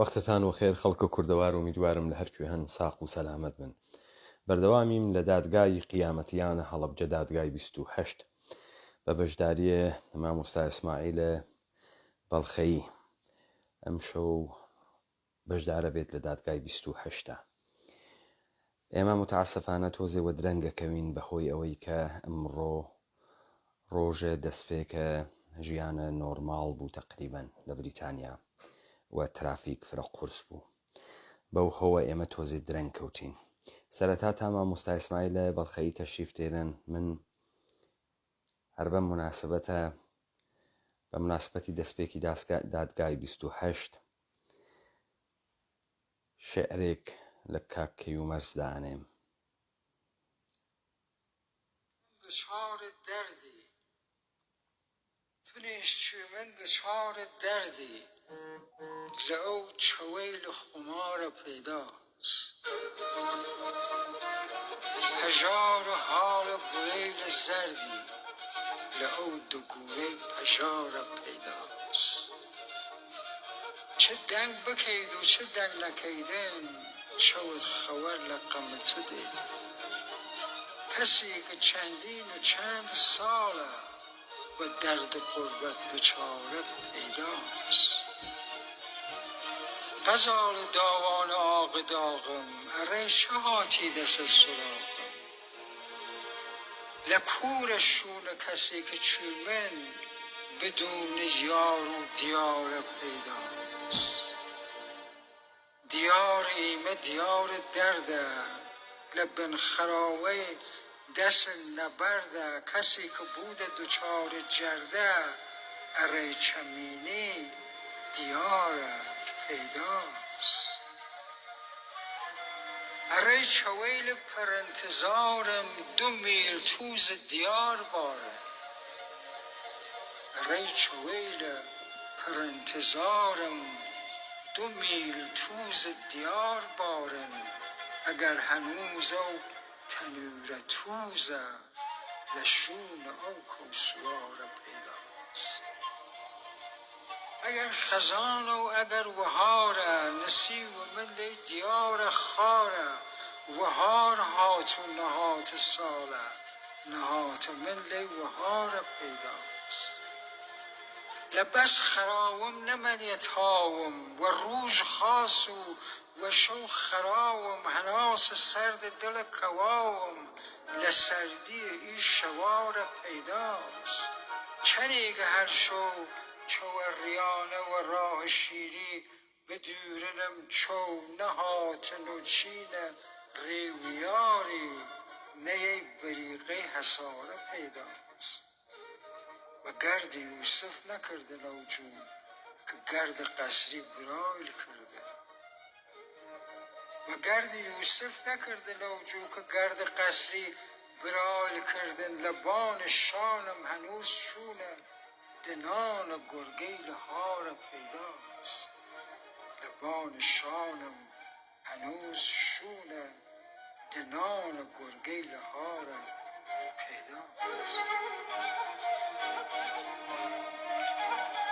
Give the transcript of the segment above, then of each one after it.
وەختتان وەخێر خەڵکە کوردەوار و میدوارم لە هەرکوێ هەن ساق و سەلامەت بن. بەردەوامیم لە دادگای قیامەتیانە هەڵەبجە دادگای 28 بە بەشداریە مامۆستا ئیسماعیلە بەڵخەیی. ئەم شەو بەشدارە بێت لە دادگای 28. ئێمە متعاسفانە تۆزێوە درەنگەکەوین بەهۆی ئەوەی کە ئەمڕۆ ڕۆژە دەستپێکە ژیانە نۆرماڵ بوو تقریبەن لە بریتانیا و ترافیک فرە قورس بوو. بەو هەوە ئێمە تۆزێ درەنگ کەوتین. سەرەتا تا مامۆستا ئیسماعیلە بەڵخەیی تەشریف تێنن، من هەر بەم مناسبەتە بە مناسبەتی دەستپێکی دادگای 28 شعرێک لە کاک کەیومەرس دانێم. دچار دردی فنیش من دچار دردی لو چویل خمار پیداست هجار حال گلیل زردی لو دگوله پجار پیداست چه دنگ بکید و چه دنگ نکیدن شود خور لقم تو دید کسی که چندین و چند ساله و درد قربت دچار پیداست غزال داوان آق داغم اره چه هاتی دست سراغم لکور شون کسی که چون من بدون یار و دیار پیداست دیار ایمه دیار درده لبن خراوه دست نبرده کسی که بود دچار جرده اره چمینی دیار پیداست اره چویل پر انتظارم 2 میل توز دیار باره اره چویل پر انتظارم 2 میل توز دیار بارن اگر هنوز او تنور توزه لشون او کوسوار پیداست اگر خزان و اگر وهاره نسیو من لی دیار خاره وهار هات و نهات ساله نهات من لی وهار پیداست لبس خراوم نمنیت هاوم و روژ خاصو و شو خراوم هناس سرد دل کواوم لسردی ای شوار پیداست چنیگ هر شو چو ریانه و راه شیری به دورنم چو نهات نوچین ریویاری نه بریقه حساره پیداست و گرد یوسف نکرده نوجون که گرد قصری برایل کرده و گرد یوسف نکرده نوجون که گرد قصری برایل کردن لبان شانم هنوز شونه دنان گرگیل هار پیداست لبان شانم هنوز شونه دنان گرگیل هار پیداست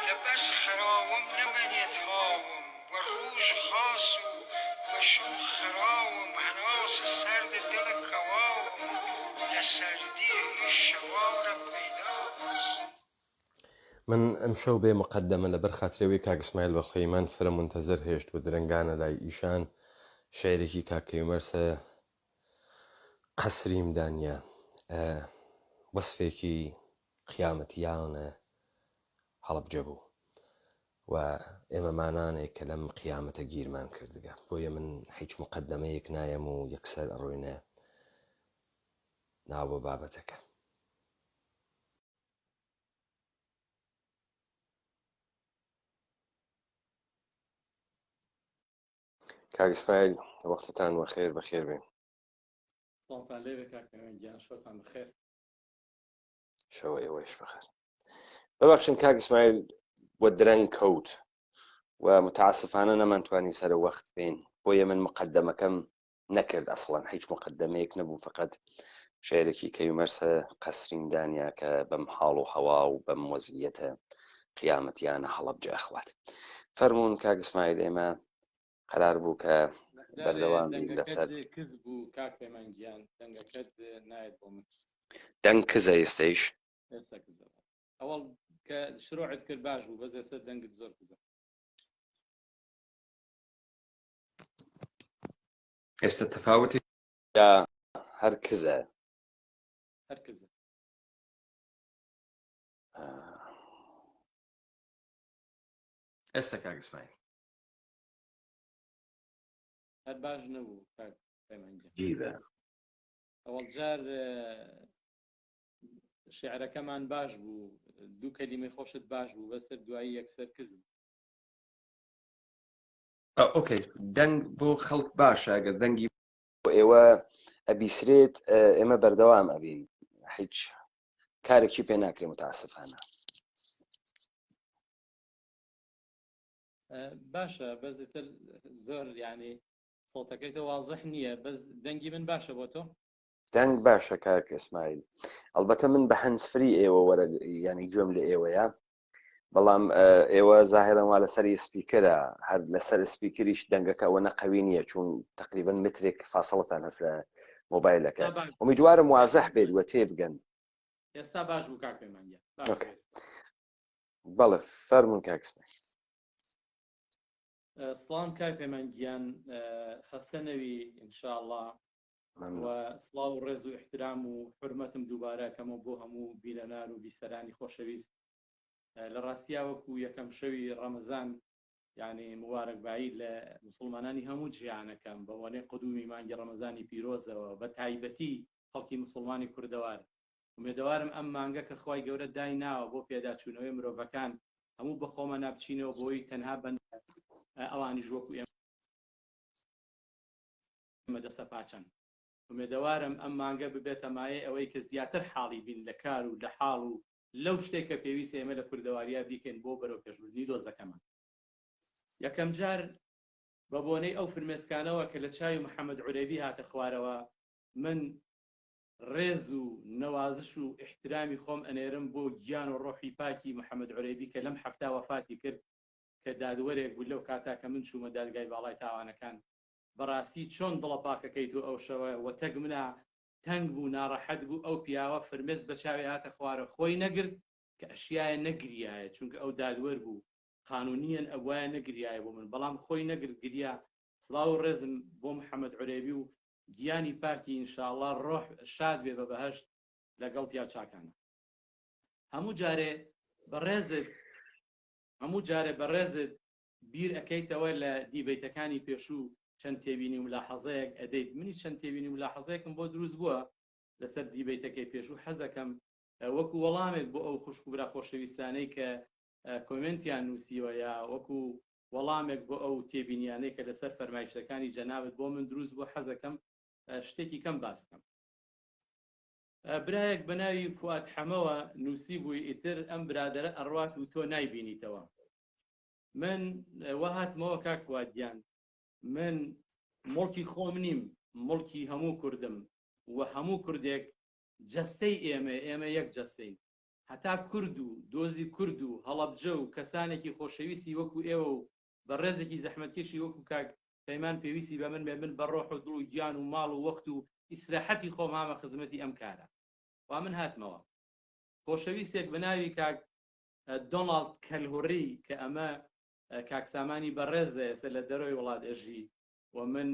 لبس خراوم نمنیت هاوم و روژ خاصو و شو خراوم هناس سرد دل کواوم لسردی ای شوار پیداست. من ئەم شەو بێ مقدمە لەبەر خاترەوەی کاک ئیسماعیل بەڵخەیمان فرە منتەزەر هێشت و درەنگانە لای ئیشان شعرێکی کاک کەیومەرسە قەسریم دانیە وەسفێکی قیامەتیانە هەڵەبجە بوو و ئێمە مانانێک کە لەم قیامەتە گیرمان کردگە بۆیە من هیچ مقدمەیەک نایم و یەکسەر ئەڕۆینە ناوە بابەتەکە. کاک ئیسماعیل وەختتان وەخێر بەخێر بێن. سڵامتان لێ بێ کاکەوێن گیان شۆتان بخێر. شەوە ئێوەش بەخێر. ببەخشن کاک ئیسماعیل وە درەنگ کەوت و متعاسفانە نەمانتوانی سەرە وەخت بین بۆیە من مقدمەکەم نەکرد ئەسڵەن هیچ مقدمەیەک نەبوو فقط شعرێکی کەیومەرسە قەسریم دانیا کە بەم حاڵ و هەوا و بەم وەزعیەتە قیامەتیانە هەڵەبجە ئەخوات. فەرموون کاک ئیسماعیل ئێمە قرار بوو کە دەنگەکەت بەردەوامی لەسەر کز بوو کاک پەیمانگیان دەنگەکەت نایەت بۆ من دەنگ کزە ئێستەیش ئێستا کزە ئەوەڵ کە شروعت کرد باش بوو بەس ئێستا دەنگت زۆر کزە ئێستا تەفاوتی یا هەر کزە هەر کزە ئێستا کاگسمای هەر باش نەبوو کاک پەیمانگیان جیبە ئەوەڵ جار شێعرەکەمان باش بوو دوو کەلیمەی خۆشت باش بوو بەسەر دوایی یەکسەر کز بوو ئۆکەی دەنگ بۆ خەڵک باشە ئەگەر دەنگی بۆ ئێوە ئەبیسرێت ئێمە بەردەوام ئەبین هیچ کارێکی پێ ناکرێ متاسفانە باشە بەزتر زۆر یعنی سڵتەکەیتە وازح نییە بەس دەنگی من باشە بۆ تۆ دەنگ باشە کاک ئیسماعیل ئەلبەتە من بە هەنسفری ئێوە وەرە ینی گوێم لە ئێوەیە بەڵام ئێوە زاهێرەن وا لەسەری سپیکەرە هەر لەسەر سپیکریش دەنگەکە ئەوە نەقەوی نییە چون تقریبا مترێک فاسەڵەتان هەست لە مۆبایلەکە ئومیدوارم وازەح بێت وە تێبگەن ئێستا باش بوو کاک پەیمانگیان بەڵێ فەرمون کاک ئیسماعیل سڵام کاک پەیمانگیان خەستە نەوی ئینشاءڵڵا و سڵاو و ڕێز و احترام و حرمەتم دووبارە کەمە بۆ هەموو بیرەنار و بیسەرانی خۆشەویست لە ڕاستیا وەکو یەکەم شەوی ڕەمەزان یعنی مبارەکبایی لە مسلمانانی هەموو جیهانەکەم بە وەنێ قدومی مانگی ڕەمەزانی پیرۆزەوە بە تایبەتی خەڵکی مسلمانی کوردەوار ومێدەوارم ئەم مانگە کە خوای گەورە دای ناوە بۆ پێداچوونەوەی مرۆڤەکان هەموو بە خۆمە نابچینەوە بۆی تەنها بەند ئەوانیش وەکو ئێمە دەسە پاچەن ومێدەوارم ئەم مانگە ببێتە مایە ئەوەی کە زیاتر حاڵی بین لە کار و لە حاڵ و لەو شتێک کە پێویستە ئێمە لە کوردەواریا بیکەین بۆ بەرەو پێشبردننی دۆزەکەمان یەکەم جار بە بۆنەی ئەو فرمێسکانەوە کە لە چاوی محەممەد عورێبی هاتە خوارەوە من ڕێز و نەوازش و احترامی خۆم ئەنێرم بۆ گیان و ڕۆحی پاکی محەممەد عورێبی کە لەم هەفتا وەفاتی کرد کە دادوەرێک بوو لەو کاتا کە من چوومە دادگای باڵای تاوانەکان بەڕاستی چۆن دڵە پاکەکەیت و ئەو شەوە وەتەگ منە تەنگ بوو ناڕەحەت بوو ئەو پیاوە فرمێز بە چاوی هاتە خوارە خۆی نەگرت کە ئەشیایە نەگریایە چونکە ئەو دادوەر بوو قانونیان ئەوایە نەگریایە بۆ من بەڵام خۆی نەگرت گریا سڵاو و ڕێزم بۆ محەممەد عورێبی و گیانی پاکی ئینشاءڵڵا ڕۆح شاد بێ بە بەهەشت لەگەڵ پیا چاکانە هەموو جارێ بەڕێزت بیر ئەەکەیتەوە لە دیبەیتەکانی پێشوو چەند تێبینی ملاحەزەیەک ئەدەیت منی چەند تێبینی ملاحەزەیەکم بۆ دروست بووە لەسەر دیبەیتەکەی پێشوو حەزەکەم وەکو وەڵامێک بۆ ئەو خوشکبرا خۆشەویستانەی کە کۆمنتیان نووسیوە یا وەکو وەڵامێک بۆ ئەو تێبینیانەی کە لەسەر فەرمایشتەکانی جەنابەت بۆ من دروست بۆ حەزەکەم شتێکی کەم باسکەم برایەک بە ناوی فواد حەمەوە نووسی بووی ئیتر ئەم برادەرە ئەڕوات و تۆ نایبینیتەوە من وەهاتمەوە کاک فوادیان من مڵکی خۆم نیم مڵکی هەموو کوردم و هەموو کوردێک جەستەی ئێمە یەک جەستەین هەتا کورد و دۆزی کورد و هەڵەبجە و کەسانێکی خۆشەویستی وەکو ئێوە و بە ڕێزێکی زەحمەتکێشی وەکو کاک پەیمان پێویستی بە من بێ من بە ڕۆح و دڵ و گیان و ماڵ و وەخت و ئیسراحەتی خۆم هامە خزمەتی ئەم کارە وا من هاتمەوە خۆشەویستێک بە ناوی کاک دۆناڵد کەلهوڕی کە ئەمە کاکسامانی بەڕێزە ئێستا لە دەرەوەی وڵات ئێژی و من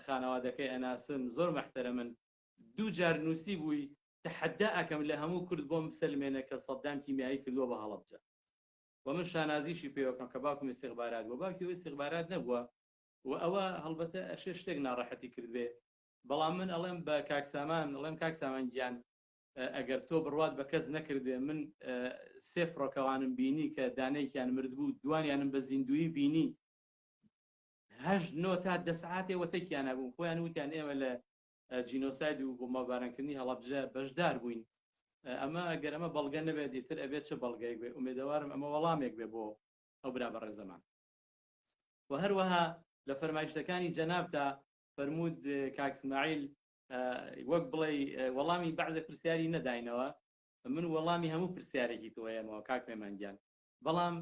خانەوادەکەی ئەناسم زۆر مەحتەرە من دوو جار نووسی بووی تەحەدا ئەکەم لە هەموو کورد بۆم بسەلمێنە کە سەددام کیمیایی کردووە بە هەڵەبجە و من شانازیشی پێوەکەم کە باوکم استیخبارات بوو باوکی و استیخبارات نەبووە و ئەوە هەڵبەتە ئەشێ شتێک ناڕەحەتی کردبێ بەڵام من ئەڵێم بە کاکسامان ئەڵێم کاکسامان گیان ئەگەر تۆ بڕوات بە کەس نەکردێ من سێ فڕۆکەوانم بینی کە دانەیەکیان مرد بوو دوانیانم بە زیندوی بینی 8 تا 10 ساعتێ وەتەکیان هەبوو خۆیان وتیان ئێمە لە جینۆساید و بۆمەبارانکردنی هەڵەبجە بەشدار بووین ئەمە ئەگەر ئەمە بەڵگە نەبێت دیتر ئەبێت چه بەڵگەیەک بێ ئومێدەوارم ئەمە وەڵامێک بێ بۆ ئەو برا بەڕێزەمان و هەروەها لە فەرمایشتەکانی جەنابتا فەرموود کاک اسماعیل وەک بڵێ وەڵامی بەعزێک پرسیاری نەداینەوە من وەڵامی هەموو پرسیارێکی تۆ هەیەمەوە کاک پەیمانگیان بەڵام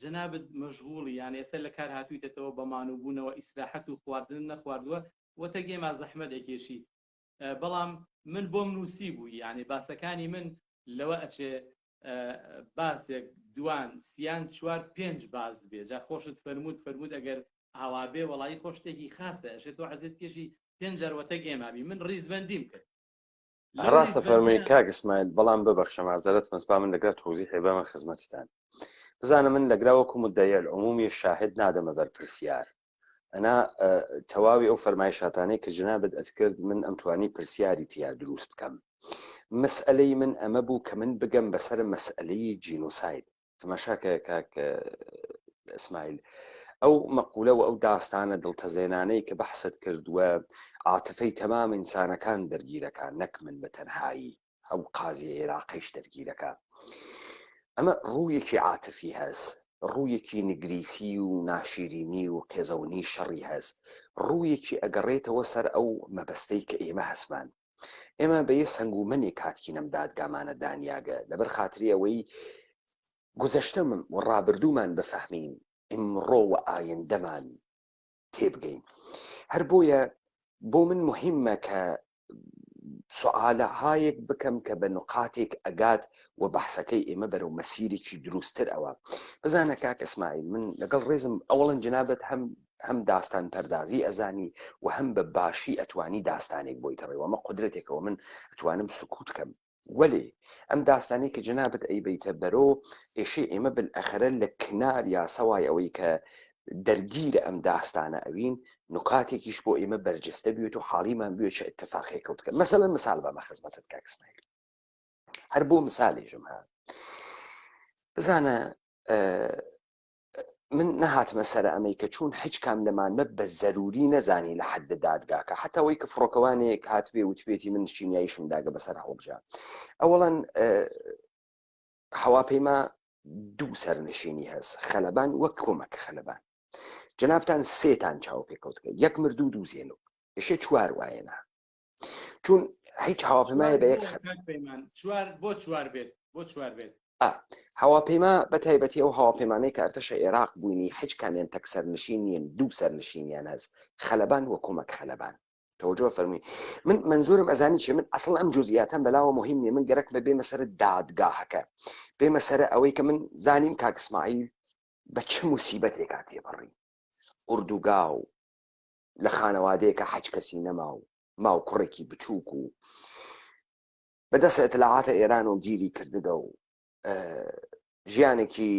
جەنابەت مەشغوڵی یانی ئێستا لە کار هاتوویتەوە بە مانووبوونەوە ئیسراحەت و خواردن نەخواردووە وەتە گێما زەحمەت دەکێشی بەڵام من بۆم نووسی بوو یعنی باسەکانی من لەوە ئەچێ باسێک دوان سیان چوار پێنج باز بێ جا خۆشت فەرموود ئەگەر ئاوابێ وەڵی خۆشتێکی خاستە ئەشێت تۆ عەزت کێشی پێنج جەروەتە گێمابی من ڕیزبەندیم کرد ڕاستە فەرمووی کاک ئیسماعیل بەڵام ببەخشە مازەرەت مەسبا من لەگەڵ تۆزیحێ بەمە خزمەتتان بزانە من لەگرا وەکو مدەیە العمومی شاهد نادەمە بەر پرسیار ئەنا تەواوی ئەو فەرمایشاتانەی کە جنابەت ئەسکرد من ئەمتوانی پرسیاری تیا دروست بکەم مەسئلەی من ئەمە بوو کە من بگەم بەسەر مەسئلەی جینۆساید تەماشاکە کاک ئیسماعیل ئەو مەقولە و ئەو داستانە دڵتەزێنانەی کە بەحسەت کردووە عاتفەی تەمام ئینسانەکان دەرگیرەکان نەک من بە تەنهایی ئەو قازی عێراقیش دەرگیرەکە ئەمە ڕوویەکی عاتفی هەست ڕوویەکی نگریسی و ناشیرینی و قێزەونی شەڕی هەست ڕوویەکی ئەگەڕێتەوە سەر ئەو مەبەستەی کە ئێمە هەسمان ئێمە بە یە سنگومەنێک کاتکی نەم دادگامانە دانیاگە لەبەر خاتری ئەوەی گوزەشتەمم و ڕابردوومان بفەهمین ئیمڕۆ و ئایندەمان تێبگەین هەر بۆیە بۆ من مهمە کە سوالە هایەک بکەم کە بە نقاتێک ئەگات و بەحسەکەی ئێمە بەرەو مەسیرێکی دروستتر ئەوە بزانە کاک ئیسماعیل من لەگەڵ ڕێزم ئەوڵەن جنابەت هەم داستان پەردازی ئەزانی و هەم بە باشی ئەتوانی داستانێک بۆی تەڕێەوە ئەمە قدرێتێکەوە من ئەتوانم سکوت کەم وەلێ ئەم داستانی کە جنابەت ئەیبەیتە بەرۆ ئێشەی ئێمە بالئەخرە لە کنار یاسەوای ئەوەی کە دەرگیرە ئەم داستانە ئەوین نکاتێکیش بۆ ئێمە بەرجەستە بێت و حاڵیمان بێت چه اتفاقی کەوتکە مەسەلەن مثال بەمە خزمەتت کاک ئیسماعیل هەر بۆ مثالێژم ها بزانە من نەهاتمە سەر ئەمەی کە چوون هیچ کام لەمانمە بە زەروری نەزانی لە حد دادگاکە حتەوەی کە فڕۆکەوانێک هاتبێ وتبێتی من شیناییشم داگە بەسەر هەڵبجا ئەوەڵەن هەواپەیما دوو سەرنشینی هەست خەلەبان وەک کۆمەک خەلەبان جنابتان سێتان چاو پێکەوتکە یەک مردوو دوو زێنۆ ئێشێ چوار وایەنە چون هیچ هەواپەیمایە بە یەک بۆ چوار بێت هەواپەیما بە تایبەتی ئەو هەواپەیمانەی کە ئەرتەشە عێراق بووینی هیچ کامیان تەک سەرنشینیان دوو سەرنشینیان هەست خەلەبان وە کۆمەک خەلەبان تۆجۆ فەرمی من منزورم ئەزانی چێ من ئەسڵ ئەم جزئیاتەم بەلاوە مهم نیە من گەرەک بە بێمە سەر دادگاهەکە بێمە سەر ئەوەی کە من زانیم کاک ئیسماعیل بە چه موسیبەتێکا تێپەڕی ئوردوگا و لە خانەوادەیەکە حەج کەسی نەما و ماو کوڕێکی بچووک و بەدەست ئەتلاعاتە ئێران و گیری کردگە و ژیانێکی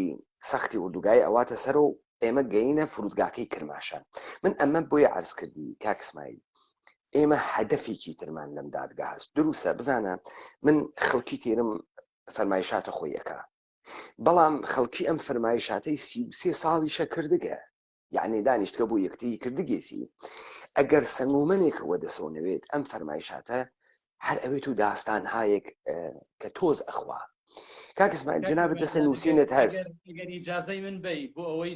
سەختی ئوردوگای ئەواتە سەر و ئێمە گەینە فرودگاکەی کرماشان من ئەمە بۆیە عەرز کردی کاک ئیسماعیل ئێمە هەدەفێکی ترمان لەم دادگا هەست دروستە بزانە من خەڵکی تێرم فەرمایشاتە خۆیەکە بەڵام خەڵکی ئەم فەرمایشاتەی 33 ساڵیشە کردگە یعنی دانیشتکە بۆ یەکتی کردگێسی ئەگەر سەنگومەنێکەوە دەسەونەوێت ئەم فەرمایشاتە هەر ئەوێت و داستان هایەک کە تۆز ئەخوا کاک ئیسماعیل جنابەت دەسە نووسینت هەست ئەگەر ئیجازەی من بی بۆ ئەوەی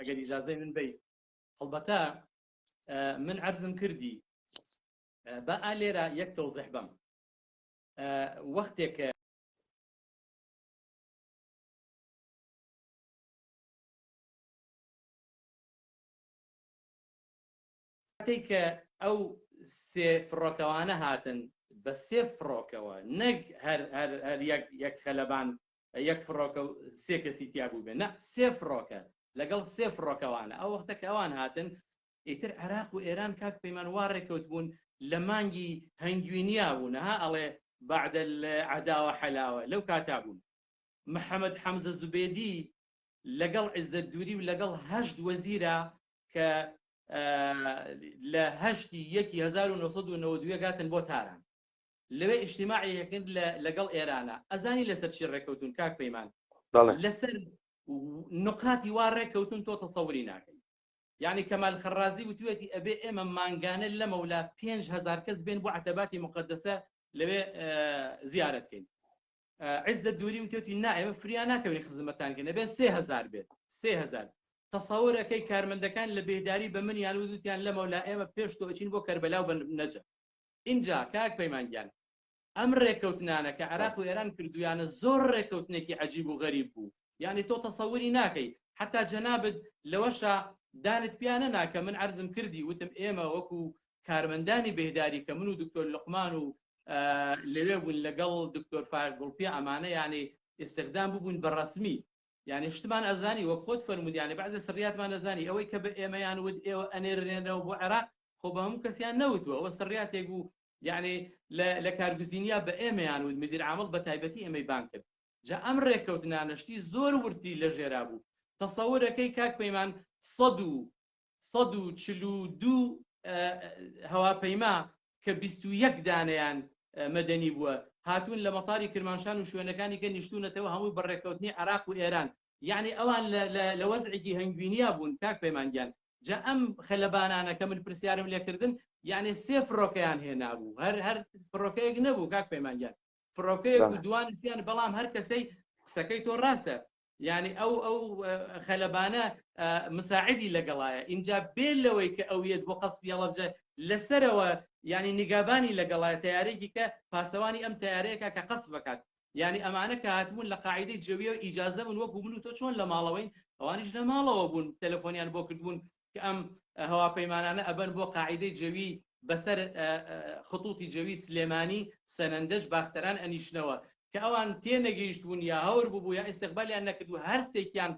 ئەگەر ئیجازەی من بی هەڵبەتە من عەرزم کردی بە ئالێرە یەک تەوزیح بەم وەختێکە کە ئەو سێ فڕۆکەوانە هاتن بە سێ فڕۆکەوە نەک هەر یەک خەلەبان یەک فڕۆکە و سێ کەسی تیا بوو بێ نە سێ فڕۆکە لەگەڵ سێ فڕۆکەوانە ئەو وەختە کە ئەوان هاتن ئیتر عێراق و ئێران کاک پەیمان وا ڕێکەوت بوون لە مانگی هەنگوینیا بوون ها ئەڵێ بعد العداوة حلاوة لەو کاتا بوون محەممەد حەمزە زوبێدی لەگەڵ عیززەت دووری و لەگەڵ هەشت وەزیرە کە لە هەشتی 1992 گاتن بۆ تاران لەوێ ئیجتیماعی یەکن لەگەڵ ئێرانە ئەزانی لەسەر چی ڕێکەوتون کاک پەیمان لەسەر نقاتی وا ڕێکەوتون تۆ تەسەوری ناکەی یعنی کەمال خەرازی وتوێتی ئەبێ ئێمە مانگانە لەمەولا 5,000 کەس بێن بۆ عەتەباتی مقدسە لەوێ زیارەتکەین عیززەت دووری وتێتی نا ئێمە فریا ناکەوێت خزمەتانکەن ئەبێ 3,000 بێت 3,000 تەسەورەکەی کارمەندەکان لە بێداری بە منیان وتیان لەمەولا ئێمە پێش تۆ ئەچین بۆ کەربەلا و بە نەجە اینجا کاک پەیمانگیان ئەم ڕێکەوتنانە کە عێراق و ئێران کردویانە زۆر ڕێکەوتنێکی عەجیب و غەریب بوو یعنی تۆ تەسەوری ناکەی حتا جەنابەت لەوەشە دانت پیانە ناکە من عەرزم کردی وتم ئێمە وەکو کارمەندانی بێداری کە من و دکتۆر لوقمان و لەوێ بوون لەگەڵ دکتۆر فایق گوڵپی ئەمانە یعنی ئێستخدام ببوون بەڕەسمی یعنی شتمان ئەزانی وەک خۆت فەرموود یعنی بەعزە سڕیاتمان ئەزانی ئەوەی کە بە ئێمەیان ود ئێوە ئەنێرێنەوە بۆ عێراق خۆ بە هەموو کەسیان نەوتووە ئەوە سڕیاتێک بوو یعنی لە کارگوزینیا بە ئێمەیان ود مدیر عامڵ بە تایبەتی ئێمەی بان کرد جا ئەم ڕێککەوتنانەشتی زۆر ورتی لە ژێرا بوو تەسەورەکەی کاک پەیمان 142 هەواپەیما کە 21 دانەیان مەدەنی بووە هاتوون لە مەتاری کرمانشان و شوێنەکانی کە نیشتونەتەوە هەمووی بەڕێکەوتنی عراق و ئێران یعنی ئەوان لە وەزعێکی هەنگوینیا بوون کاک پەیمانگیان جا ئەم خەلەبانانە کە من پرسیارم لێکردن یعنی سێ فڕۆکەیان هێنابوو هەر فڕۆکەیەک نەبوو کاک پەیمانگیان فڕۆکەیەک و دوانیان بەڵام هەر کەسەی قسەکەی تۆ ڕاستە یعنی ئەو خەلەبانە مساعدی لەگەڵایە اینجا بێ لەوەی کە ئەویت بۆ قەسبی هەڵەبجە لەسەرەوە ینی نیگابانی لەگەڵایە تیارێکی کە پاسەوانی ئەم تیارەیەکە کە قەس بکات یعنی ئەمانە کە هاتبوون لە قاعدەی جەویە و ئیجازە بوون وەکو من و تۆ چۆن لە ماڵەوەین ئەوانیش لە ماڵەوە بوون تەلەفۆنیان بۆ کردبوون کە ئەم هەواپەیمانانە ئەبەن بۆ قاعدەی جەوی بەسەر خطوتی جەوی سلێمانی سەنەندەش باختەران ئەنیشنەوە کە ئەوان تێنەگەیشتبوون یا هەور بوو یا ئێستقبالیان نەکردو هەر سێکیان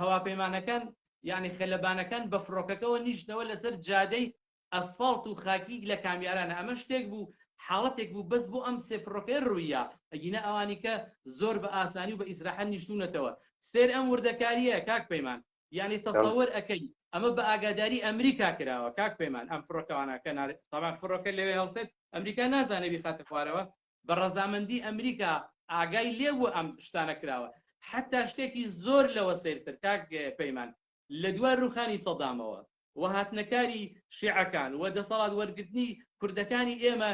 هەواپەیمانەکان یعنی خەلەبانەکان بە فڕۆکەکەەوە نیشتنەوە لەسەر جادەی ئەسفالت و خاکی لە کامیارانە ئەمە شتێک بوو حاڵەتێک بوو بەس بۆ ئەم سێ فڕۆکەی ڕوویە ئەگینە ئەوانی کە زۆر بە ئاسانی و بە ئیسراحەت نیشتونەتەوە سێر ئەم وردەکاریە کاک پەیمان یعنی تەسەور ئەەکەی ئەمە بە ئاگاداری ئەمریکا کراوە کاک پەیمان ئەم فڕۆکەوانە کە تەمان فڕۆکە لەوێ هەڵسێت ئەمریکا نازانێ خاتە خوارەوە بە ڕەزامەندی ئەمریکا ئاگای لێبوو ئەم شتانە کراوە حتا شتێکی زۆر لەوە سیرتر کاک پەیمان لە دوای ڕوخانی سەدامەوە و هاتنەکاری شیعەکان و دەسەڵات وەرگرتنی کوردەکانی ئێمە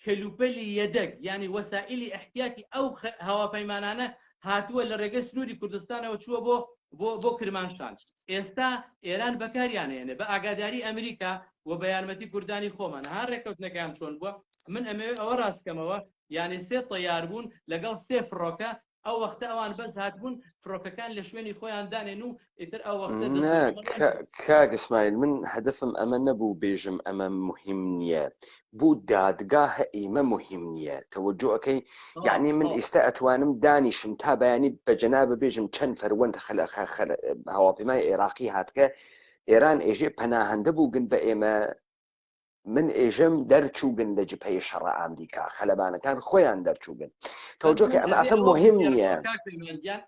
کەلوپەلی یەدەک ینی وەسائلی احتیاتی ئەو هەواپەیمانانە هاتووە لە ڕێگە سنووری کوردستانەوە چووە بۆ کرمانشان ئێستا ئێران بەکاریانێنێ بە ئاگاداری ئەمریکا و بە یارمەتی کوردانی خۆمان هەر ڕێکەوتنەکان چۆن بووە من ئەمەوێ ئەوە ڕاستکەمەوە یعنی سێ تەیار بوون لەگەڵ سێ فڕۆکە ئەو وەختە ئەوان بەس هاتبوون فڕۆکەکان لە شوێنی خۆیان دانێن و ئیتر ئەو وەختە کاک ئیسماعیل من هەدەفم ئەمە نەبوو بێژم ئەمە مهم نییە بوو دادگاه ئێمە مهم نییە تەوەجۆەکەی یعنی من ئێستا ئەتوانم دانیشم تا بەیانی بە جەنابە بێژم چەند فەروەند هەواپەیمای عێراقی هاتکە ئێران ئێژێ پەناهەندە بووگن بە ئێمە من ئێژەم دەرچووگن لە جبهەی شەڕە ئەمریکا خەلەبانەکان خۆیان دەرچووگن تەوەجۆکە ئەمە ئەسڵ مهم نییە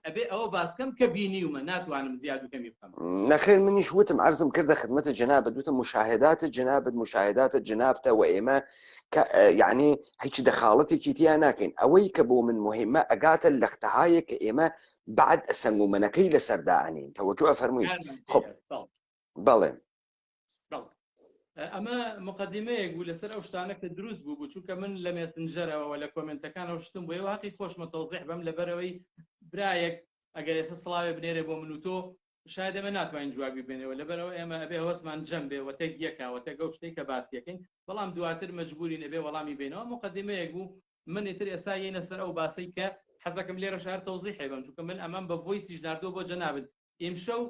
ئەبێ ئەوە باسکەم کە بینیومە ناتوانم زیاد و کەمی بکەم نەخێر منیش وتم عەرزم کردە خدمەتە جەنابەت وتم مشاهداتە جەنابتە و ئێمە یعنی هیچ دەخاڵەتێکی تیا ناکەین ئەوەی کە بۆ من مهمە ئەگاتە لەختەهایە کە ئێمە بعد سەنگومەنەکەی لەسەردانین تەوەجۆ ئەفەرمووین خۆ بەڵێ ئەمە مقدمەیەک بوو لەسەر ئەو شتانە کە دروست بوو چونکە من لە مێسنجەرەوە لە کۆمنتەکانەوە شتم بۆ واقعی خۆشمە تەوزیح بەم لەبەرەوەی برایەک ئەگەر ئێستا سڵاوێ بنێرێ بۆ من و تۆ شاید ئەمە ناتوانین جوابی بێنەوە لەبەرەوە ئێمە ئەبێ هەوەسمان جەم بێ وەتەک یەکاوەتە گەو شتێک کە باسیەکەین بەڵام دواتر مەجبورین ئەبێ وەڵامی بێنەوە مقدمەیەک بوو من ئیتر ئێستا یەنە سەر ئەو باسی کە حەزەکەم لێرە شار تەوزیحێ بم چونکە من ئەمەم بە ڤۆیسیش ناردووە بۆ جەنابەت ئێمشەو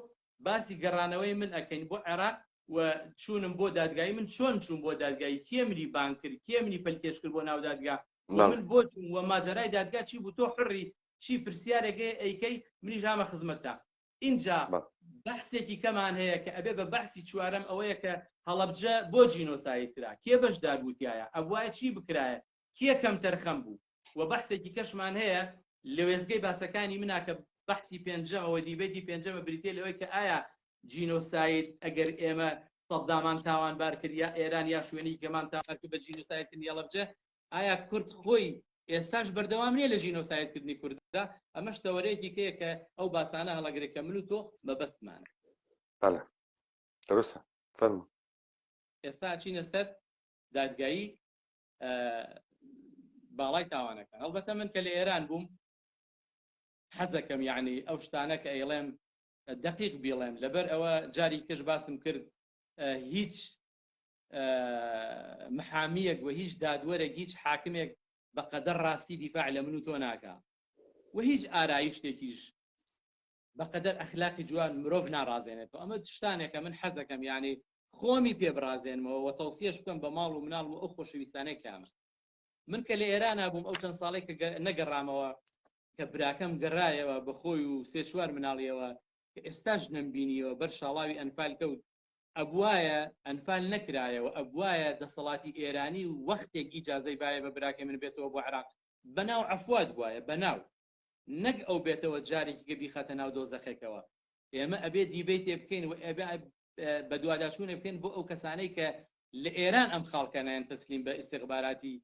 باسی گەڕانەوەی من ئەکەین بۆ عێراق و چوونم بۆ دادگایی من چۆن چوون بۆ دادگایی کێ منی بان کرد کێ منی پەلکێش کرد بۆ ناو دادگا من بۆ چوون و ماجەرای دادگا چی بوو تۆ حڕی چی پرسیارێکی ئەیکەی منیش هامە خزمەتتا اینجا بەحسێکی کەمان هەیە کە ئەبێ بە بەحسی چوارەم ئەوەیە کە هەڵەبجە بۆ جینۆسایی ترا کێ بەشدار بووتیایە ئەوایە چی بکرایە کێ کەم تەرخەم بوو و بەحسێکی کەشمان هەیە لە وێزگەی باسەکانی مناکە بەحتی پێنجەمەوە دیبێتی پێنجەمە بریتێ لەوەی کە ئایا جینۆساید ئەگەر ئێمە سەدامان تاوانبار کرد یا ئێران یا شوێنی کەمان تاوان کرد بە جینۆسایدکردنی هەڵەبجە ئایا کورد خۆی ئێستاش بەردەوام نییە لە جینۆسایدکردنی کورددا ئەمە شتەوەرەیەکی کەیە کە ئەو باسانە هەڵەگرێکە من و تۆ مەبەستمانە بەڵێ دروستە فەرموو ئێستا چینە سەر دادگایی باڵای تاوانەکان هەڵبەتە من کە لە ئێران بووم حەزەکەم یعنی ئەو شتانە کە ئەیڵێم دقیق بیڵێم لەبەر ئەوە جاری کرد باسم کرد هیچ محامیەک و هیچ دادوەرێک هیچ حاکمێک بەقەدەر ڕاستی دیفاع لە من و تۆ ناکا و هیچ ئارایی شتێکیش بەقەدەر ئەخلاقی جوان مرۆڤ ناڕازێنێتەوە. ئەمە شتانێکە من حەزەکەم یعنی خۆمی پێ بڕازێنمەوە و تەوسیەش بکەم بە ماڵ و مناڵ و ئەو خۆشەویستانەی کامە. من کە لە ئێران بووم ئەو چەند ساڵێک کە نەگەڕامەوە کە براکەم گەڕایەوە بەخۆی و سێ چوار مناڵیەوە کە ئێستاش نەمبینیەوە بەر شاڵاوی ئەنفال کەوت ئەبوایە ئەنفال نەکرایەوە ئەبوایە دەسەڵاتی ئێرانی و وەختێک ئیجازەی باە بە براکە من بێتەوە بۆ عێراق بەناو عەفوات بوایە بەناو نەک ئەو بێتەوە جارێکی کە بیخاتە ناو دۆزەخێکەوە. ئێمە ئەبێ دیبێت تێ بکەین و بە دوواداچوونێ بکەین بۆ ئەو کەسانەی کە لە ئێران ئەم خاڵکەنیان تەسلیم بە ئیستیخباراتی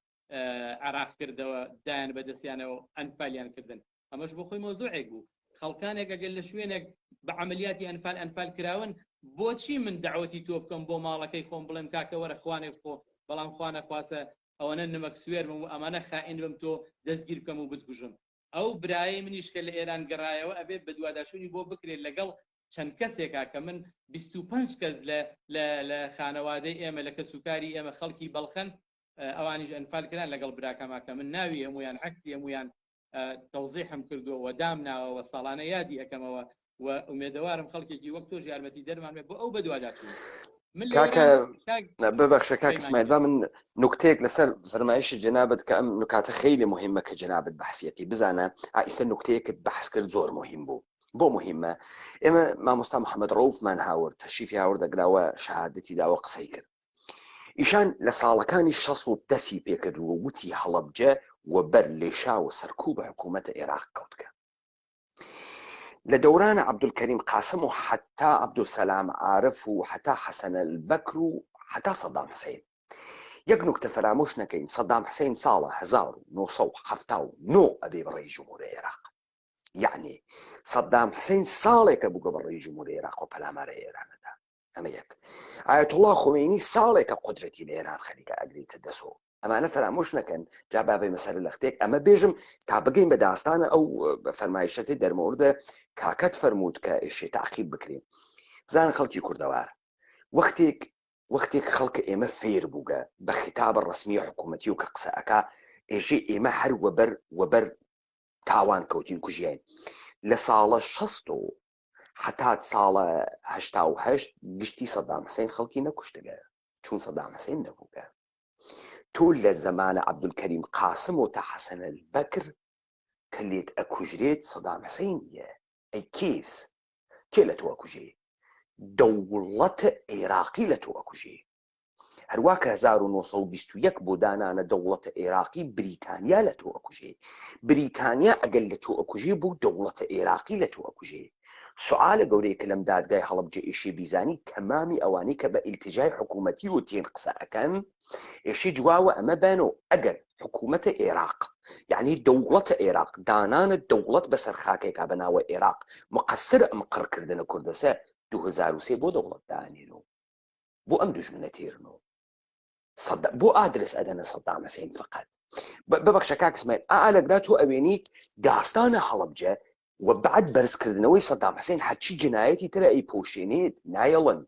عراق کردەوە دایان بەدەستیانەوە ئەنفالیان کردن. ئەمەش بۆ خۆی مۆزوعێک بوو. خەڵکانێک ئەگەر لە شوێنێک بە عملیاتی ئەنفال کراون بۆچی من دعوەتی تۆ بکەم بۆ ماڵەکەی خۆم بڵێم کاکە وەرە خوانێک خۆ بەڵام خوانە خواسە ئەوەنە نمەک سوێرمم و ئەمانە خائین بم تۆ دەستگیر بکەم و بتکوژم. ئەو برایە منیش کە لە ئێران گەڕایەوە ئەبێت بە دوواداچوونی بۆ بکرێت لەگەڵ چەند کەسێکا کە من 25 کەس لە خانەوادەی ئێمە لە کەسوکاری ئێمە خەڵکی بەڵخەن ئەوانیش ئەنفال کران لەگەڵ براکەما کە من ناوی هەمویان عەکسی هەمویان تەوزیحم کردووە و دامناوە ساڵانە یادی ئەەکەمەوە و ئومێدەوارم خەڵکێکی وەک تۆش یارمەتی دەرمان بێت بۆ ئەو بە دوواداچوون. کاکە ببەخشە کاک اسماعیل با من نکتەیەک لەسەر فەرمایشی جەنابەت کە ئەم نکاتە خەیلی مهمە کە جەنابەت بەحسیەتی بزانە ئیستا نکتەیەکت بەحس کرد زۆر مهم بوو. بۆ مهمە ئێمە مامۆستا محەممەد ڕەوفمان هاورد تەشریفی هاوردەگراوە شەهادەتی داوە قسەی کرد. ئیشان لە ساڵەکانی 60 پێکردووە وتی هەڵەبجە و بەر لێشا و سەرکوب بە حکوومەتە عێراق کەوتکە. لە دەورانە عەبدولکەریم قاسم و حتا عەبدولسەلام عارف و حتا حەسەن البەکر و حتا سەدام حوسێن. یەک نکتە فەرامۆش نەکەین سەدام حوسێن ساڵە 1979 ئەبێ بەڕێی جمهوریەتی عێراق. یعنی سەدام حوسێن ساڵێکە بووگە بەڕێی جمهوریەتی عێراق و پەلامارە ئێرانەدا. ئەمە یەک. ئایەتوڵا خۆمێنی ساڵێکە قودرەتی لە ئێران خەریکە ئەگریتە دەسۆ. ئەمانە فەرامۆش نەکەن جا بابێ مەسەلە لە ختێک ئەمە بێژم تا بگەین بە داستانە ئەو فەرمایشەتی دەرمەوردە کاکەت فەرموود کە ئێشێ تاقیب بکرێن. بزانن خەڵکی کوردەوار وەختێک خەڵکە ئێمە فێر بووگە بە خیتابە ڕسمی حکوومەتی و کە قسە ئەکا ئێژێ ئێمە هەر وەبەر تاوان کەوتین کوژیان لە ساڵە 60 حتا ساڵە 88 گشتی سەدام حوسێن خەڵکی نەکوشتگە چون سەدام حوسێن نەبووگە. تۆ لە زەمانە عەبدولکەریم قاسم و تا حەسەن البەکر کە لێت ئەکوژرێت سەدام حوسێن نیە. ئەی کێ لە تۆ ئەکوژێ؟ دەوڵەتە عێراقی لە تۆ ئەکوژێ. هەروە کە 1921 بۆ دانانە دەوڵەتە عێراقی بریتانیا لە تۆ ئەکوژێ. بریتانیا ئەگەر لە تۆ ئەکوژێ بوو دەوڵەتە عێراقی لە تۆ ئەکوژێ. سوالە گەورەیە کە لەم دادگای هەڵەبجە ئێشێ بیزانی تەمامی ئەوانەی کە بە ئیلتیجای حکوومەتی و تێن قسە ئەکەن ئێشێ جواوە ئەمە بانەوە ئەگەر حکوومەتە عێراق یعنی دەوڵەتە عێراق دانانە دەوڵەت بەسەر خاکێکا بەناوە عێراق مقەسر ئەم قڕکردنە کوردەسە 2003 بۆ دەوڵەت دانێنەوە بۆ ئەم دوژمنە تێرنەوە بۆ ئادرس ئەدەنە سەدام حوسێن فقط. ببەخشە کاک اسماعیل ئالەگرا تۆ ئەوێنی داستانە هەڵەبجە و بعد بەرزکردنەوەی سەدام حوسێن هەرچی جنایەتی ترە ئەی پۆشێنێت نایەڵن.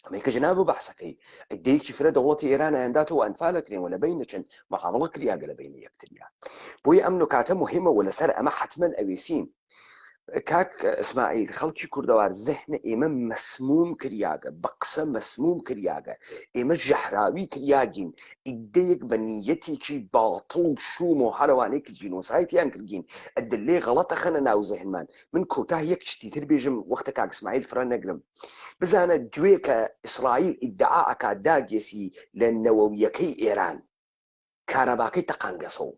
ئەمەی کە جناب بەحسەکەی ئەدەیەکی فرە دەوڵەتی ئێران ئەیانداتەوە ئەنفالەکرێن و لە بینە چەند مەعامڵە کریاگە لە بینە یەکتریا. بۆیە ئەم نکاتە مهمە و لەسەر ئەمە حتمەن ئەوێسین. کاک اسماعیل خەڵکی کوردەوار زەحنە ئێمە مەسموم کریاگە بە قسە مەسموم کریاگە ئێمە ژەحراوی کریاگین ئیدەیەک بە نیەتێکی باڵتڵ و شوم و هەروانێکی جینۆسایتیان کردین ئەدلێ غەڵەتە خەنە ناو زەحنمان. من کۆتا یەک شتیتر بێژم وەختە کاک اسماعیل فرە نەگرم بزانە گوێ کە ئیسرائیل ئیدعا ئەکا داگێسی لە نەوەویەکەی ئێران کارەباکەی تەقانگەسەوە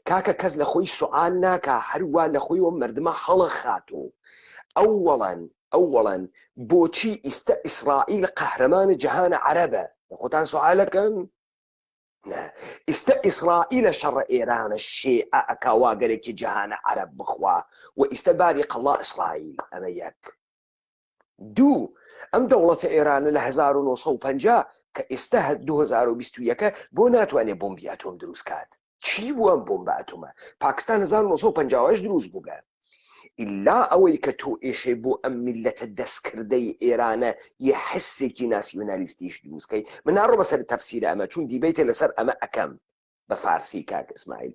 کاکە کەس لە خۆی سوال ناکە هەروە لە خۆیەوە مردمە هەڵە خاتۆ. ئەووەڵەن بۆچی ئیستا ئیسرائیل قەهرەمانە جەهانە عەرەبە لە خۆتان سوالەکەن؟ ئیستا ئیسرائیلە شەڕە ئێرانە شێعە ئەکاواگەرێکی جەهانە عەرەب بخوا و ئیستا باری قەڵا ئیسرائیل. ئەمە یەک. دوو ئەم دەوڵەتە ئێرانە لە 1950 کە ئێستا 2021 بۆ ناتوانێت بۆمبی ئاتۆم دروست کات. چی بووە بۆمبە ئاتۆمە؟ پاکستان 1950 دروست بووگە. ئیلا ئەوەی کە تۆ ئێشێ بۆ ئەم میلەتە دەستکردەی ئێرانە یە حسێکی ناسیۆنالیستیش دروستکەی. من ناڕۆ بەسەر تەفسیرە ئەمە چون دیبیتە لەسەر ئەمە ئەەکەم بە فارسی کاک ئیسماعیل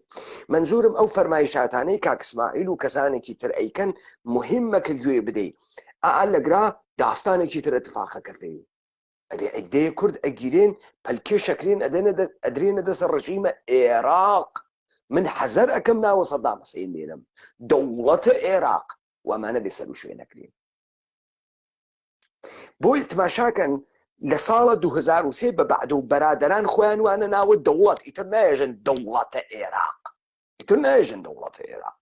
منزورم ئەو فەرمایشاتانەی کاک ئیسماعیل و کەسانێکی تر ئەیکەن مهمە کە گوێ بدەیت لەگرا داستانێکی تر اتفاقەکە فێ ئەدەیە کورد ئەگیرێن پەلکێ شەکرین ئەدرێنە دەسە ڕژیمە عێراق من حەزەر ئەەکەم ناوە سەدام حوسێن لێنم دەوڵەتە عێراق وامانە بێ سەر و شوێ نەکرێن بۆی تماشاکەن لە ساڵە 2003 بە بەعد و بەرادەران خۆیان وانە ناوە دەوڵەت ئیتر نایەژن دەوڵەتە عێراق ئیتر نایەژن دەوڵەتە عێراق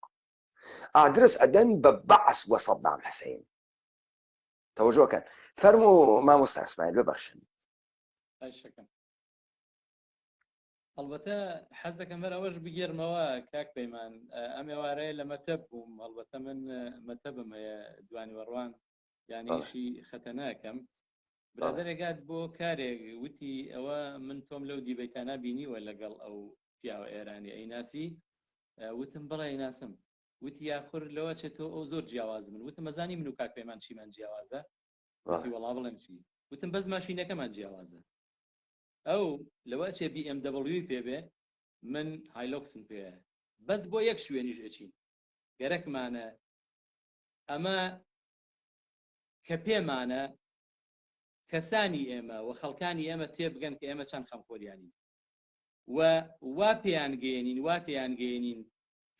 ئادرس ئەدەن بە بەعس وە سەدام حوسێن تەوەجۆکەن فەرمو مامۆستا ئیسماعیل ببەخشن ئەلبەتە حەز دەکەم بەر ئەوەش بگێرمەوە کاک پەیمان ئەم ئێوارەیە لە مەتەب بووم ئەلبەتە من مەتەبم هەیە دوانی وەڕوان یانی ئیشی خەتەناکەم برادەرێکات بۆ کارێک وتی ئەوە من تۆم لەو دیبەیتانە بینیوە لەگەڵ ئەو پیاوە ئێرانی ئەیناسی وتم بەڵێ ئەیناسم وتی یاخور لەوە چێتۆ ئەو زۆر جیاواز من وتم مەزانی من و کاک پەیمان چیمان جیاوازە وتی وەڵا بڵێم چی وتم بەس ماشینەکەمان جیاوازە ئەو لەوە چێ BMW پێبێ من هایلۆکسم پێ بەس بۆ یەک شوێنیش ئەچین گەرەکمانە ئەمە کە پێمانە کەسانی ئێمە و خەڵکانی ئێمە تێبگەن کە ئێمە چەند خەمخۆریانی و وا پێیان گەێنین وا تێیان گەێنین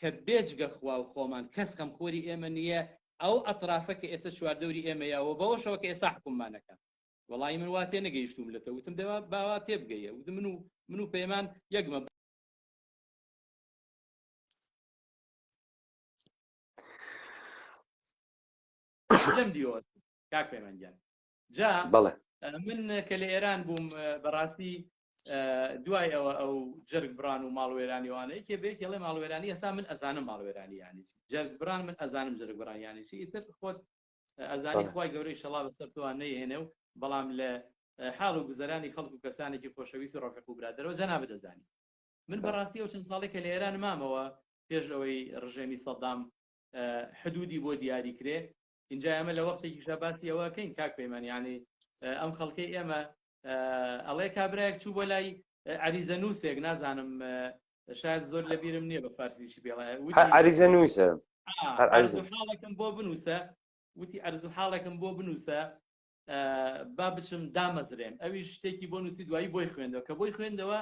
کە بێجگە خوا و خۆمان کەس خەمخۆری ئێمە نییە ئەو ئەطرافە کە ئێستا چواردەوری ئێمەیەوە بەوەشەوە کە ئێستا حکوممانەکە وەڵی من وا تێ نەگەیشتوم لەتە وتم دەوا باوا تێبگەیە وتم من و پەیمان یەکمە لەم دیوە کاک پەیمانگیان جا من کە لە ئێران بووم بەڕاستی دوای ئەوە ئەو جەرگ بران و ماڵوێرانیوانە یەکێ بێکێڵێ ماڵوێرانی ئێستا من ئەزانم ماڵوێرانی یانی جەرگ بران من ئەزانم جەرگ بران یانی چی ئیتر خۆت ئەزانی خوای گەورەی شەڵا بەسەر توان نەیهێنێ و بەڵام لە حاڵ و گوزەرانی خەڵک و کەسانێکی خۆشەویست و ڕەفیق و برادەرەوە جەنابەت دەزانی من بەڕاستی ئەو چەند ساڵێک کە لە ئێران مامەوە پێش ئەوەی ڕژێمی سەدام حدودی بۆ دیاری کرێ اینجا ئەمە لە وەختێکیشە باسی ئەوەکەین کاک پەیمان یعنی ئەم خەڵکەی ئێمە ئەڵێ کابراەک چوو بۆ لای عەریزە نووسێک نازانم شاید زۆر لە بیرم نییە بە فارسیشی پێڵێ عەریزە نووسە حاڵێکم بۆ بنووسە وتی ئەرزوو حاڵێکم بۆ بنووسە با بچم دامەزرێن ئەوی شتێکی بۆ نووسی دوایی بۆی خوێندەوە کە بۆی خوێندەوە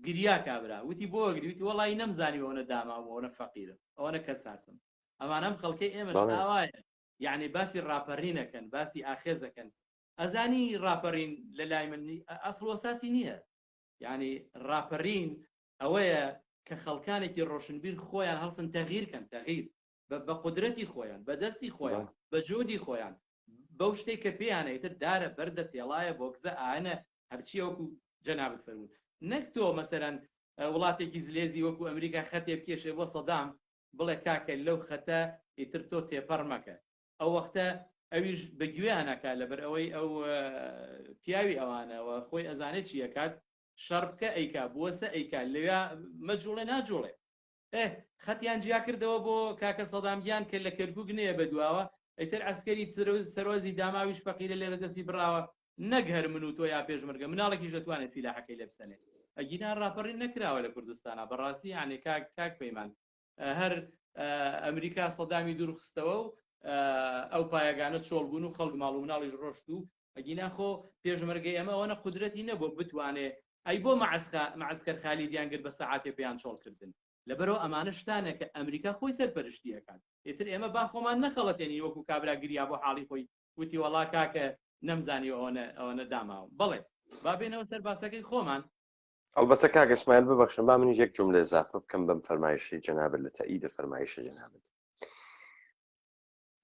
گریا کابرا وتی بۆ گری وتی وەڵی نەمزانی ئەوەنە داماوەوەنە فەقیرم ئەوەنە کەساسم ئەمانەم خەڵکەی ئێمەش ئاوایە یعنی باسی ڕاپەڕینەکەن باسی ئاخێزەکەن ئەزانی ڕاپەڕین لە لای من ئەسڵ وەساسی نییە یعنی ڕاپەڕین ئەوەیە کە خەڵکانێکی ڕۆشنبیر خۆیان هەڵسن تەغیرکەن تەغیر بە قودرەتی خۆیان بە دەستی خۆیان بە جۆدی خۆیان بەو شتێک کە پێیانە ئیتر دارە بەردە تێڵایە بۆ گزە ئاەنە هەرچی وەکو جەنابەت فەرموون نەک تۆ مەسەرەن وڵاتێکی زلێزی وەکو ئەمریکا خەتێ بکێشێ بۆ سەدام بڵێ کاکە لەو خەتە ئیتر تۆ تێپەڕ مەکە ئەو وەختە ئەویش بەگوێیانەکە لەبەر ئەوەی ئەو پیاوی ئەوانەوە خۆی ئەزانێت چی ئەکات شەڕ بکە ئەیکا بووەسە ئەیکا لەوێ مەجوڵێ ناجوڵێ خەتیان جیا کردەوە بۆ کاکە سەدامگیان کە لە کەرکووک نەیە بەدواوە ئەیتر ئەسکەری سەرۆزی داماویش فەقیرە لێرە دەستی بڕاوە نەگەر من و تۆ یا پێشمەرگە مناڵێکیش دەتوانێت سیلاحەکەی لێ بسەنێت ئەگینان ڕاپەڕین نەکراوە لە کوردستانە بەڕاستی یعنی کاک پەیمان هەر ئەمریکا سەدامی دوورخستەوە و ئەو پایەگانە چۆڵ بوون و خەڵک ماڵ و مناڵیش ڕۆشت و ئەگینا خۆ پێشمەرگەی ئەمە ئەوەنە قودرەتی نەبوو بتوانێت ئەی بۆ معسکەر خالیدیان کرد بە سەعاتێ پێیان چۆڵکردن لەبەرەوە ئەمانە شتانە کە ئەمریکا خۆی سەرپەرشتیەکان ئێتر ئێمە با خۆمان نەخەڵەتێنی وەکو کابرا گریا بۆ حاڵی خۆی وتی وەڵا کاکە نەمزانی ئەوەنە داماوە بڵێ با بێنەوە سەر باسەکەی خۆمان ئەلبەتە کاک ئیسماعیل ببەخشن با منیش یەک جوملە ئیزافە بکەم بەم فەرمایشەی جەنابەت لە تەئیدە فەرمایشە جەنابەت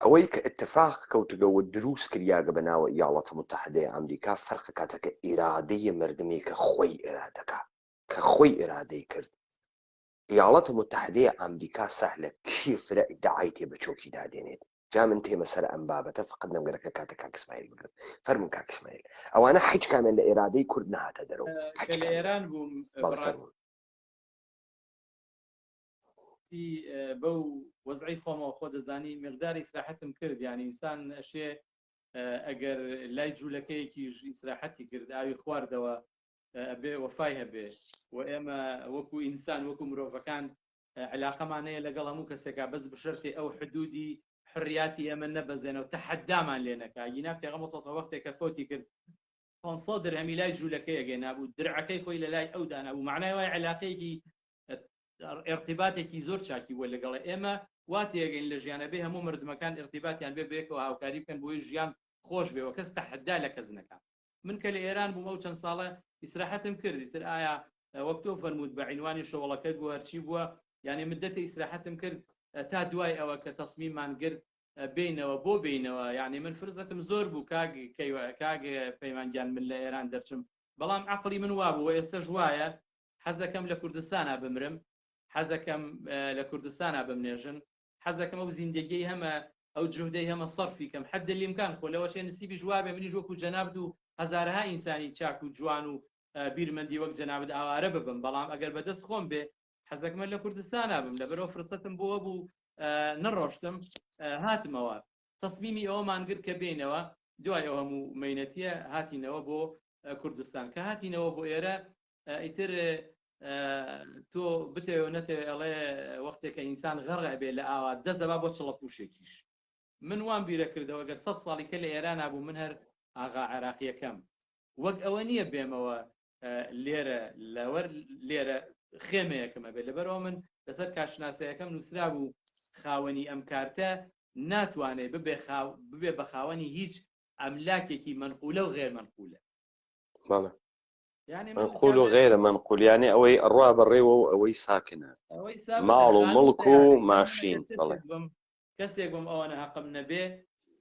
ئەوەی کە اتفاق کەوتگەوە دروست کریاگە بە ناوە ئیاڵەتە متحدەیە ئەمریکا فەرقە کاتەکە ئیرادەیە مردمی کە خۆی ئێرادەکە کە خۆی ئێرادەی کرد ئیاڵەتە متحدەیە ئەمریکا سەهلە کیفرە ئیدعای تێ بە چۆکی دادێنێت جا من تێمە سەر ئەم بابەتە فقط نەمگەرەکە کاتە کاک ئیسماعیل بگرن فەرمون کاک ئیسماعیل ئەوانە هیچ کامیان لە ئێرادەی کورد نهاتە دەرەوە لە ئێران بووم بەو وەزعی خۆمەوە خۆ دەزانی مقداری ئیسراحەتم کرد یعنی ئینسان ئەشێ ئەگەر لای جوولەکەیەکی ئیسراحەتی کرد ئاوی خواردەوە ئەبێ وەفای هەبێ و ئێمە وەکو ئینسان وەکو مرۆڤەکان علاقەمانەیە لەگەڵ هەموو کەسێکا بەس بشەرتێ ئەو حدودی حڕیاتی ئێمە نەبەزێنەوە تەحەدامان لێ نەکا ینا پێغەمبەر صلی الله علیه و وەختێک کە فۆتی کرد 500 درهەمی لای جوولەکەی گەێنابوو درعەکەی خۆی لە لای ئەو دانابوو معنای وای علاقەیەکی ارتباطێکی زۆر چاکی بووە لەگەڵ ئێمە وا تێگەین لە ژیانە بێ هەموو مردمەکان ارتباطیان بێ بێکەوە هاوکاری بکەن بۆی ژیان خۆش بێەوە کەس تەحەدا لە کەس نەکات من کە لە ئێران بووم ئەو چەند ساڵە ئیسراحەتم کردی تر ئایا وەک تۆ فەرموود بە عنوانی شەوەڵەکەت بوو هەرچی بووە یعنی مدەتی ئیسراحەتم کرد تا دوای ئەوە کە تەسمیمان گرت بینەوە بۆ بینەوە یعنی من فرزەتم زۆر بوو کاگ پەیمانگیان من لە ئێران دەرچم بەڵام عەقڵی من وابوو ئێستەش وایە حەزەکەم لە کوردستانە بمرم حەزەکەم لە کوردستانە بمنێژن حەزەکەم ئەو زیندگی هەمە ئەو جوهدەی هەمە سەرفی کەم حد لێمکان خۆ لەوەشێ نسیبی جوابێ منیش وەکو جەناب و هەزارها ئینسانی چاک و جوان و بیرمەندی وەک جەنابەت ئاوارە ببم بەڵام ئەگەر بەدەست خۆم بێ حەزەکەمە لە کوردستانە بم لەبەرەوە فرسەتم بۆوە بوو نەڕۆشتم هاتمەوە تەسمیمی ئەوەمان گرت کە بینەوە دوای ئەو هەموو مەینەتیە هاتینەوە بۆ کوردستان کە هاتینەوە بۆ ئێرە ئیتر تۆ بتەوێ نەتەوێ ئەڵێ وەختێکە ئینسان غەرق بێ لە ئاوا دەزەبا بۆ چڵەپوشێکیش من وام بیرە کردەوە گەر 100 ساڵی کە لە ئێران نبوو من هەر ئاغا عێراقیەکەم وەک ئەوە نییە بێمەوە لێرە خێمەیەکەمە بێت لەبەرەوە من لەسەر کارشناسیەکەم نووسرا بوو خاوەنی ئەم کارتە ناتوانێت ببێ بە خاوەنی هیچ ئەملاکێکی منقولە و غێر منقولە منقول و غێرە منقول یعنی ئەوەی ئەڕوا بەڕێوە و ئەوەی ساکنە ماڵ و مڵک و ماشین کەسێک بم ئەوەنە حەقم نەبێ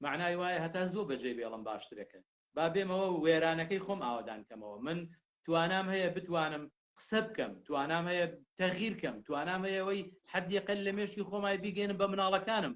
معنای وایە هەتا زۆر بەجێ بێڵم باشترەکە با بێمەوە وێرانەکەی خۆم ئاوادانکەمەوە من توانام هەیە بتوانم قسە بکەم توانام هەیە تەغییر کەم توانام هەیەەوەی حەدیقل لە مێشکی خۆمای بیگەێنم بە مناڵەکانم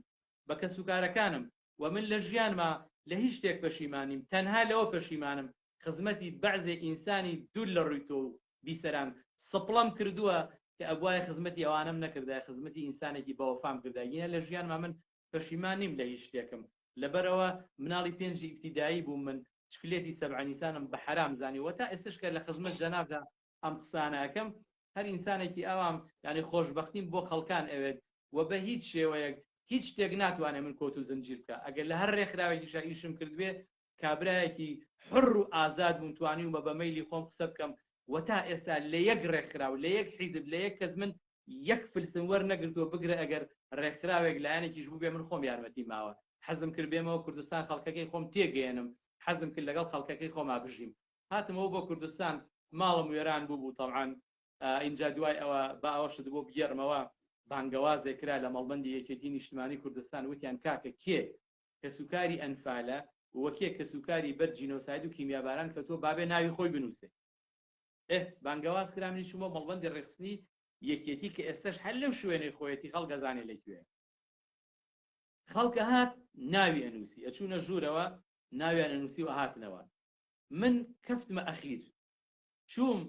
بە کەسوکارەکانم و من لە ژیانما لە هیچ شتێک پەشیمانیم تەنها لەوە پەشیمانم خزمەتی بەعزێ ئینسانی دوور لە ڕووی تۆ بیسەران سپڵم کردووە کە ئەبوایە خزمەتی ئەوانم نەکردای خزمەتی ئینسانێکی بەوەفام کردایە لە ژیانما من پەشیمانیم لە هیچ شتێکم لەبەرەوە مناڵی پێنجی ئیبتیدایی بوو من شکلێتی سەبعانیسانم بە حرام زانیوە تا ئێستشکە لە خزمەت جەنابدا ئەم قسانەکەم هەر ئینسانێکی ئەوام ینی خۆشبەختیم بۆ خەڵکان ئەوێت و بە هیچ شێوەیەک هیچ شتێک ناتوانێت من کۆت و زنجیر بکە ئەگەر لە هەر ڕێکخراوێکی شایشم کردوێ کابرایەکی حڕ و ئازاد بووم توانیومە بە مەیلی خۆم قسە بکەم و تا ئێستا لە یەک ڕێکخراو لە یەک حیزب لە یەک کەس من یەک فلسم وەرنەگرتووە بگرە ئەگەر ڕێکخراوێک لایەنێکیش بوو بێ من خۆم یارمەتی ماوە حەزم کرد بێمەوە کوردستان خەڵکەکەی خۆم تێگەێنم حەزم کرد لەگەڵ خەڵکەکەی خۆما بژیم هاتمەوە بۆ کوردستان ماڵم وێران بوو تەڵعاً اینجا دوای ئەوە با ئەوەشت بۆ بگەڕمەوە بانگەوازێک کرا لە مەڵبەندی یەکێتی نیشتمانی کوردستان وتیان کاکە کێ کەسوکاری ئەنفالە وەکێ کەسوکاری بەر جینۆساید و کیمیاباران کە تۆ بابێ ناوی خۆی بنووسێ بانگەواز کرامنی چوومە مەڵبەندی ڕێخستنی یەکێتی کە ئێستش هەر لەو شوێنەی خۆیەتی خەڵک ئەزانێ لەکوێ خەڵکە هات ناوی ئەنووسی ئەچوونە ژوورەوە ناویان ئەنووسی و هاتنەوە من کەفتمە ئەخیر چووم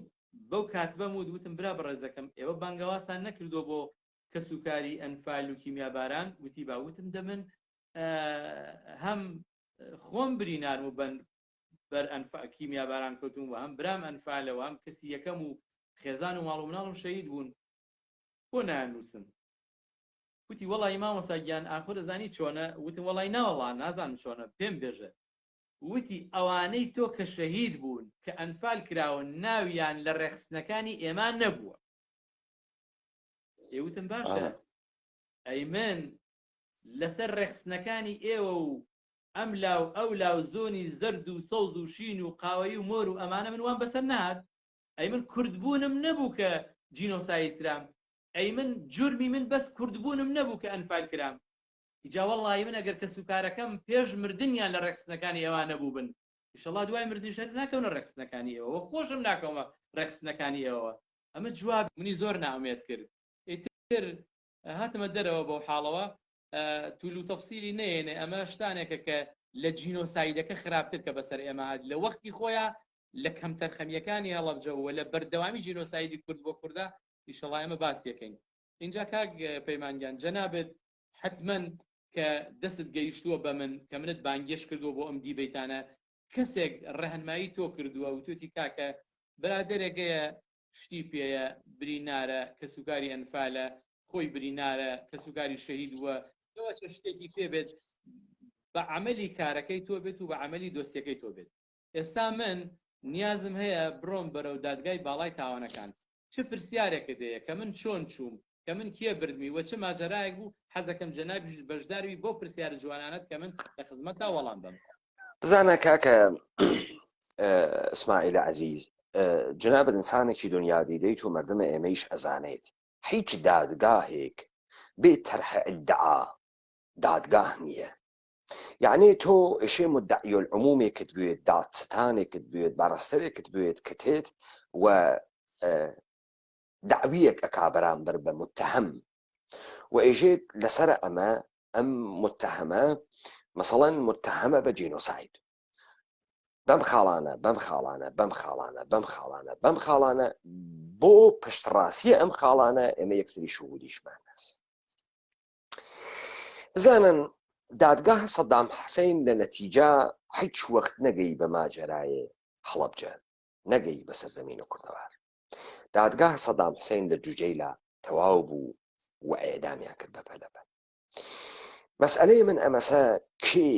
بەو کاتبەم و دوتم برا بەڕێزەکەم ئێوە بانگەوازتان نەکردو بۆ کەسوکاری ئەنفال و کیمیاباران وتی باوتم دەمن هەم خۆم برینارم و بەر کیمیاباران کەوتوم و هەم برام ئەنفالەوە هەم کەسی یەکەم و خێزان و ماڵ و مناڵم شەهید بوون بۆ نانووسم وتی وەڵی مامۆستاگیان ئاخۆ دەزانی چۆنە وتم وەڵی ناوەڵا نازانم چۆنە پێم بێژە وتی ئەوانەی تۆ کە شەهید بوون کە ئەنفال کراون ناویان لە ڕێخستنەکانی ئێمە نەبووە ئێوتم باشە ئەی من لەسەر ڕێخستنەکانی ئێوە و ئەم لاو ئەو لاو زۆنی زەرد و سەوز و شین و قاوەی و مۆر و ئەمانە من وان بەسەر نهات ئەی من کوردبوونم نەبوو کە جینۆساید کرام ئەی من جورمی من بەس کوردبوونم نەبوو کە ئەنفال کرام ئیجا وەڵڵی من ئەگەر کەسوکارەکەم پێش مردنیان لە ڕێخستنەکانی ئێوە نەبوو بن ئینشەڵڵا دوای مردنیش ناکەونە ڕێخستنەکانی ئێوە خۆشم ناکەمە ڕێخستنەکانی ئێوە ئەمە جواب منی زۆر ناومێت کرد ئیتر هاتمە دەرەوە بەو حاڵەوە توول و تەفسیری نێنێ ئەمە شتانێکە کە لە جینۆسایدەکە خراپتر کە بەسەر ئێمە هات لە وەختی خۆیان لە کەمتەرخەمیەکانی هەڵەبجەوە لە بەردەوامی جینۆسایدی کورد بۆ کووردا ئینشەڵڵا ئێمە باسیەکەین اینجا کاک پەیمانگیان جەنابێت حتمما کە دەست گەیشتووە بە من کە منت بانگێش کردووە بۆ ئەم دیبەیتانە کەسێک ڕەهنمایی تۆ کردووە و توتی کاکە برادێرێکەیە شتی پێیە برینارە کە سوکاری ئەنفالە خۆی برینارە کە سوکاری شەهید ووە ئەوە چه شتێکی پێ بێت بە عملی کارەکەی تۆ بێت و بە عملی دۆستیەکەی تۆ بێت. ئێستا من نیازم هەیە بڕۆم بەرەو دادگای باڵای تاوانەکان چه پرسیارێکت هەیە کە من چۆن چووم کە من کێ بردمی وە چه ماجەرایەک بوو حەزەکەم جەنابیش بەشداروی بۆ پرسیارە جوانانت کە من لە خزمەتتا وەڵام بم. بزانە کاکە ئیسماعیل عەزیز جنابەت ئینسانێکی دنیادی دەیت و مردمە ئێمەیش ئەزانێت هیچ دادگاهێک بێ تەرحە ئیدعا دادگاه نییە. یعنی تۆ ئێشێ مدعی العمومێکت بوێت دادستانێکت بوێت باڕەستەرێکت بوێت کە تێت و دعویەک ئەکا بەرامبەر بە متهم و ئێژێت لەسەر ئەمە ئەم متهمە مەسەڵەن متهمە بە جینۆساید بەم خاڵانە بەم خاڵانە بەم خاڵانە بەم خاڵانە بەم خاڵانە بۆ پشتڕاستیە ئەم خاڵانە ئێمە یەکسری شوهودیشمان هەست. بزانن دادگاه سەدام حوسێن لە نەتیجە هیچ وەخت نەگەی بە ماجەرایە هەڵەبجە نەگەی بە سەرزەمینە کوردەوار. دادگاه سەدام حوسێن لە جوجەیلا تەواو بوو و ئێدامیان کرد بەپەلەپە. مەسئلەی من ئەمەسە کێ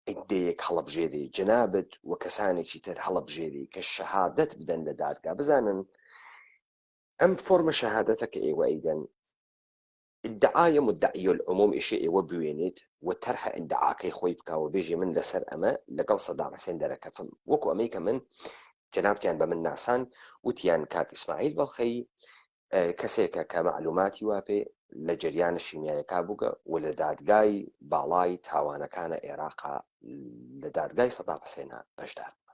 ئیدەیەک هەڵەبژێری جنابەت و کەسانێکی تر هەڵەبژێری کە شەهادەت بدەن لە دادگا. بزانن ئەم فۆرمە شەهادەتە کە ئێوە ئەیدەن ادعای مدعی العموم ئیشێ ئێوە بوێنێت و تەرحە ئیدعاکەی خۆی بکاوە بێژێ من لەسەر ئەمە لەگەڵ سەدام حوسێن دەرەکەفم وەکو ئەمەی کە من جنابتیان بە من ناسان وتیان کاک ئیسماعیل بەڵخەی کەسێکە کە معلوماتی واپێ لە جریانە شیمیایەکا بووگە و لە دادگای باڵای تاوانەکانە عێراقا لە دادگای سەدام حوسێنە بەشدار بووە.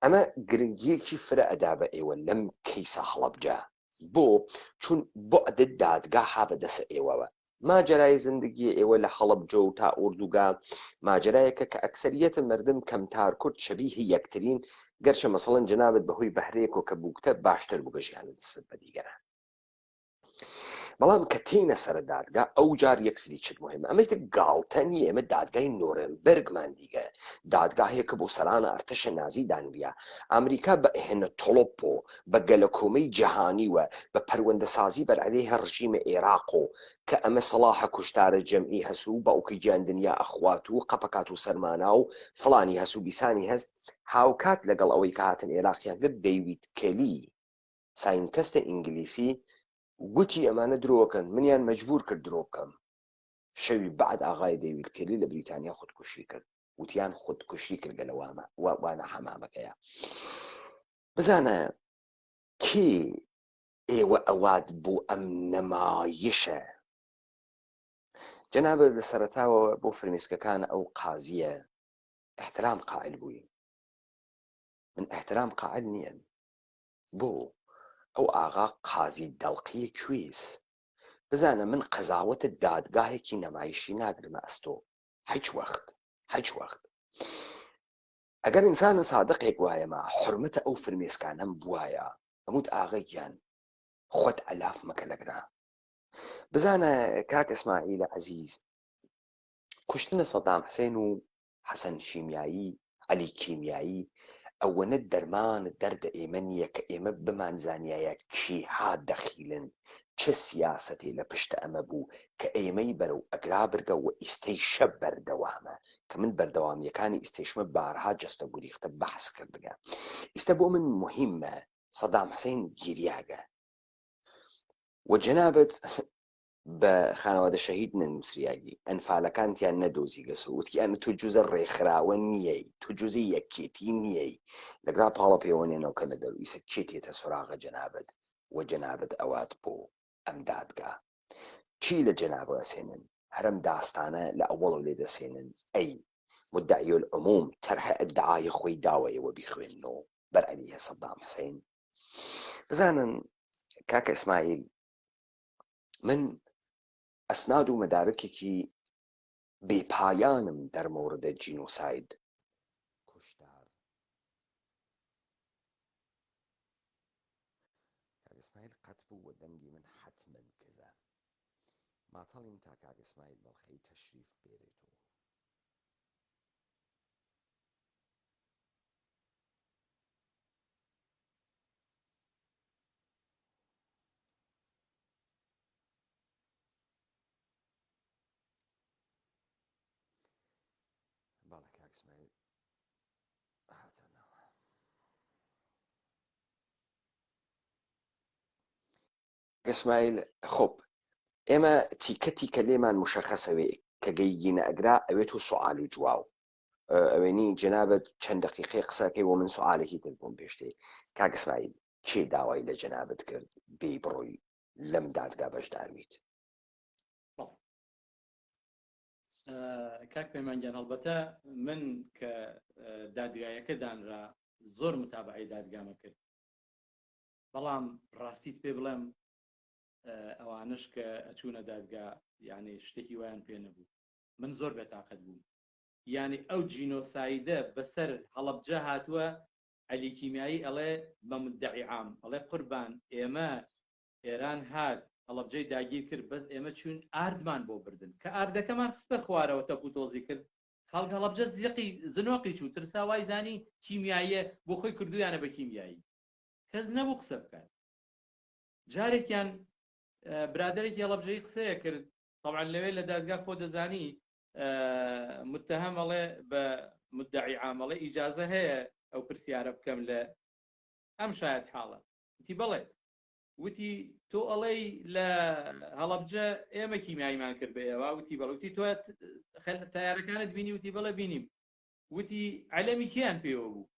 ئەمە گرنگیەکی فرە ئەدا بە ئێوە لەم کەیسە هەڵەبجە بۆ چون بۆعدت دادگا ها بەدەسە ئێوەوە. ماجرای زندگی ئێوە لە هەڵەبجە و تا ئوردوگا ماجرایەکە کە ئەکسەریەتە مردم کەمتار کورد شەبیهی یەکترین گەرچە مەسەڵەن جنابەت بەهۆی بەهرەیەک و کە بووکتە باشتر بووگە ژیانە دەستفت بە دیگەران. بەڵام کە تینە سەر دادگا ئەو جار یەکسری چت مهمە. ئەمەیتە گاڵتە نیە ئێمە دادگای نۆرنبەرگمان دیگە دادگاهەیە کە بۆ سەرانە ئەرتەشە نازی دانویە ئەمریکا بە ئێهنە تۆڵۆپۆ بە گەلەکۆمەی جەهانیوە بە پەروەندەسازی بەرعەلەیە ڕژیمە عێراق و کە ئەمە سەلاحە کوشتارە جەمعی هەسوو باوکەی گیان دنیا ئەخوات و قەپەکات و سەرمانە و فڵانی هەسوو بیسانی هەست هاوکات لەگەڵ ئەوەی کە هاتن عێراقیان کرد دەیوید کەلی ساینتەستە ئینگلیسی گوتی ئەمانە درۆکەن منیان مەجبور کرد درۆ بکەم. شەوی بعد ئاغای دەیوید کەلی لە بریتانیا خودکوشی کرد وتیان خودکوشی کردگە لەوامە وانە حەمامەکەیە. بزانە کێ ئێوە ئەوات بۆ ئەم نەمایشە جەنابەت لە سەرەتاوە بۆ فرمێسکەکان ئەو قازیە احترام قائل بووی. من احترام قائل نییەن بۆ ئەو ئاغا قازی دەڵقی کوێز. بزانە من قەزاوەتە دادگاهێکی نەمایشی ناگرمە ئەستۆ هیچ وەخت ئەگەر ئینسانە سادقێک وایەمە حرمەتە ئەو فرمێسکانەم بوایە ئەموت ئاغەیان خۆت ئەلاف مەکە لەگرا. بزانە کاک ئیسماعیلە عەزیز کوشتنە سەدام حوسێن و حەسەن شیمیایی عەلی کیمیایی ئەوەنە دەرمان دەردە ئێمە نییە کە ئێمە بمانزانایە کیها دەخیلن چه سیاسەتی لە پشتە ئەمە بوو کە ئێمەی بەرەو ئەگرا برگە و ئیستەی شەب بەردەوامە کە من بەردەوامیەکانی ئیستێشمە بارها جەستە گوریختە بەحس کردگە. ئیستە بۆ من مهمە سەدام حوسێن گیریاگە و جەنابەت بە خانەوادە شەهید نەنووسریایی ئەنفالەکانتیان نەدۆزی گەسە وتیان تۆ جوزە ڕێکخراوە نییەی تۆ جوزی یەکێتی نییەی لەگرا پاڵە پەیوەنێنەوە کە لە دەرویسە کێتێتە سوراغە جەنابەت و جەنابەت ئەوات بۆ ئەم دادگا چی لە جەنابە ئەسێنن هەرم داستانە لە ئەوڵ لێ دەسێنن ئەی مدعی العموم تەرحە ئەدعای خۆی داوەیەوە بیخوێنەوە بەرعەلیە سەدام حوسێن. بزانن کاکە ئیسماعیل من ئەسناد و مەدارکێکی بێپایانم دەرمەوردە جینۆساید کوشتار. کاک ئیسماعیل قەت بوو و دەنگی من حتمەن کزە ماتەڵیم تا کاک ئیسماعیل بەڵخەی تەشریف بێرێتەوە. ئیسماعیل خۆب ئێمە تیکە تیکە لێمان مشەخەسەوێ کە گەیگینە ئەگرا ئەوێت و سوال و جواو ئەوێنی جەنابەت چەند دقیقی قسەکەی بۆ من سوالێکی تر بۆم پێشتێ کاک ئیسماعیل کێ داوای لە جەنابەت کرد بێی بڕۆی لەم دادگا بەشدارویت؟ کاک پەیمانگیان هەڵبەتە من کە دادگایەکە دانرا زۆر متابعەی دادگامە کرد، بەڵام ڕاستیت پێ بڵێم ئەوانش کە ئەچوونە دادگا یعنی شتێکی وایان پێ نەبوو. من زۆر بێتاقەت بووم، یعنی ئەو جینۆسایدە بەسەر هەڵەبجە هاتووە، عەلی کیمیایی ئەڵێ بە مدعی عام ئەڵێ قوربان ئێمە ئێران هات هەڵەبجەی داگیر کرد، بەس ئێمە چوون ئاردمان بۆ بردن کە ئاردەکەمان خستە خوارەوە تەپو تۆزی کرد، خەڵک هەڵەبجە زیقی زنۆقی چوو ترسا وای زانی کیمیاییە بۆ خۆی کردویانە بە کیمیایی، کەس نەبوو قسە بکات. جارێکیان برادێکی هەڵەبجەی قسەیە کرد، طبعا لەوێ لە دادگا خۆ دەزانی متهم ئەڵێ بە مدعی عام ئەڵێ ئیجازە هەیە ئەو پرسیارە بکەم لە ئەم شاید حاڵە، وتی بەڵێ، وتی تۆ ئەڵەی لە هەڵەبجە ئێمە کیمیاییمان کرد بە ئێوە، وتی بەڵێ، وتی تۆ تایارەکانت بینی؟ وتی بەڵێ بینیم. وتی عەلەمی کیان پێوە بوو؟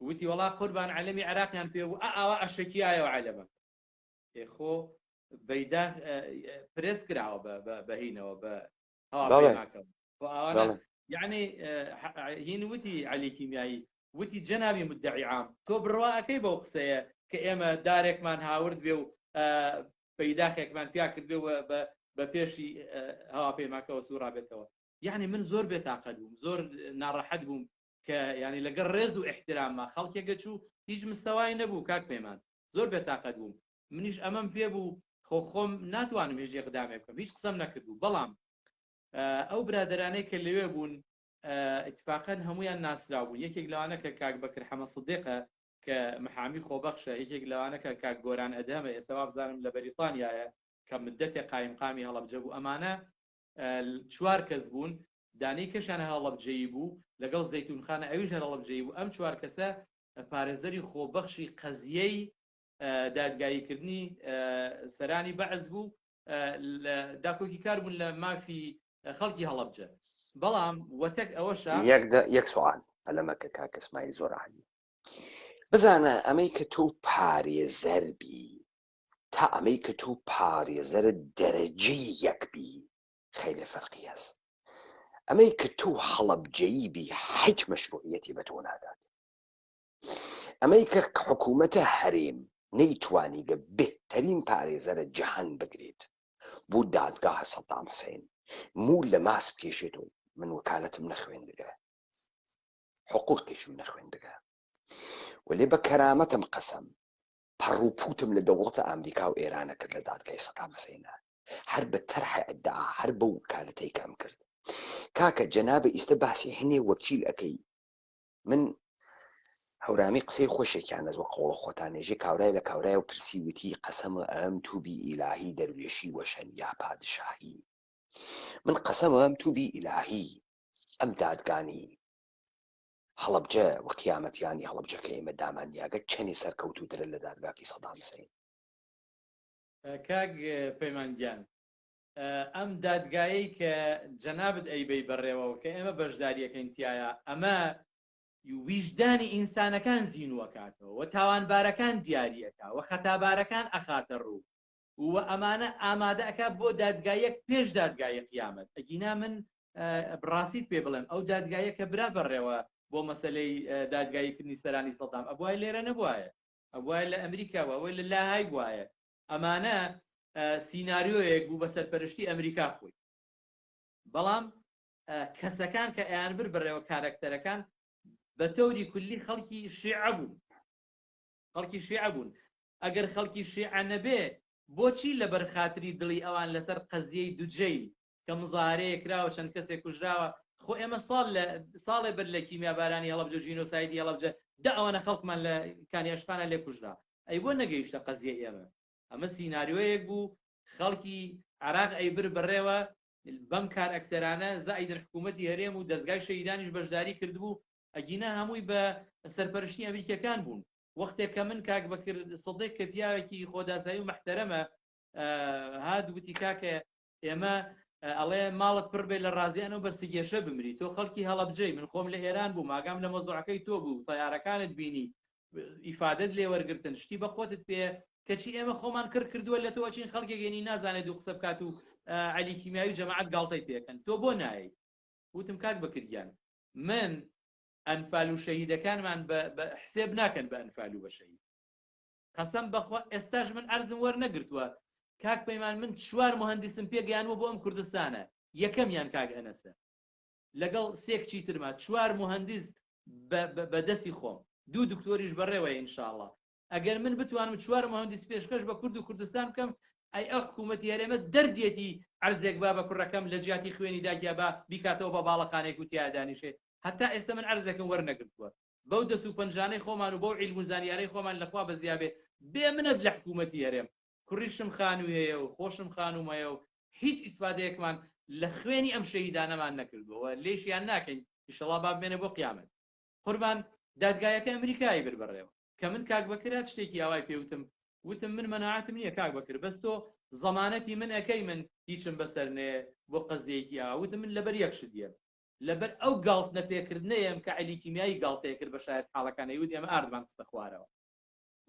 وتی وەڵا قوربان عەلەمی عێراقیان پێوە بوو. ئاوا ئەشەکیایەوە عەلەمە خۆ بەیدا پرێس کراوە بەهینەوە بە هەواپەیماکەوە یعنی هین وتی عەلی کیمیایی، وتی جەنابی مدعی عام تۆ بڕواکەی بەو قسەیە کە ئێمە دارێکمان هاورد بێ و پەیداخێکمان پیا کرد بێ بە پێشی هەواپەیماکەوە سوڕابێتەوە. یعنی من زۆر بێتاقەت بووم، زۆر ناڕەحەت بووم کە ینی لەگەڵ ڕێز و احتراممە خەڵکێکە چوو هیچ مستەوای نەبوو. کاک پەیمان زۆر بێتاقەت بووم، منیش ئەمەم پێ بوو خۆم ناتوانم هێژ ئەقدامێ بکەم، هیچ قسەم نەکردو. بەڵام ئەو برادرانەی کە لەوێ بوون اتفاقا هەمویان ناسراو بوون. یەکێک لەوانە کە کاک بەکر حەمە سدیقە کە محامی خۆبەخشە، یەکێک لەوانە کە کاک گۆران ئەدەمە ئێستا وابزانم لە بەریتانیایە کە مدەتێ قایمقامی هەڵەبجە بوو. ئەمانە 4 کەس بوون، دانەی کەشیان هەڵەبجەیی بوو لەگەڵ زەیتونخانە ئەویش هەڵەبجەیی بوو. ئەم 4 کەسە پارێزەری خۆبەخشی قەزیەی دادگاییکردنی سەرانی بەعز بوو، داکۆکی کار بوون لە مافی خەڵکی هەڵەبجە. بەڵام وەتەک ئەوەشە یەک سوال هەلەمەکە کاک ئیسماعیل زۆر عالی بزانە ئەمەی کە تۆ پارێزەربی تا ئەمەی کە تۆ پارێزەرە دەرەجەی یەکبی خەیلە فەرقی هەست. ئەمەی کە تۆ هەڵەبجەیی بی هیچ مەشروعیەتی بە تۆ نادات. ئەمەی کە حکوومەتە هەرێم نەیتوانی گە بهترین پارێزەرە جەهان بگرێت بۆ دادگاهە سەدام حوسێن مول لە ماس بکێشێتەوە. من وەکالەتم نەخوێندگە، حقوقیشم نەخوێندگە، وەلێ بە کەرامەتم قەسەم پەڕووپوتم لە دەوڵەتە ئەمریکا و ئێرانە کرد لە دادگای سەدام حوسێنە، هەر بە تەرحە ئەدعا هەر بە وکالەتەی کەم کرد. کاکە جەنابە ئیستە باسی هەنێ وەکیل ئەەکەی. من هەورامی قسەی خۆشێکیان نەزوە قۆڵە خۆتانێژێ کاورای لە کاورای و پرسیوتی قەسەمە ئەم تووبی ئیلاهی دەروێشی وەشەن یا پادشاهی. من قەسەمە ئەم تووبی ئیلاهی ئەم دادگانی هەڵەبجە و قیامەتیانی هەڵەبجەکە ئێمە دامانیاگە چەنی سەرکەوتوترە لە دادگاکی سەدام حوسێن. کاک پەیمانگیان ئەم دادگایی کە جەنابت ئەیبەی بەڕێوەوە کە ئێمە بەشداریەکەین تایە، ئەمە ویژدانی ئینسانەکان زیینوەکاتەوە و تاوانبارەکان دیاریەکە و خەتابارەکان ئەخاتە ڕوو و ئەمانە ئامادەکە بۆ دادگایەک پێش دادگایە قیامەت. ئەگینا من بڕاستیت پێ بڵێم ئەو دادگایە کە برا بەڕێوە بۆ مەسەلەی دادگاییکردنی سەرانی سەدام ئەبوای لێرە نەبوایە، ئەبوای لە ئەمریکاوە، ئەوەی لە لاهای بوایە. ئەمانە سیناریۆیەک بوو بە سەرپەرشتی ئەمریکا خۆی. بەڵام کەسەکان کە ئەیان بر بڕێوە کارەکتەرەکان بە تەوری کولی خەڵکی شیعە بوون، خەڵکی شیعە بوون. ئەگەر خەڵکی شیعە نەبێ بۆچی لەبەر خاتری دڵی ئەوان لەسەر قەزیەی دوجەی کە مزارەیە کراوە چەند کەسێک کوژراوە؟ خۆ ئێمە ساڵێ بەر لە کیمیابارانی هەڵەبجە ژینۆسایدی هەڵەبجە ئەوانە خەڵکمان لە کانی ئەشقانە لێ کوژرا. ئەی بۆ نەگەیشتە قەزیە ئێمە؟ ئەمە سیناریۆیەک بوو خەڵکی عێراق ئەیبر بڕێوە بەم کار ئەکتەرانە زائیدن حکوومەتی هەرێم و دەستگای شەیدانیش بەشداری کردبوو ئەگینە هەمووی بە سەرپەرشتی ئەمریکەکان بوون وەختێک کە من کاک بەکرد سەدێک کە پیاوێکی خۆداسایی و محتەرەمە هات وتی کاکە ئێمە ئەڵێ ماڵت پڕ بێ لە ڕازیانەوە بە سگێشە بمری تۆ خەڵکی هەڵەبجەی من خۆم لە ئێران بوو ماگام لە مەزوعەکەی تۆ بوو تەیارەکانت بینی ئیفادەت لێ وەرگرتن شتی بە خۆتت پێ کەچی ئێمە خۆمان کردووە لە تۆ چین خەڵکێگەنی نازانێت دوو قسە بکات و عەلی کیمیاوی جەماعەت گاڵتەی پێکەن تۆ بۆ نایی وتم کاک بەکردیان من ئەنفال و شەهیدەکانمان بە حسێب ناکەن بە ئەنفال و بە شەهید قەسەم بەخوا ئێستاش من عەرزم وەرنەگرتووە کاک پەیمان من 4 مهندسم پێگەیانوە بۆ ئەم کوردستانە یەکەمیان کاک ئەنەسە لەگەڵ سێکچی ترما 4 مهندس بەدەستی خۆم 2 دکتۆریش بەڕێوە ئینشاءڵڵا ئەگەر من بتوانم 4 مهندس پێشکەش بە کورد و کوردستان بکەم ئەی ئەو حکوومەتی هەرێمە دەردێتی عەرزێک با بە کوڕەکەم لە جیاتی خوێنی داکیا با بیکاتەوە بە باڵەخانێک و تیا دانیشێ هەتا ئێستا من عەرزێکم وەرنەگرتووە بەو دەست و پەنجانەی خۆمان و بەو عیلم و زانیارەی خۆمان لەخوا بەزیابێ بێ منەت لە حکوومەتی هەرێم کوڕیشم خانوو هەیە و خۆشم خانومەیە و هیچ ئیسفادەیەکمان لە خوێنی ئەم شەهیدانەمان نەکردووە لێشیان ناکەین ئینشەڵڵا با بمێنێ بۆ قیامەت قوربان دادگایەکە ئەمریکایی بربڕێەوە کە من کاک بەکرات شتێکی ئاوای پێوتم وتم من مەناعەتم نییە کاک بەکرد بەس تۆ زەمانەتی من ئەەکەی من هیچم بەسەر نێ بۆ قەزیەکی وتم من لەبەر یەک شتیە لەبەر ئەو گاڵت نەپێکردنەیەم کە عەلی کیمیایی گاڵتەیە کرد بە شایەت حاڵەکانەی وتی ئێمە ئاردمان خستە خوارەوە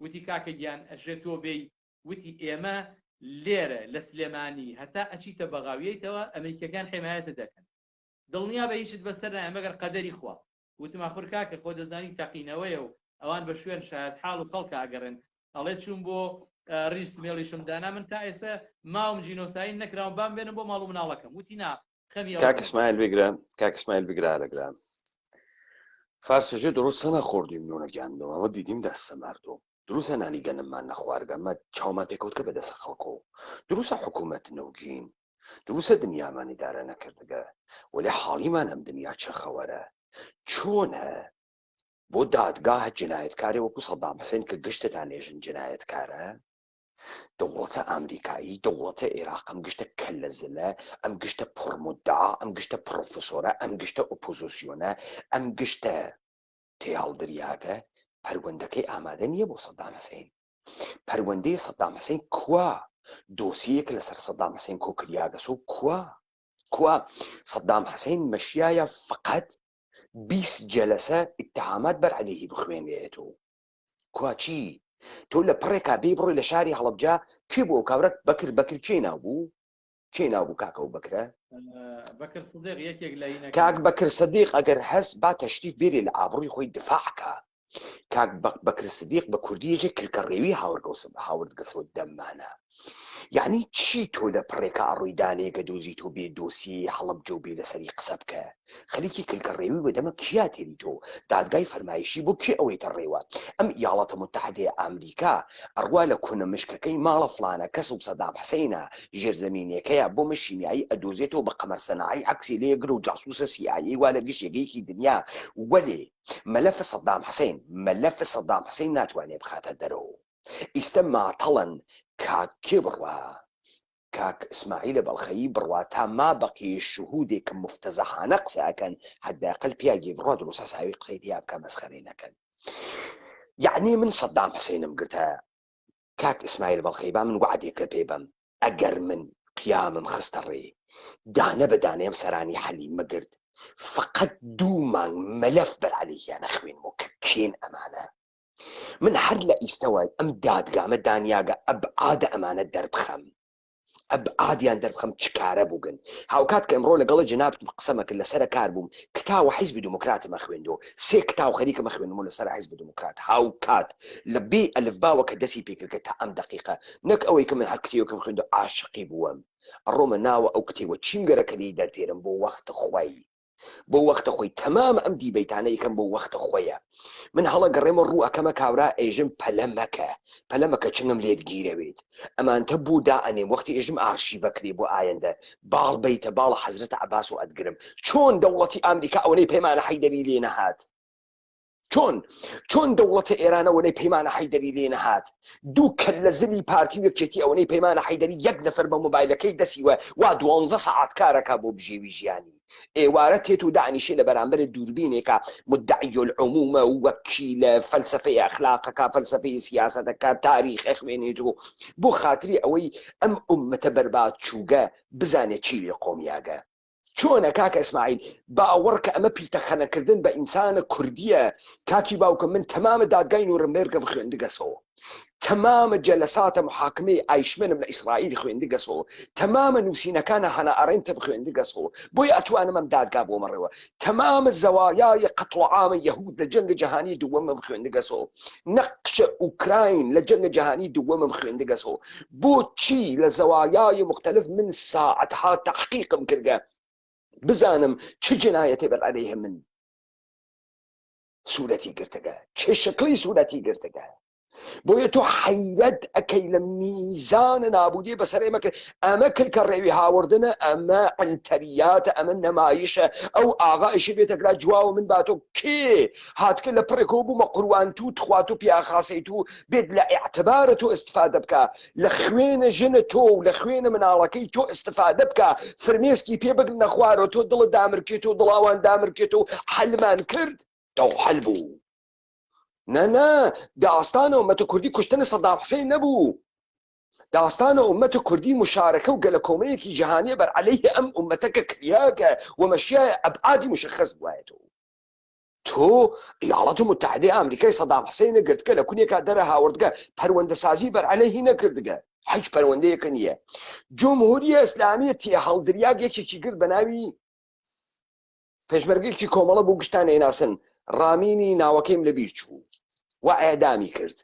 وتی کاکە گیان ئەژێت تۆ بێی وتی ئێمە لێرە لە سلێمانی هەتا ئەچیتە بەغاویەیتەوە ئەمریکەکان حمایەتە دەکەن دڵنیا بە هیچت بەسەر نایە مەگەر قەدەری خوا وتم ئاخر کاکە خۆ دەزانی تەقینەوەیە و ئەوان بە شوێن شایەت حاڵ و خەڵک ئاگەڕێن ئەڵێ چوون بۆ ڕیش سمێڵیشم دانا من تا ئێستا ماوم جینۆسایی نەکراوم بام بێنم بۆ ماڵ و مناڵەکەم وتی نا خەمی کاک اسماعیل بگرە فارسەژێ دروستە نەخۆردیم نۆنەگیاندەوە ئەوە دیدیم دەستە مردم دروستە نانی گەنممان نەخوارگەمە چاومان پێکەوت کە بەدەسە خەڵکۆ دروستە حکوومەت نەوگین دروستە دنیامان ئیدارە نەکردگە وەلێ حاڵیمان ئەم دنیا چە خەوەرە چۆنە بۆ دادگاهە جنایەتکارێ وەکو سەدام حوسێن کە گشتتان نێژن جنایەتکارە دەوڵەتە ئەمریکایی دەوڵەتە عێراق ئەم گشتە کەلەزلە ئەم گشتە پڕمودعا ئەم گشتە پرۆفسۆرە ئەم گشتە ئۆپۆزیسیۆنە ئەم گشتە تێهاڵ دریاکە پەروەندەکەی ئامادە نییە بۆ سەدام حوسێن پەروەندەی سەدام حوسێن کووە دۆسیەک لەسەر سەدام حوسێن کۆکریاگەسۆ کووە سەدام حوسێن مەشیایە فقط 20 جەلەسە ئیتهامات بەر عەلەیهی بخوێنرێتەوە کووا چی تۆ لە پڕێکا بێ بڕۆی لە شاری هەڵەبجا کێ بۆ کاورەت بەکر کێ ناوبوو کاکە و بەکرە بەکر سدیق یەکێک لە کاک بەکر سدیق ئەگەر هەست با تەشریف بێرێ لە ئابڕووی خۆی دفاعکە کاک بەکر سدیق بە کوردی یەکێک کلکەڕێوی هاوردگەسەوە دەممانە یعنی چی تۆ لە پڕێکە ئەڕووی دانەیەکە دۆزی تۆ بێ دۆسی هەڵەبجە و بێ لەسەری قسە بکە خەریکی کلکەڕێوی بەدەمە کیا تێری تۆ دادگای فەرمایشی بۆ کێ ئەوەی تەڕێوە ئەم ئیاڵەتە متحدەیە ئەمریکا ئەڕوا لە کونە مشکەکەی ماڵە فلانە کەس و سەدام حوسێنە ژێرزەمینیەکەیە بۆ مەشیمیایی ئەدۆزێتەوە بە قەمەرسەناعی عەکسی لێگر و جاسووسە CIA وا لە گشتێکی دنیا وەلێ مەلەفە سەدام حوسێن ناتوانێت بخاتە دەرەوە ئیستە ماتەڵن کاکێ بڕوا کاک ئیسماعیلە بەڵخەیی بڕوا تا ما بەقی شهودێک مفتەزەحانە قسەکەن حداقل پیاگێ بڕوا دروستە ساوی قسەی تیا بکە مەسخەرەی نەکەن یعنی من سەدام حوسێنم گرتە کاک ئیسماعیل بەڵخەیی با من وعدێکە پێ بەم ئەگەر من قیامم خستە ڕێ دانە بە دانەیەم سەرانی حەلی مەگرت فقط 2 مانگ مەلەف بەر عەلەیهیان نەخوێنمەوە کە کێن ئەمانە من هەر لە ئیستەوە ئەم دادگامە دانیاگە ئەبعادە ئەمانە دەربخەم ئەبعادیان دەربخەم چکارە بووگن هاوکات کە ئەمڕۆ لەگەڵە جنابت قسەمەکرد لەسەر کار بووم کتاوە حیزبی دموکراتمە خوێندەوە 3 کتاو خەریکەمە خوێندمەوە لەسەر حیزبی دموکرات هاوکات لە بێ ئەلفباوە کە دەستی پێکردکە تا ئەم دقیقە نەک ئەوەی کە من هەر کتێوەکەم خوێندە عاشقی بووم ئەڕۆمە ناوە ئەو کتێوە چیم گەرەکەی دەرتێرم بۆ وەختە خۆی تەمام ئەم دیبەیتانە یەکەم بۆ وەختە خۆیە من هەڵە گەڕێمە ڕوو ئەکەمە کاورا ئێژم پەلەمەکە چنگم لێت گیرەوێت ئەمانتە بوو دائەنێم وەختی ئێژم ئارشیڤەکری بۆ ئایەندە باڵ بیتە باڵە حەزرەتە عەباس و ئەدگرم چۆن دەوڵەتی ئەمریکا ئەوەی پەیمانە حەیدەری لێ نەهات چۆن دەوڵەتە ئێرانەوەنەی پەیمانە حەیدەری لێ نەهات دوو کە لە زلی پارتی وەکێتی ئەوەی پەیمانە حەیدەری یەک نەفەر بە مۆبایلەکەی دەسیوە وا 12 سەعات کارەکە بۆ بژێوی ژیانی ئێوارە تێت و دانیشێ لە بەرامبەر دووربینێکە مدعی العمومە و وەکیلە فەلسفەی ئەخلاقەکە فەلسفەی سیاسەتەکە تاریخ خوێنێت و بۆ خاتری ئەوەی ئەم ئومەتە بەرباد چووگە بزانێت چی لێ قۆمیاگە چۆنە کاکە ئیسماعیل باوەڕ کە ئەمە پیتەخەنەکردن بە ئینسانە کوردیە کاکی باوکە من تەمامە دادگای نورنبێرگە خوێندگەسەوە تەمامە جەلەساتە محاکمەی ئایشمنم لە ئیسرائیل خوێندگەسەوە تەمامە نووسینەکانە هەنا ئەڕێنتە بخوێندگەسەوە بۆی ئەتوانم ئەم دادگا بۆ مەڕێوە تەمامە زەوایای قەتڵ عامە یەهود لە جەنگە جەهانی دووەمە خوێندگەسەوە نەقشە ئوکراین لە جەنگە جەهانی دووەمە خوێندگەسەوە بۆچی لە زەوایای مختلف من ساعەتها تەحقیقم کردگە بزانم چه جنایەتی بەر عەلەیه من سوورەتی گرتگە چه شکلی سوورەتی گرتگە بۆیە تۆ حەیرەت ئەکەی لە میزانە نابودی بەسەر ئێمە کرد ئەمە کلکە ڕێوی هاوردنە ئەمە ئەنتەریاتە ئەمە نەمایشە ئەو ئاغایشی بێتەگرا جواوە من باتۆ کێ هاتکە لە پڕێکەوە بوومە قوروان تو تخوات و پیاخاسەیت و بێت لە ئیعتبارە تۆ ئستفادە بکە لە خوێنە ژنە تۆ و لە خوێنە مناڵەکەی تۆ ئستفادە بکە فرمێسکی پێبگرنە خوارەوە تۆ دڵت دامرکێت و دڵاوان دامرکێت و حەلمان کرد دەو حەل بوو نه داستانە ئومەتە کوردی کوشتنە سەدام حوسێن نەبوو داستانە ئومەتە کوردی مشارەکە و گەلە کۆمەیەکی جیهانیە بەر عەلەیه ئەم ئومەتەکە کریاکە ومەشیایە ئەبعادی مشخص بوایەتەوە تۆ ئیاڵەتی متحدەی ئەمریکای سەدام حوسێنە گرتکە لە کونێکا دەرە هاوردگە پەروەندەسازی بەر عەلەیهی نەکردگە هیچ پەروەندەیەکە نییە جمهوریە ئیسلامیە تێ هەڵدریاک یەکێکی گرت بە ناوی پێشمەرگەیەکی کۆمەڵە بۆ گشتانە هێناسن ڕامینی ناوەکەیم لە بیر چوو و ئێدامی کرد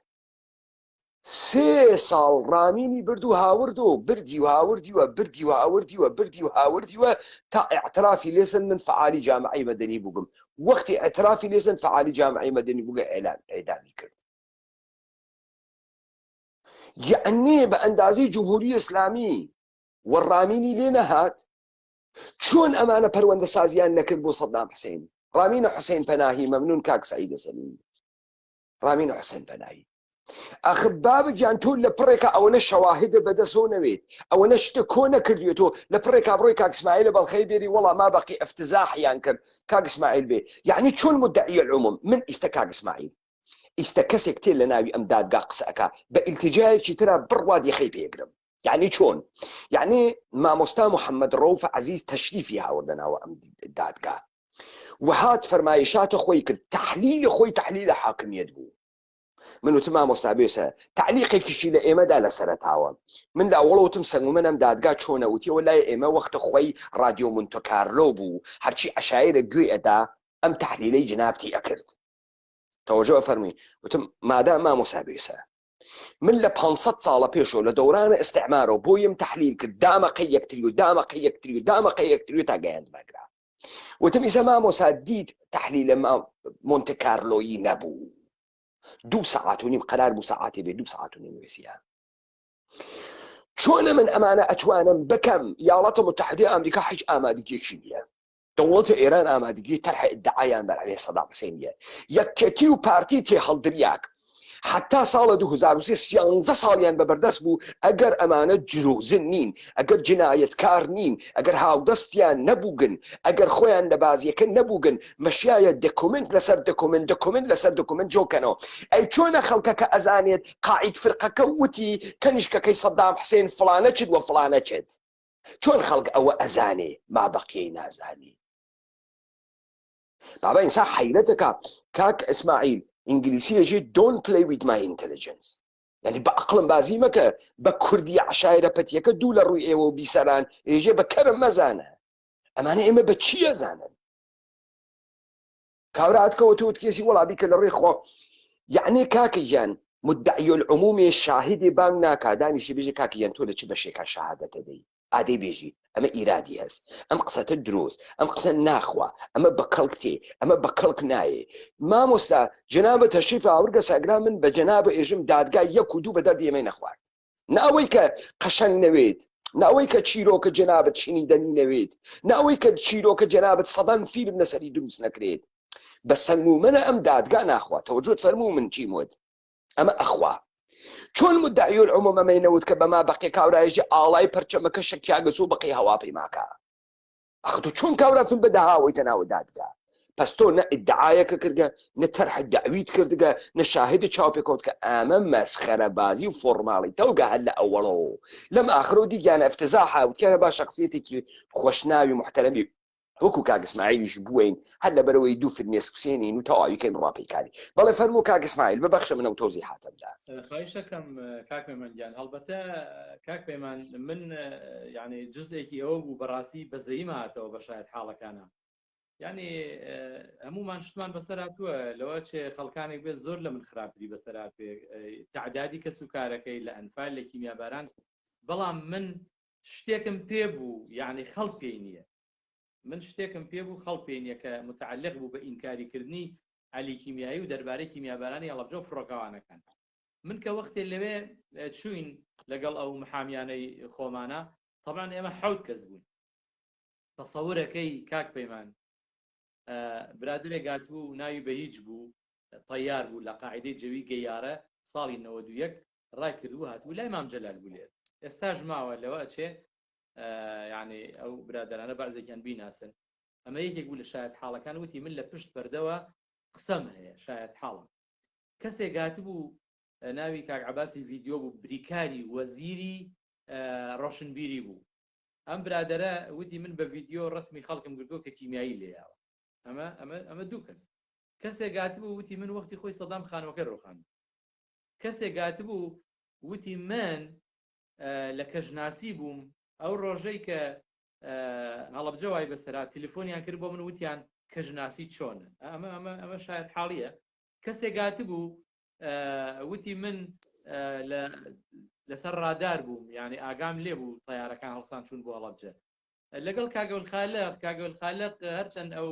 3 ساڵ ڕامینی برد و هاوردۆ بردی و هاوردیوە بردی و هاوردیوە بردی و هاوردیوە تا ئاعترافی لێسن من فعالی جامعەی مەدەنی بووبم وەختی ئاعترافی لێسن فعالی جامعەی مەدەنی بووگە ئێلان ئێدامی کرد یعنی بە ئەندازەی جمهوری ئیسلامی و ڕامینی لێ نەهات چۆن ئەمانە پەروەندە سازیان نەکرد بۆ سەدام حوسێن رامین حوسێن پەناهی مەمنون کاک سەعید سەلیمی رامین حوسێن پەناهی ئەخ بابگیان تۆ لە پڕێکە ئەوەنە شەواهدە بەدەستەوە نەوێت ئەوەنە شتە کۆ نەکردوێتۆ لە پڕێکا بڕۆی کاک اسماعیل بەڵخەی بێری وەڵا ما بەقی ئەفتزاحیان کرد کاک اسماعیل بێ یعنی چۆن مدعی العموم من ئیستە کاک اسماعیل ئیستە کەسێک تێ لە ناوی ئەم دادگا قسەکە بە ئیلتیجایەکی ترە بڕوا دیخەی پێگرم يعني چۆن يعني مامۆستا محەممەد ڕەوف عەزیز تەشریفی هاوردەناوە ئەم دادگا وهات فەرمایشاتە خۆی کرد تحلیل خۆی تحلیلە حاکمیەت بوو من وتم مامۆستا بێسە تعلیقێکیشی لە ئێمەدا لە سەرەتاوە من لە ئەوڵەوتم سەنگومەنم دادگا چۆنە وتیەوە لای ئێمە وەختە خۆی رادیۆ مونتۆکارلۆ بوو هەرچی عەشایرە گوێ ئەدا ئەم تحلیلەی جنابتی ئەکرد تەوەجۆ فەرمی وتم مادام مامۆستا بێسە من لە 500 ساڵە پێشەوە لە دەورانە ئستعمارەوە بۆیم تحلیل کرد دامەقەی یەکتری و دامەقەی یەکتری و دامەقەی یەکتری و تا گەیاندمەگرا وتم ئیسە مامۆستا دیت تحلیلە مۆنتێکارلۆیی نەبوو 2 ساعات و نیم قەرار بوو ساعاتی بێ 2 ساعات و نیم وێسیە چۆنە من ئەمانە ئەتوانم بکەم یاڵەتە متحدەی ئەمریکا هیچ ئامادەگیەکی نییە دەوڵەتە ئێران ئامادەگی تەرحە ئیدعایان بەر عەلەیه سەدام حوسێن نییە یەکێتی و پارتی تێ هەڵدریاک حتا ساڵە 2013 ساڵیان بەبەردەست بوو ئەگەر ئەمانە جرۆزن نین ئەگەر جنایەتکار نین ئەگەر هاودەستیان نەبووگن ئەگەر خۆیان لە بازیەکە نەبووگن مەشیایە دەکومنت لەسەر دەکومنت لەسەر دەکومنت جۆکەنەوە ئەی چۆنە خەڵکەکە ئەزانێت قاعید فرقەکە وتی کەنیشکەکەی سەدام حوسێن فڵانە چێت وە فڵانە چێت چۆن خەڵک ئەوە ئەزانێ ما بەقیەی نازانی بابا ئینسان حەیرەتەکە کاک ئیسماعیل ئینگلیسی ئەژێ don't play with my intelligence یعنی بە عەقڵم بازی مەکە بە کوردی عەشایرە پەتیەکە دوو لە ڕووی ئێوە و بیسەران ئێژێ بە کەرم مەزانە ئەمانە ئێمە بە چی ئەزانن کاوراتکەوە تۆ کێسی وەڵابی کە لە ڕێی خۆ یعنی کاکە گیان مدعی العمومی شاهدی بانگ ناکا دانیشی بێژێ کاکە گیان تۆ لە چ بەشێکا شەهادەتە دەی ئادەی بێژی ئەمە ئیرادی هەست ئەم قسەتە دروست ئەم قسە ناخوا ئەمە بە کەڵک تێ ئەمە بە کەڵک نایێ مامۆستا جەنابە تەشریف ئاوردە ساگرا من بە جەنابە ئێژم دادگای 1 و 2 بە دەردی ئێمەی نەخوارد ناوەی کە قەشەنگ نەوێت ناوەی کە چیرۆکە جەنابەت چینی دەنی نەوێت ناوەی کە چیرۆکە جەنابەت سەدان فیلم لەسەری دروست نەکرێت بە سەنگومەنە ئەم دادگا ناخوا تەوەجۆت فەرموو من چیم وت ئەمە ئەخوا چۆن مدعی العموم ئەمەینەوت کە بەما بەقی کاورایژی ئاڵای پەرچەمەکە شەکیاگەس و بەقی هەوا پەیماکە ئەخ تو چۆن کاورافن بەدەهاوەیتە ناوە دادگا پس تۆ نە ئیدعایەکە کردگە نە تەرح دەعویت کردگە نە شاهدی چاوپێکەوت کە ئەمە مەسخەرەبازی و فۆرماڵی تەوگە هەر لە ئەوەڵەوە لەم ئاخرۆ دیگیانە ئەفتزاحە وتیانە با شخصیەتێکی خۆشناوی محتەرەمی وەکو کاگسماعیلیش بووین هەر لەبەرەوەی دوو فرمێسک بسێنین و تەواویکەین ڕاپەیکاری بەڵێ فەرموو کاگسماعیل ببەخشە منە و تۆزیحاتەمدا خواهشەکەم کاک پەیمانگیان هەڵبەتە کاک پەیمان من یعنی جزئێکی ئەوە بوو بەڕاستی بەزەییم هاتەوە بە شاید حاڵەکانە یعنی هەمومان شتمان بەسەر هاتووە لەوە چێ خەڵکانێک بێت زۆر لە من خراپری بەسەر هاتوێ تعدادی کەس و کارەکەی لە ئەنفال لە کیمیاباران بەڵام من شتێکم پێ بوو یعنی خەڵک پێی نییە من شتێکم پێ بوو خەڵک پێی نییە کە متعلق بوو بە ئینکاریکردنی علی کیمیایی و دەربارەی کیمیابارانی هەڵەبجە و فڕۆکەوانەکان من کە وەختێ لەوێ چوین لەگەڵ ئەو محامیانەی خۆمانە طبعا ئێمە حەوت کەس بوون تەسەورەکەی کاک پەیمان برادرێک هاتبوو و ناوی بە هیچ بوو تەیار بوو لە قاعدەی جەوی گەیارە ساڵی 91 ڕای کردووە هاتبوو لای مام جەلال بوو لێر ئێستاش ماوە لەوە چێ یعنی ئەو برادرانە بەعزێکیان بیناسن ئەمە یەکێک بوو لە شاید حاڵەکان وتی من لە پشت پەردەوە قسەم هەیە شاید حاڵم کەسێک هاتبوو ناوی کاک عەباسی ڤیدیۆ بوو بریکاری وەزیری ڕۆشنبیری بوو ئەم برادەرە وتی من بە ڤیدیۆ ڕسمی خەڵکم گرتووە کە کیمیایی لێیاوە ئەمە دوو کەسێک هاتبوو وتی من وەختی خۆی سەدام خانوەکە ڕۆخان کەسێک هاتبوو وتی من لە کەژناسی بووم ئەو ڕۆژەی کە هەڵەبجە وای بەسەرا تەلەفۆنیان کرد بۆ من وتیان کەژناسی چۆنە ئەمە شاید حاڵیە کەسێک هاتبوو وتی من لەسەر ڕادار بووم یعنی ئاگام لێ بوو تەیارەکان هەڵسان چوون بۆ هەڵەبجە لەگەڵ کاگەول خالق هەرچەند ئەو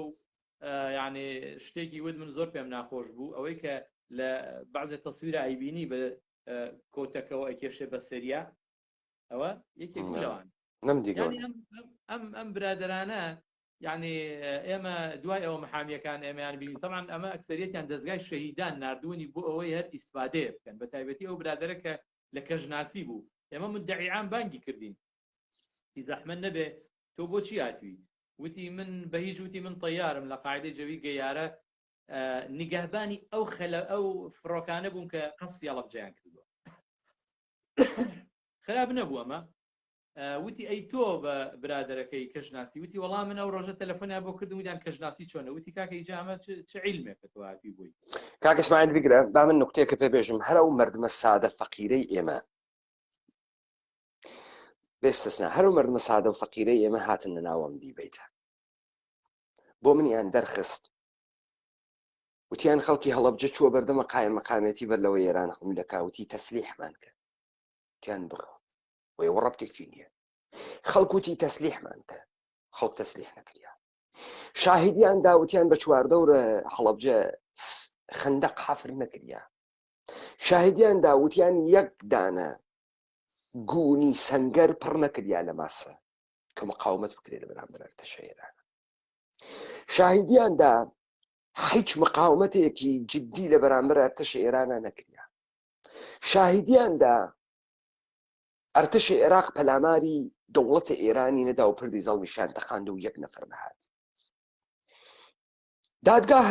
یعنی شتێکی ود من زۆر پێم ناخۆش بوو ئەوەی کە لە بەعزێ تەسویرە ئایبینی بە کۆتەکەەوە ئەکێشێ بە سەریا ئەوە یەکێک لەوان ئەم برادرانە یعنی ئێمە دوای ئەوە محامیەکان ئێمەیان بینین طبعا ئەمە ئەکسەریەتیان دەستگای شەهیدان نردوونی بۆ ئەوەی هەر ئیسفادێ بکەن بە تایبەتی ئەو برادرە کە لە کەژناسی بوو ئێمە مدعیان بانگی کردین زەحمەت نەبێ تۆ بۆچی هاتووی وتی من بە هیچ وتی من تەیارم لە قاعدەی جەوی گەیارە نیگەهبانی ئەو فڕۆکانە بووم کە قەسفی هەڵەبجەیان کردووە خراپ نەبوو ئەمە وتی ئەی تۆ بە برادەرەکەی کەژناسی وتی وەڵام من ئەو ڕۆژە تەلەفۆنیان بۆ کردم وتیان کەژناسی چۆنە وتی کاکە ئیجا ئەمە چ عیلمێکە تۆ هاتووی بووی کاک ئیسماعیل بیگرە با من نوقتەیەکە پێ بێژم هەر ئەو مەردمە سادە فەقیرەی ئێمە بێستەسنا هەر ئەو مەردمە سادە و فەقیرەی ئێمە هاتن لە ناوەم دیبیتە بۆ منیان دەرخست وتیان خەڵکی هەڵەبجە چووە بەردەمە قایم مەقامەتی بەر لەوە ئێرانە خۆم لە کاوتی تەسلیحمان کرد تیان بڕۆ وی وەڕەبتێکی نییە خەڵکوتی تەسلیحمان کرد خەڵک تەسلیح نەکریا شاهدیان داوتیان بە چواردەورە هەڵەبجە خندەق حەفر نەکریا شاهدیان داوتیان یەک دانە گونی سەنگەر پڕ نەکریا لە ماسە کە مقاومەت بکرێت لە بەرامبەر ئەرتەشە ئێرانە شاهدیاندا هیچ مقاومەتێکی جدی لە بەرامبەر ئەرتەشە ئێرانە نەکریا شاهدیاندا ئەرتەشی عێراق پەلاماری دەوڵەتە ئێرانی نەدا و پردی زەڵمی شان تەقاند و یەک نەفەر نەهات دادگاه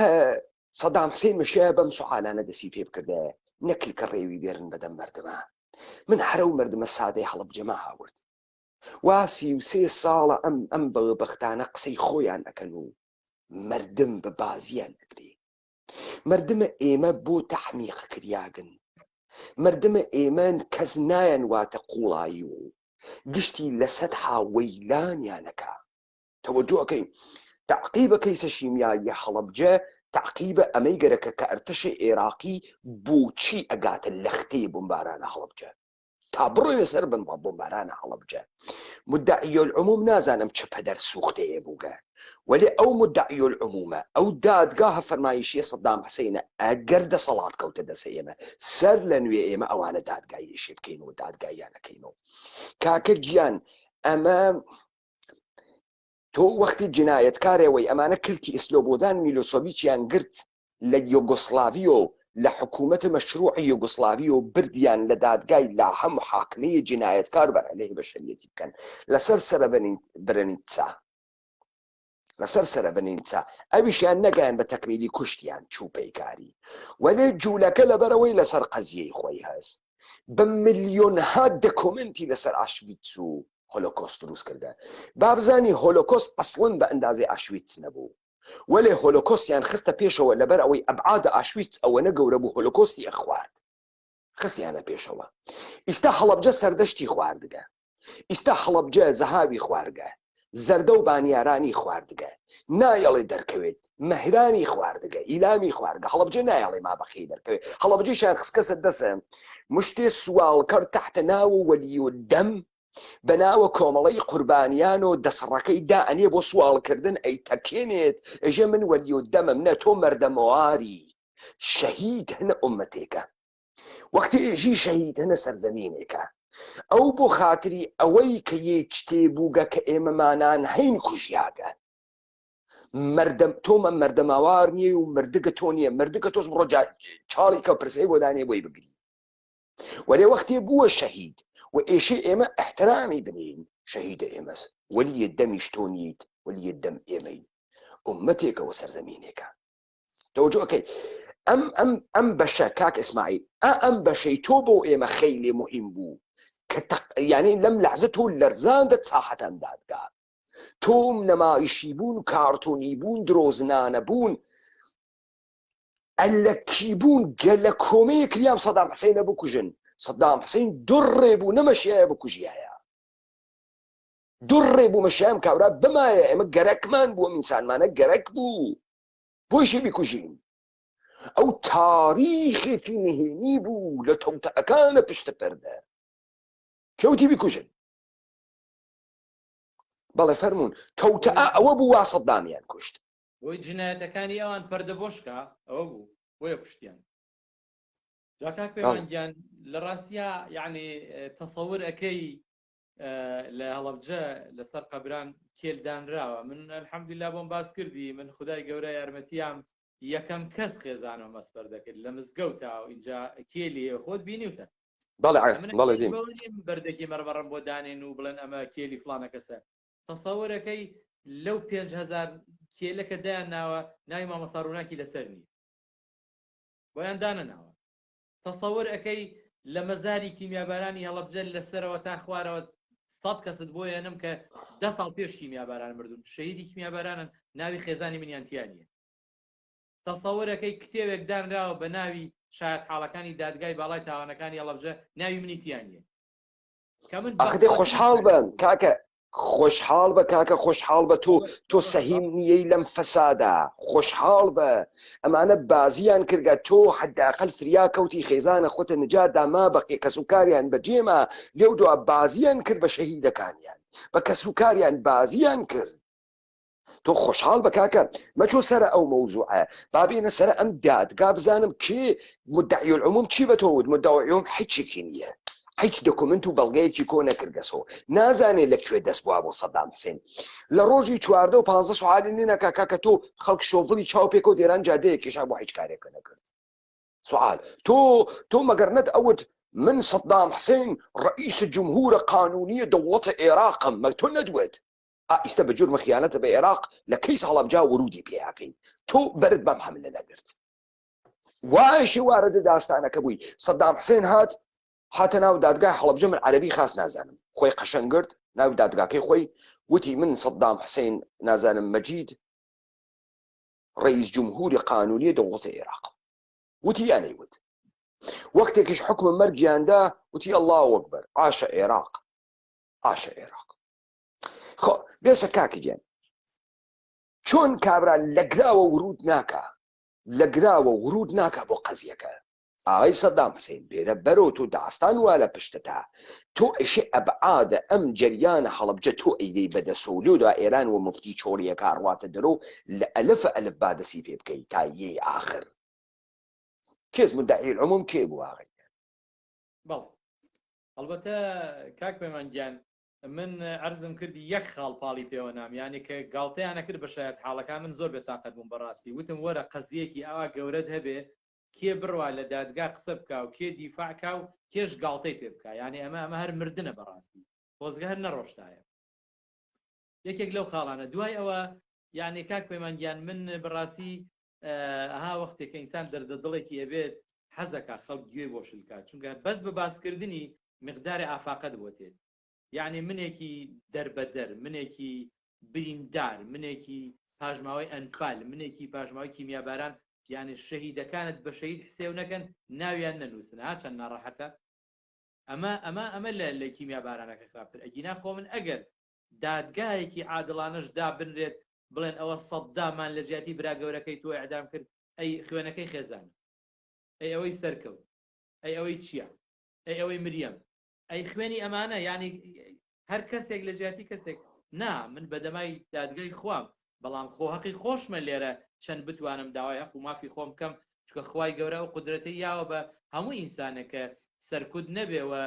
سەدام حوسێن مەشیە بەم سوحالانە دەسی پێ بکردە نەکلکە ڕێوی بێرن بەدەم مەردمە من هەرە و مەردمە سادەی هەڵەبجەمە هاورد وا 33 ساڵە ئەم بەختانە قسەی خۆیان ئەکەن و مەردم بە بازیان ئەگرێ مەردمە ئێمە بۆ تەحمیق کریاگن مەردمە ئێمە کەس نایەن واتە قوڵایی و گشتی لە سەد هاوەیلانیانەکە تەوەجۆکەین تعقیبە کەیسە شیمیایی هەڵەبجە تعقیبە ئەمەی گەرەکە کە ئەرتەشی عێراقی بۆچی ئەگاتە لەختەی بۆمبارانە هەڵەبجە تا بڕۆینە سەر بن بە بۆمبارانە هەڵەبجە مدعی العموم نازانم چ پەدەر سوختەیە بووگە ولی ئەو مدعی العمومە ئەو دادگاهە فەرمایشیە سەدام حوسێنە ئەگەر دەسەڵات کەوتە دەسە ئێمە سەر لە نوێ ئێمە ئەوانە دادگاییشی بکەین و دادگاییانەکەینەوە کاکە گیان ئەمە تۆ وەختی جنایەتکارێەوەی ئەمانە کلکی ئیسلۆبۆدان میلۆسۆڤیچیان گرت لە یۆگۆسلاڤیۆ لە حکوومەتە مەشروعی یۆگۆسلاڤیۆ بردیان لە دادگای لاهە محاکمەی جنایەتکار بەر عەلەیهی بەشەریەتی بکەن لەسەر سەرەبەرنیتسا لەسەر سەرەبەرنیتسا ئەویشیان نەگەیان بە تەکمیلی کوشتیان چوپەیکاری وەلێ جوولەکە لەبەرەوەی لەسەر قەزیەی خۆی هەست بە ملیۆنها دەکۆمنتی لەسەر ئاشویتس و هۆلۆکۆست دروست کردە بابزانی هۆلۆکۆست ئەسڵن بە ئەندازەی ئاشویتس نەبوو وەلێ هۆلۆکۆستیان خستە پێشەوە لەبەر ئەوەی ئەبعادە ئاشویتس ئەوەنە گەورە بوو هۆلۆکۆستی ئەخوارد خستیانە پێشەوە ئیستا هەڵەبجە سەردەشتی خواردگە ئیستا هەڵەبجە زەهاوی خواردگە زەردە و بانیارانی خواردگە نایەڵێ دەرکەوێت مەهرانی خواردگە ئیلامی خواردگە هەڵەبجە نایەڵێ مابەخی دەرکەوێت هەڵەبجەیشیان خسکەسە دەسە مشتێ سوالکەر تحتە ناو وەلیۆ دەم بەناوە کۆمەڵەی قوربانیان و دەسڕەکەی دائەنێ بۆ سوالکردن ئەی تەکێنێت ئەژە من وەلیۆ دەمم نە تۆ مەردەمەواری شەهید هەنە ئومەتێکە وەختی ئێژی شەهید هەنە سەرزەمینێکە ئەو بۆ خاتری ئەوەی کە یەک شتێبووگە کە ئێمەمانان هەین کوژیاگە تۆمە مەردەماوار نییە و مردگە تۆ نییە مردگە تۆز بڕۆ چاڵی کە پرسەی بۆ دانێ بۆی بگری وەلێ وەختێ بووە شەهید و ئێشێ ئێمە احترامی بنین شەهیدە ئێمەس وەلیە دەمیش تۆ نیت وەلیە دەم ئێمەی ئومەتێکەوە سەرزەمینێکە تەوەجۆکەی ئەم بەشە کاک ئیسماعیل ئەم بەشەی تۆ بۆ ئێمە خەیلێ مهم بوو یعنی لەم لەحزە تۆ لەرزاندە چاحەتەن دادگا تۆم نەمایشی بوون کارتۆنی بوون درۆزنانە بوون ئەلەکی بوون گەلە کۆمەیە کریام سەدام حسەینە بکوژن سەدام حسەین دوڕێ بوو نەمەشیایە بکوژیایە دوڕێ بوو مەشیام کاورا بمایە ئێمە گەرەکمان بووە ئینسانمانە گەرەک بوو بۆیشی بیکوژین ئەو تاریخێکی نهێنی بوو لە تەوتەکانە پشتە پەردە کەوتی بیکوژن بەڵێ فەرمونون تەوتە ئەوە بوو وا سەدامیان کوشت بۆی جنایەتەکانی ئەوان پەردە بۆشکە ئەوە بوو بۆیە کوشتیان جاکاک پەیمانگیان لە ڕاستیە یعنی تەسەور ئەەکەی لە هەڵەبجە لەسەر قەبران کێلدانراوە من الحەمدولیلا بۆم باس کردی من خدای گەورە یارمەتیام یەکەم کەس خێزانەوە مەسپەر دەکرد لە مزگەوتە و اینجا کێلی خۆت بینیوتە بەڵێ دیم بەردێکی مەرمەڕم بۆ دانێن و بڵێن ئەمە کێلی فلانە کەسە تەسەورەکەی لەو 5,000 کێلەکە دایان ناوە ناوی مامەستا ڕووناکی لەسەر نیە بۆیان دانە ناوە تەسەور ئەەکەی لە مەزاری کیمیابارانی هەڵەبجە لەسەرەوە تا خوارەوە 100 کەست بۆ یانم کە 10 ساڵ پێش کیمیاباران مردون شەهیدی کیمیابارانن ناوی خێزانی منیانتیان نیە تەسەورەکەی کتێوێک دانراوە بە ناوی شاید حاڵەکانی دادگای باڵای تاوانەکانی هەڵەبجە ناوی منیتیان نیە ئەخدێ خۆشحاڵ بن کاکە خۆشحاڵ بە کاکە خۆشحاڵ بە تۆ سەهیم نیەی لەم فەسادا خۆشحاڵ بە ئەمانە بازیان کردگە تۆ حداقل فریا کەوتی خێزانە خۆتە نجاتدا ما بەقی کەسوکاریان بەجێمە لێو دو بازیان کرد بە شەهیدەکانیان بە کەسوکاریان بازیان کرد تۆ خۆشحاڵ بە کاکە مەچۆ سەر ئەو مەوزوعە بابێنە سەر ئەم دادگا بزانم کێ مدعی العموم چی بە تۆ ود مدعی العموم هیچێکی نییە هیچ دۆکومنت و بەڵگەیەکی کۆ نەکردگەسەوە نازانێت لەکوێ دەست بووە بۆ سەدام حسێن لە ڕۆژی 14 و 15 سوعالی نینەکە کاکە تۆ خەڵک شۆڤڵی چاو پێکە و دێران جادەیەکیشا بۆ هیچ کارێکە نەکرد سوال تۆ مەگەرنەت ئەوت من سەدام حسێن ڕئیس جمهورە قانونیە دەوڵەتە عێراقم مە تۆ نەدوێت ئیستا بە جورمە خیانەتە بە عێراق لە کەیس هەڵەبجا ورودی پێیاکەین تۆ بەرت بەم حملە نەگرت وایشی واردە داستانەکە بووی سەدام حسێن هاتە ناو دادگای هەڵەبجە من عەرەبی خاص نازانم خۆی قەشەنگرد ناو دادگاکەی خۆی وتی من سەدام حسێن نازانم مەجید ڕئیس جمهوری قانونی دەوڵەتە عێراق وتی یانەی وت وەختێکیش حکمە مەرگیاندا وتی الله ئەکبەر عاشە عێراق عاشە عێراق خۆ بێسە کاکی گیان چۆن کابرا لەگراوە ورود ناکە بۆ قەزیەکە ئاغای سەدام حسێن بێرە بەرەوە تۆ داستان وا لە پشتتا تۆ ئێشێ ئەبعادە ئەم جەریانە هەڵەبجە تۆ ئەیدەی بەدەسەولێودا ئێران و مفتی چۆریەکە ڕواتە دەرۆ لە ئەلف ئەلف بادەسی پێ بکەیت تا یەی ئاخر کێس مدعی العموم کێ بوو ئاغای بەڵێ ئەلبەتە کاک پەیمانگیان من عرضم کردی یەک خاڵ پاڵی پێوە نام یعنی کە گاڵتەیانە کرد بە شایەت حاڵەکان من زۆر بێتاقەت بووم بەڕاستی وتم وەرە قەزیەکی ئاوا گەورەت هەبێ کێ بڕوا لە دادگا قسە بکە و کێ دیفاعکە و کێش گاڵتەی پێ بکە یعنی ئەمە هەر مردنە بەڕاستی خۆزگە هەر نەڕۆشتایە یەکێک لەو خاڵانە دوای ئەوە یعنی کاک پەیمانگیان من بەڕاستی ئەها وەختێک کە ئینسان دەردەدڵێکی ئەبێت حەزەکە خەڵک گوێ بۆ شلکات چونکە بەس بە باسکردنی مقداری ئافاقەت بۆتێت یعنی منێکی دەربەدەر منێکی بریندار منێکی پاژماوەی ئەنفال منێکی پاژماوەی کیمیاباران یعنی شەهیدەکانت بە شەهید حسێو نەکەن ناویان نەنووسن ها چەند ناڕەحەتە ئەمە لە کیمیابارانەکە خراپتر ئەگینا خۆ من ئەگەر دادگایەکی عادڵانەش دابنرێت بڵێن ئەوە سەددامان لە جیاتی برا گەورەکەی تۆ ئەعدام کرد ئەی خوێنەکەی خێزان ئەی ئەوەی سەرکەوت ئەی ئەوەی چییە ئەی ئەوەی مریەم ئەی خوێنی ئەمانە ینی هەر کەسێک لە جیاتی کەسێک نا من بەدەمای دادگای خوام بەڵام خۆ حەقی خۆشمە لێرە چەند بتوانم داوای حەق و مافی خۆم بکەم چکە خوای گەورە و قودرەتی یاوە بە هەموو ئینسانێکە سەرکوت نەبێەوە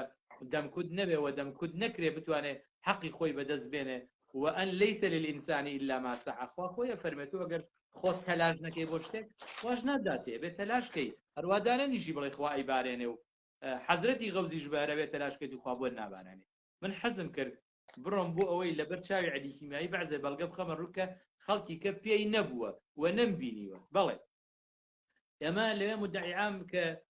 دەمکوت نەبێەوە دەمکوت نەکرێ بتوانێت حەقی خۆی بەدەست بێنێ وأن ليس للإنسان إلا ما سعى خويا فرمتو أجر خود تلاش نكي بوشتك واش ناداتي بتلاش كي هروادانا نيجي بلي خوا عبارينه حضرتي غوزي جباره بتلاش كي خوا بو ناباناني من حزم كرد بروم بو اوي لبرچاوي عدي كيميائي بعزه بلقب خمر ركه خلقي كبي نبوه ونمبيني بلى اما لما مدعي عام ك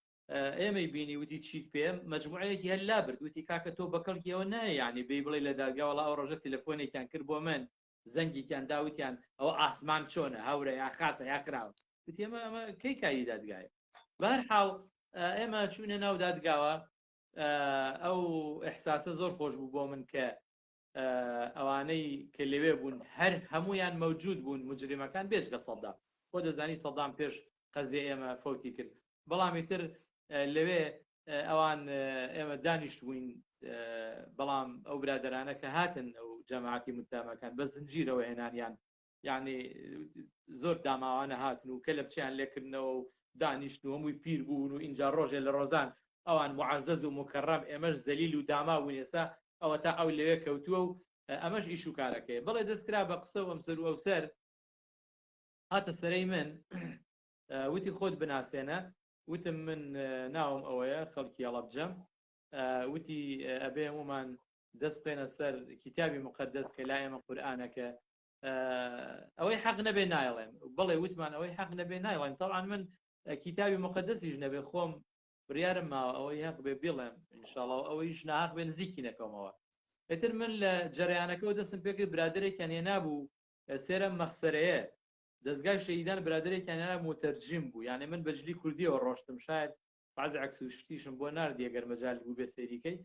ئێمەی بینی وتی چیت پێم مجموعەیەکی هەللا برد وتی کاکە تۆ بەکەڵکیەوە نایە یعنی بێ بڵێ لە دادگاوەڵا ئەو ڕۆژە تەلەفۆنێکیان کرد بۆ من زەنگێکیان داوتیان ئەوە ئاسمان چۆنە هەورە یا خاسە یا کراوە وتی ئەمە کەی کاری دادگایە بەهەرحاڵ ئێمە چوونە ناو دادگاوە ئەو ئیحساسە زۆر خۆش بوو بۆ من کە ئەوانەی کە لەوێ بوون هەر هەمویان مەوجود بوون مجرمەکان بێژگە سەدام خۆ دەزانی سەدام پێش قەزیە ئێمە فەوتی کرد بەڵامی تر لەوێ ئەوان ئێمە دانیشت بووین بەڵام ئەو برادرانە کە هاتن ئەو جەماعەتی متتهمەکان بە زنجیرەوە هێنانیان یعنی زۆر داماوانە هاتن و کە لە بچیان لێکردنەوە و دانیشت و هەمووی پیر بوون و اینجا ڕۆژێ لە ڕۆزان ئەوان معەزەز و مکەڕەم ئێمەش زەلیل و داما بوون ئێستا ئەوە تا ئەو لەوێ کەوتووە و ئەمەش ئیش و کارەکەی بەڵێ دەستکرا بە قسە و ئەمسەر و ئەوسەر هاتە سەرەی من وتی خۆت بناسێنە وتم من ناوم ئەوەیە خەڵکی هەڵەبجەم وتی ئەبێ هەمومان دەست بێنە سەر کتابی مقدس کە لا ئێمە قورئانەکە ئەوەی حەق نەبێ نایڵێم بڵێ وتمان ئەوەی حەق نەبێ نایڵێم طبعا من کتابی مقدسیش نەبێ خۆم بڕیارم ماوە ئەوەی حەق بێ بڵێم ئینشاڵڵا ئەوەیش ناحەق بێ نزیکی نەکەمەوە ئێتر من لە جەرەیانەکەەوە دەستم پێکرد برادێکیان هێنابوو سێرە مەخسەرەیە دەستگای شەهیدان برادێکیان هێنا متەرجم بوو یعنی من بەجلی کوردیەوە ڕۆشتم شاید بعضی عەکس و شتیشم بۆ ناردی ئەگەر مەجال بوو بێ سەیریکەی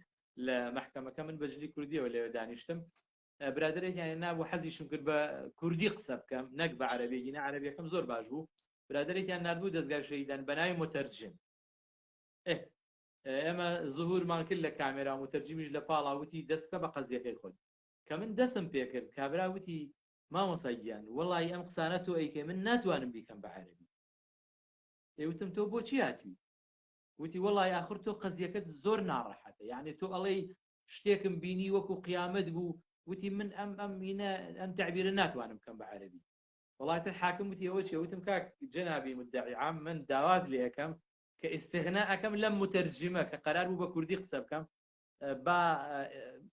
لە مەحکەمەکە من بەجلی کوردیەوە لێوە دانیشتم برادێکیان هێنابوو حەزیشم کرد بە کوردی قسە بکەم نەک بە عەرەبیەکی نە عەرەبیەکەم زۆر باش بوو برادێکیان ناردبوو دەستگای شەهیدان بە ناوی متەرجم ئێمە زوهورمان کرد لە کامێرا متەرجمیش لە پاڵاوتی دەستکە بە قەزیەکەی خۆت کە من دەستم پێکرد کابراوتی مامۆساییان وەڵی ئەم قسانە تۆ ئەیکێ من ناتوانم بیکەم بە عەرەبی ئێوتم تۆ بۆچی هاتووی وتی وەڵی ئاخر تۆ قەزیەکەت زۆر ناڕەحەتە یعنی تۆ ئەڵێ شتێکم بینی وەکو قیامەت بوو وتی من ئەم تعبیرە ناتوانم بکەم بە عەرەبی وڵاتر حاکم وتی ئەوە چێ وتم کاک جەنابی مدعی عام من داوات لێ یەکەم کە ئیستیغنا ئەەکەم لەم متەرجمە کە قەرار بوو بە کوردی قسە بکەم با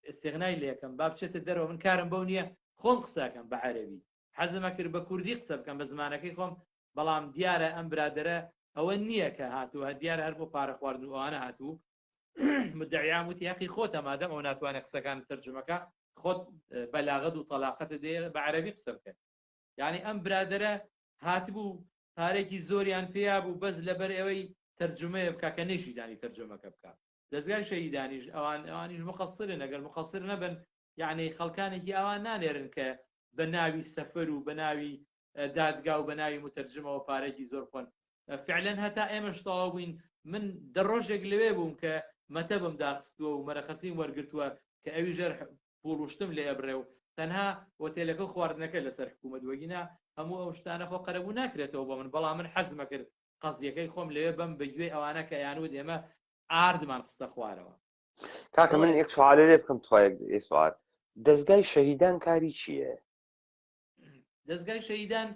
ئیستیغنای لێ یەکەم با بچێتە دەرەوە من کارم بەو نییە خۆم قسەکەم بە عەرەبی حەزمە کرد بە کوردی قسە بکەم بە زمانەکەی خۆم بەڵام دیارە ئەم برادرە ئەوە نییە کە هاتووە دیارە هەر بۆ پارە خواردن و ئەوانە هاتوو مدعی عام وتی یاخی خۆتە مادەم ئەو ناتوانێت قسەکان تەرجمەکە خۆت بەلاغەت و تەلاقەتە دێ بە عەرەبی قسە بکەن یعنی ئەم برادرە هاتبوو پارێکی زۆریان پێیا بوو بەس لەبەر ئەوەی تەرجمەیە بکە کە نەیشی دانی تەرجمەکە بکە دەستگای شەهیدانیش ئەوانیش مقەسرن ئەگەر مقەسر نەبن یعنی خەڵکانێکی ئەوان نانێرن کە بە ناوی سەفەر و بە ناوی دادگا و بە ناوی متەرجمەوە پارێکی زۆر خۆن فعلا هەتا ئێمەش تەواو بووین من دەڕۆژێک لەوێ بووم کە مەتەبم داخستووە و مەرەخەسیم وەرگرتووە کە ئەوی ژەر پوڵوشتم لێ ئەبڕێ و تەنها وەتێلەکە خواردنەکە لەسەر حکوومەت وەگینا هەموو ئەو شتانە خۆ قەرەبوو ناکرێتەوە بۆ من بەڵام من حەزمە کرد قەزیەکەی خۆم لەوێ بەم بەگوێ ئەوانە کە یانود ئێمە ئاردمان خستە خوارەوە کاکە من یەک سوالە لێ بکەم توای سوال دەستگای شەهیدان کاری چییە؟ دەستگای شەهیدان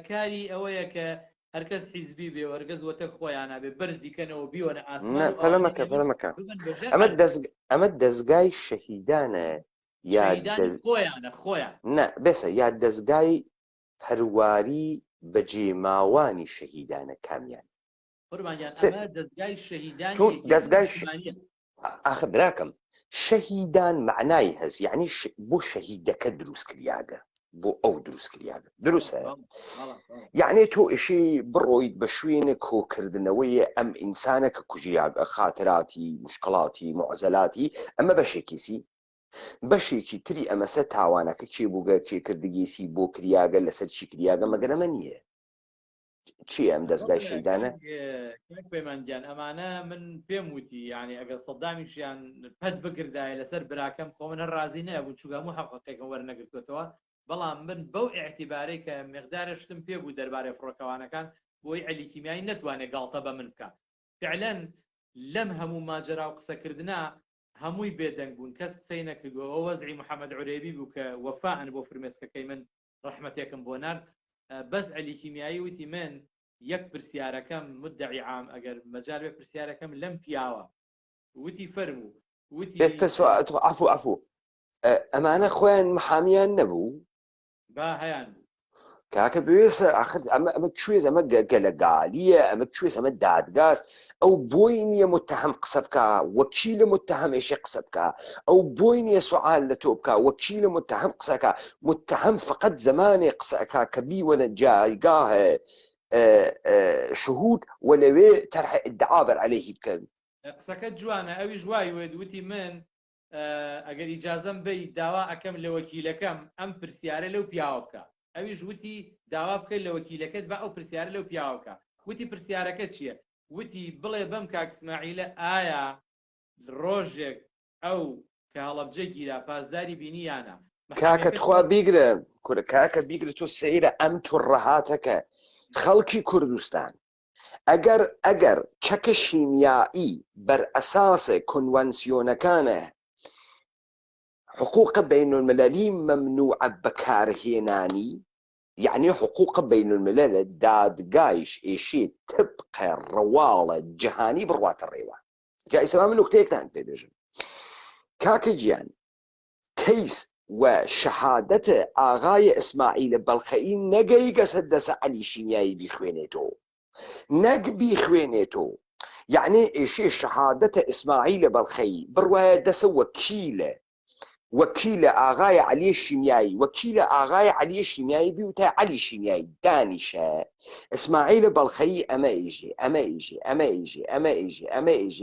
کاری ئەوەیە کە هەرکەس حیزبی بێ وەرگەز وەتە خۆیانە بێ بەرزیکەنەوە بیوەنە ئاسمان پەلەمەکە ئەمە دەستگای شەهیدانە شەهیدانی خۆیان نە بێسە یا دەستگای پەرواری بەجێماوانی شەهیدانە کامیان دەستگای شەهیدان ئاخر براکەم شەهیدان معنای هەست یعنی بۆ شەهیدەکە دروست کریاگە بۆ ئەو دروست کریاگە دروستە یعنی تۆ ئێشی بڕۆیت بە شوێنە کۆکردنەوەی ئەم ئینسانە کە کوژیاگە خاتراتی مشکڵاتی معزەلاتی ئەمە بەشێکی تری ئەمەسە تاوانەکە کێ بووگە کێکردگیسی بۆ کریاگە لەسەر چی کریاگە مەگەرەمە نییە چی ئەم دەستگای شەهیدانە پەیمانگیان ئەمانە من پێم وتی یعنی ئەگەر سەدامیشیان پەت بگردایە لەسەر براکەم خۆ من ڕازی نەبوو چووگە هەموو حەقەکەم وەرنەگرتوێتەوە بەڵام من بەو ئێعتیبارەی کە مقدارشتم پێ بوو دەربارەی فڕۆکەوانەکان بۆی عەلیکیمیایی نەتوانێت گاڵتە بە من بکە فعلا لەم هەموو ماجرا و قسەکردنا هەمووی بێدەنگ بوون کەس قسەی نەکردووە ئەو وەزعی محەممەد عورێبی بوو کە وەفاءن بۆ فرمێسکەکەی من ڕەحمەتێکم بۆ نارد بەس عەلیکیمیایی وتی من یەک پرسیارەکەم مدعی عام ئەگەر مەجال بێ پرسیارەکەم لەم پیاوە وتی فەرموو وتی عفو ئەمانە خۆیان محامیان نەبوو با هەیان بوو کاکە بێسە ئەمە کوێز ئەمە گەلەگالیە ئەمە کوێز ئەمە دادگاست ئەو بۆی نییە متهم قسە بکە وەکیلە متهم ئێشێ قسە بکە ئەو بۆی نییە سوعال لە تۆ بکە وەکیلە متهم قسەکە متهم فقط زمانێ قسەکە کە بیوەنە جایگاهە شهود وەلەوێ تەرح ئیدعا بەر عەلەیهی بکەن قسەکە جوانە ئەوی ژوای وێدوتی من ئەگەر ئیجازەم بەی داوا ئەەکەم لە وەکیلەکەم ئەم پرسیارە لەو پیاوە بکە ئەویش وتی داوا بکەیت لە وەکیلەکەت بە ئەو پرسیارە لەو پیاوە بکە وتی پرسیارەکە چییە وتی بڵێ بەم کاک اسماعیلە ئایا ڕۆژێک ئەو کە هەڵەبجە گیرا پاسداری بینییانە کاکەت خوا بیگرە کورە کاکە بیگرە تۆ سەیرە ئەم توڕەهاتەکە خەڵکی کوردستان ئەگەر چەکە شیمیایی بەر ئەساسە کنوانسیۆنەکانە حقوق بين المللي ممنوع بكارهێنانی يعني حقوق بين الملل دادگایش ئێشێ طبقە ڕەواڵە جیهانی بڕواتە ڕێوە جا ئیسەما من نوکتەیەکتان پێ بێژم کاکە گیان کەیس و شەهادەتە ئاغای ئیسماعیلە بەڵخەئی نەگەی گەسە دەسە عەلی شیمیایی بیخوێنێتەوە نەک بیخوێنێتەوە یعنی ئێشێ شەهادەتە ئیسماعیلە بەڵخەئی بڕوایە دەسە وەکیلە ئاغای عەلی شیمیایی وەکیلە ئاغای عەلی شیمیایی بیوتە عەلی شیمیایی دانیشە ئیسماعیلە بەڵخەیی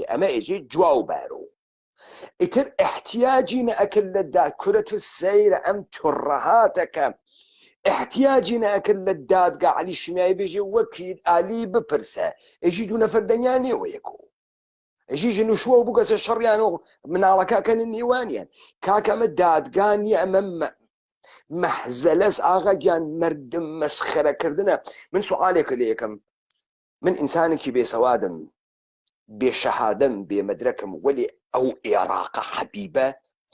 ئەمە ئێژێ جواو بارۆ ئیتر احتیاجی نەئەکرد لە دادکورەت سەیرە ئەم توڕەهاتەکە احتیاجی نەئەکرد لە دادگا عەلی شیمیایی بێژێ وەکیل ئالی بپرسە ئێژی دوو نەفەر دەنیانێوە یەکۆ ئەژی ژن و شووە و بگەسە شەڕیان و مناڵەکەکەن نێوانیان کاکەمە دادگانی ئەمە مەحزەلەس ئاغاگیان مردم مەسخەرەکردنە من سوعالێکە لە یەکەم من ئینسانێکی بێسەوادم بێشەهادەم بێمەدرەکم وەلی ئەو عێراقە حەبیبە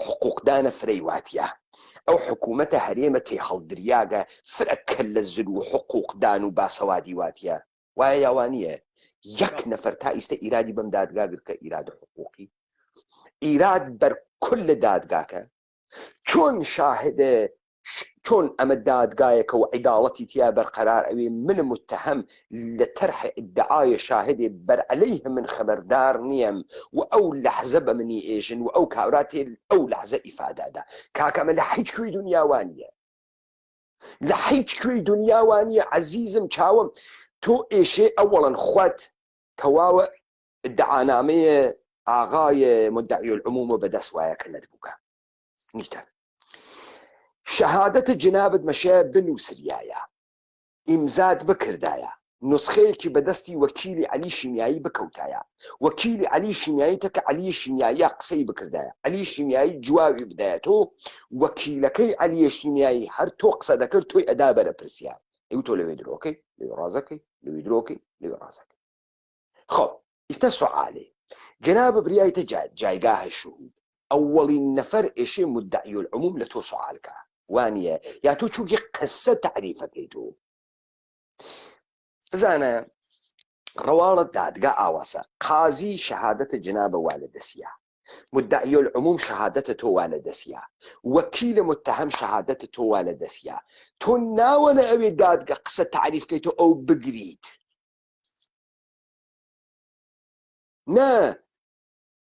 حقوقدانە فرەیواتیە ئەو حکوومەتە هەرێمە تێ هەڵدریاگە فرەکە لە زل و حقوقدان و باسەوادی واتیە وایە یاوانیە یەک نەفەر تا ئیستە ئیرادی بەم دادگا گرکە ئیراد حقوقی ئیراد بەرکل لە دادگاکە چۆن شاهدە چۆن ئەمە دادگایەکە و عیداڵەتی تیا بەرقەرار ئەوێ من متهم لە تەرح ئیدعای شاهدێ بەر عەلەیه من خەبەردار نییەم و ئەو لەحزە بە منی ئێژن و ئەو کاوراتێ ئەو لەحزە ئیفادادا کاکەمە لە هیچ کوێی دنیاوانیە لە هیچ کوێی دنیاوانیە عەزیزم چاوم تۆ ئێشێ ئەوەڵەن خوات تەواوە ئیدعانامەیە ئاغای مدعی العموم و بەدەست وایە کە نەتبووکە نیتە شەهادەتە جنابت مەشەیە بنووسریایە ئیمزات بکردایە نسخەیەکی بەدەستی وەکیلی عەلی شیمیایی بکەوتایە وەکیلی عەلی شیمیایی تەکە عەلی شیمیایی قسەی بکردایە عەلی شیمیایی جوابی بدایەتەوە وەکیلەکەی عەلی شیمیایی هەر تۆ قسە دەکرد تۆی ئەدا بەرە پرسیار ئەو تۆ لەوێ درۆکەی لەوێ ڕازەکەی لەوێ درۆکەی لەوێ ڕازەکەی خۆ ئیستە سوعالێ جناب بریایتە جایگاه شهود ئەوەڵین نەفەر ئێشێ مدعی العموم لە تۆ سوالکە وانە یا تۆ چووکی قسە تعریفەکەی تۆ بزانە ڕەواڵەت دادگا ئاواسە قازی شەهادەتە جنابە وا لە دەسیە مدعی العموم شەهادەتە تۆ وا لە دەسیە وەکیلە متهم شەهادەتە تۆ وا لە دەسیە تۆ ناوەنە ئەوێ دادگا قسە تعریفکەی تۆ ئەو بگریت نا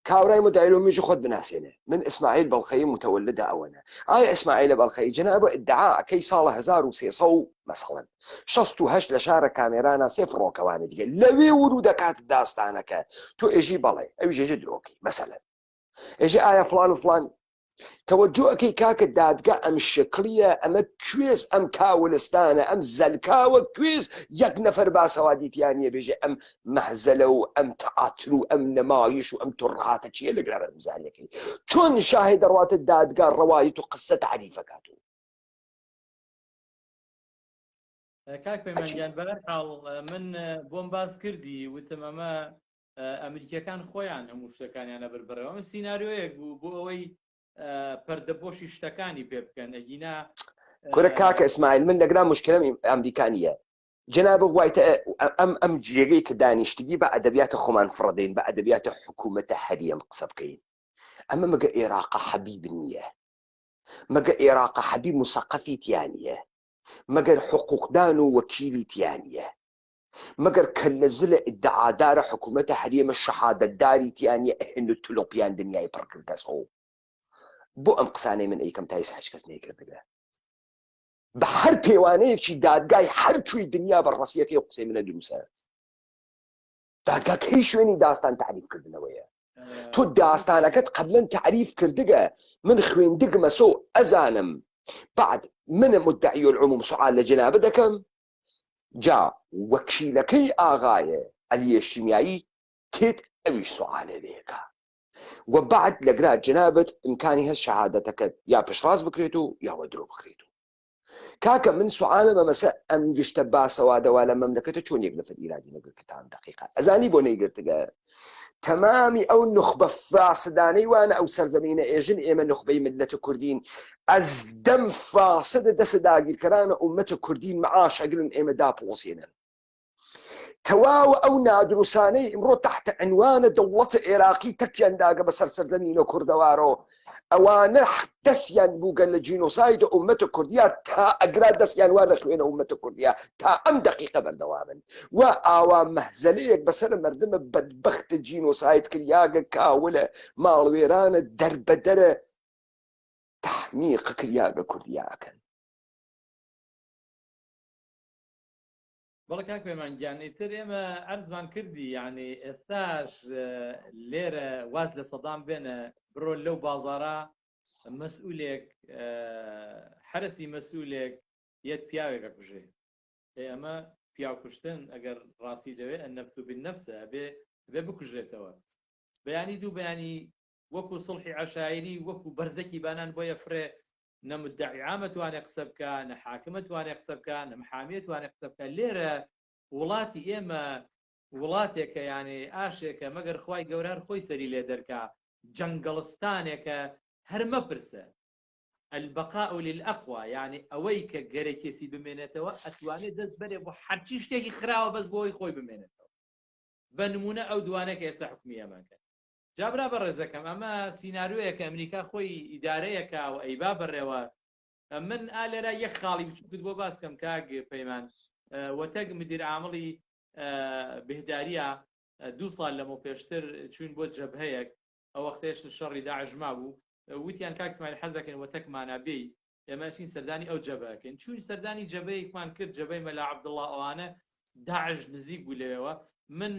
كاوراي مدعي ميجي خد بناسينه من اسماعيل بلخي متولد اونا اسماعيل بلخي جنابه ادعاء كي صالح 1300 مثلا شستو هش لشاره كاميرانا صفر وكوان دي لوي ورود كات داستانك تو اجي بالي او يجي دروكي مثلا اجي فلان وفلان توجهك كاك دادقا ام الشكليه ام كويس ام كاولستانه ام زلكاوه كويس يك نفر باسواديت يعني بيجي ام محزلو ام تعاطلو ام نمايش ام ترعات شيء اللي قرر مزالكي شون شاهد روات الدادقا روايته قصه تعريفكاتو كاك بيمانجان بەرحاڵ من بۆم باس کردی وتم ئەمە ئەمریکیەکان خۆیان هەموو شتەکانیانە بربڕەوە ئەمە سیناریۆیەک بوو بۆ ئەوەی پەردەپۆشی شتەکانی پێ بکەن ئەگینا كورة كاكا اسماعيل من نقرا مشكلة أمريكانية جناب وايت أم جيجي كدانيشتجي بأدبيات خمان فردين بأدبيات حكومة حريم قصبكين أما مجا إراقة حبيب النية مجا إراقة حبيب مثقفي تيانية مجا حقوق دانو وكيلي تيانية مجا كالنزلة ادعاء دار حكومة حريم الشهادة داري تيانية إنه تلوبيان دنياي بركركاسو بو أم قساني من أي كم تايس حش كسني كذا بحر پێوانەیەکی دادگای هەر کوێی دنیا بەڕەسیەکەی قسەی منە دروسە دادگا کەی شوێنی داستان تعریفکردنەوەیە تۆ داستانەکەت قبلن تعریف کردگە من خوێندگمە سۆ ئەزانم بعد منە مدعی العموم سوال لە جەنابە دەکەم جا وەکیلەکەی ئاغایە عەلی شیمیایی تێت ئەویش سوالە لێکە و بعد لەگرا جەنابەت ئیمکانی هەست شەهادەتەکەت یا پشتڕاست بکرێت و یاوە درۆ بخرێت كاكا من سؤال مساء أم جشتبا سواد ولا مملكة شون يقدر الإيرادي نقول كتان دقيقة أزاني بوني قلت تمامي أو النخبة فاسداني وأنا أو سرزمينة إيجن إيما نخبة ملة كردين أزدم فاسد دس داقي الكرانة أمة كردين معاش أقلن إيما دا بوصينا تواو أو نادرساني امرو تحت عنوان دولة عراقي تكيان داقة بسر سرزمينة كردوارو أوانا دسيان بوغا لجينوسايد أمة كردية تا أقرا دسيان وانا خوين أمة كردية تا أم دقيقة بردواما وآوا مهزليك بسر مردم بدبخت جينوسايد كرياغا كاولة مالويران دربدر تحميق كرياغا كردية أكن بەڵێ کاک پەیمانگیان ئیتر ئێمە عەرزمان کردی یعنی ئێستاش لێرە واز لە سەدام بێنە بڕۆ لەو بازارە مەسئولێک حرەسی مەسئولێک یەک پیاوێکە کوژێ ئەمە پیاو کوشتن ئەگەر ڕاستی دەوێت ئەنەفت بالنەفسە بێ بکوژێتەوە بەیانی دوو بەیانی وەکو سڵحی عەشایری وەکو بەرزەکی بانان بۆ یەفرێ نە مدعی عامە توانێت قسە بکە نە حاکمە توانێت قسە بکە نە محامیە توانێت قسە بکە لێرە وڵاتی ئێمە وڵاتێکە یعنی ئاشێکە مەگەر خوای گەورە هەر خۆی سەری لێ دەرکا جەنگەڵستانێکە هەر مەپرسە البقاء للأقوى يعني ئەوەی کە گەرە کێسی بمێنێتەوە ئەتوانێت دەست بەرێ بۆ هەرچی شتێکی خراوە بەس بۆی خۆی بمێنێتەوە بە نمونە ئەو دوانە کە ئێستا حکومی ئەمان کرد جابرا بەڕێزەکەم ئەمە سیناریۆیەکە ئەمریکا خۆی ئیدارەیەکە و ئەیبا بەڕێوە من ئالێرا یەک خاڵی بچووکت بۆ باسکەم کاک پەیمان وەتەگ مدیر عامڵی بهداریە 2 ساڵ لەمە پێشتر چوون بۆ جەبهەیەک ئەو وەختەیەش شەڕی داعش مابوو وتیان کاک اسماعیل حەزەکەن وەتەکمانە بێ ئێمە چین سەردانی ئەو جەبهەکەن چوون سەردانی جەبهەیەکمان کرد جەبهەی مەلا عەبدوڵڵا ئەوانە داعش نزیک بوو لەوێەوە من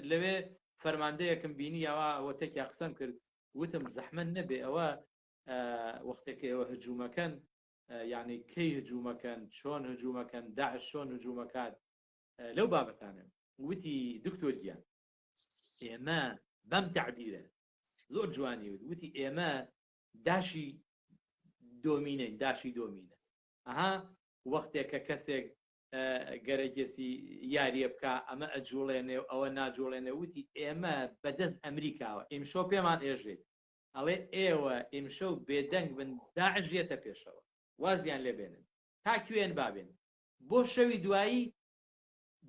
لەوێ فەرماندەیەکم بینی ئەوە وەتەکی قسەم کرد وتم زەحمەت نەبێ ئەوە وەختێک ئێوە هجوومەکەن یعنی کەی هجوومەکەن چۆن هجوومەکەن داعش چۆن هجوومەکات لەو بابەتانە وتی دکتۆر گیان ئێمە بەم تعبیرە زۆر جوانی وتی ئێمە داشی دۆمینەین داشی دۆمینە ئەها وەختێک کە کەسێک گەرەکێسی یاریە بکە ئەمە ئەجوڵێنێ و ئەوە ناجوڵێنێ وتی ئێمە بەدەست ئەمریکاوە ئیمشۆ پێمان ئێژێت ئەڵێ ئێوە ئیمشەو بێدەنگ بن داعژێتە پێشەوە وازیان لێبێنن تا کوێن بابێن بۆ شەوی دوایی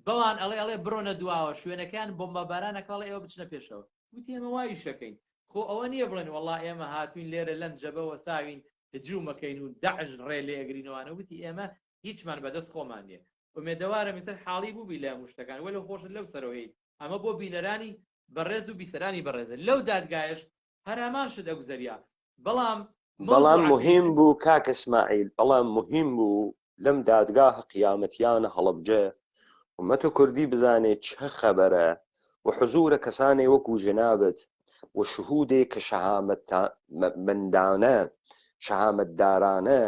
بەوان ئەڵێ بڕۆنە دواوە شوێنەکان بۆمبەبارانەکەڵ ئێوە بچنە پێشەوە وتی ئێمە وای شەکەین خۆ ئەوە نییە بڵێن وەڵا ئێمە هاتوین لێرە لەم جەبەوە ساوین هجوومەکەین و داعش ڕێ لێ ئەگرینەوەوانە وتی ئێمە هیچمان بەدەست خۆمان نییە ئومێدەوارە میتر حاڵی بوو بی لە مشتەکان وەلو خۆشت لەو سەرەوەی ئەمە بۆ بینەرانی بەڕێز و بیسەرانی بەڕێزە لەو دادگایش هەرامان شت ئەگوزەریا بەڵام مهم بوو کاک ئیسماعیل بەڵام مهم بوو لەم دادگاه قیامەتیانە هەڵەبجە ومەتە کوردی بزانێت چه خەبەرە و حزورە کەسانێ وەکو ژنابەت و شهودێ کە مندانە شەهامەتدارانە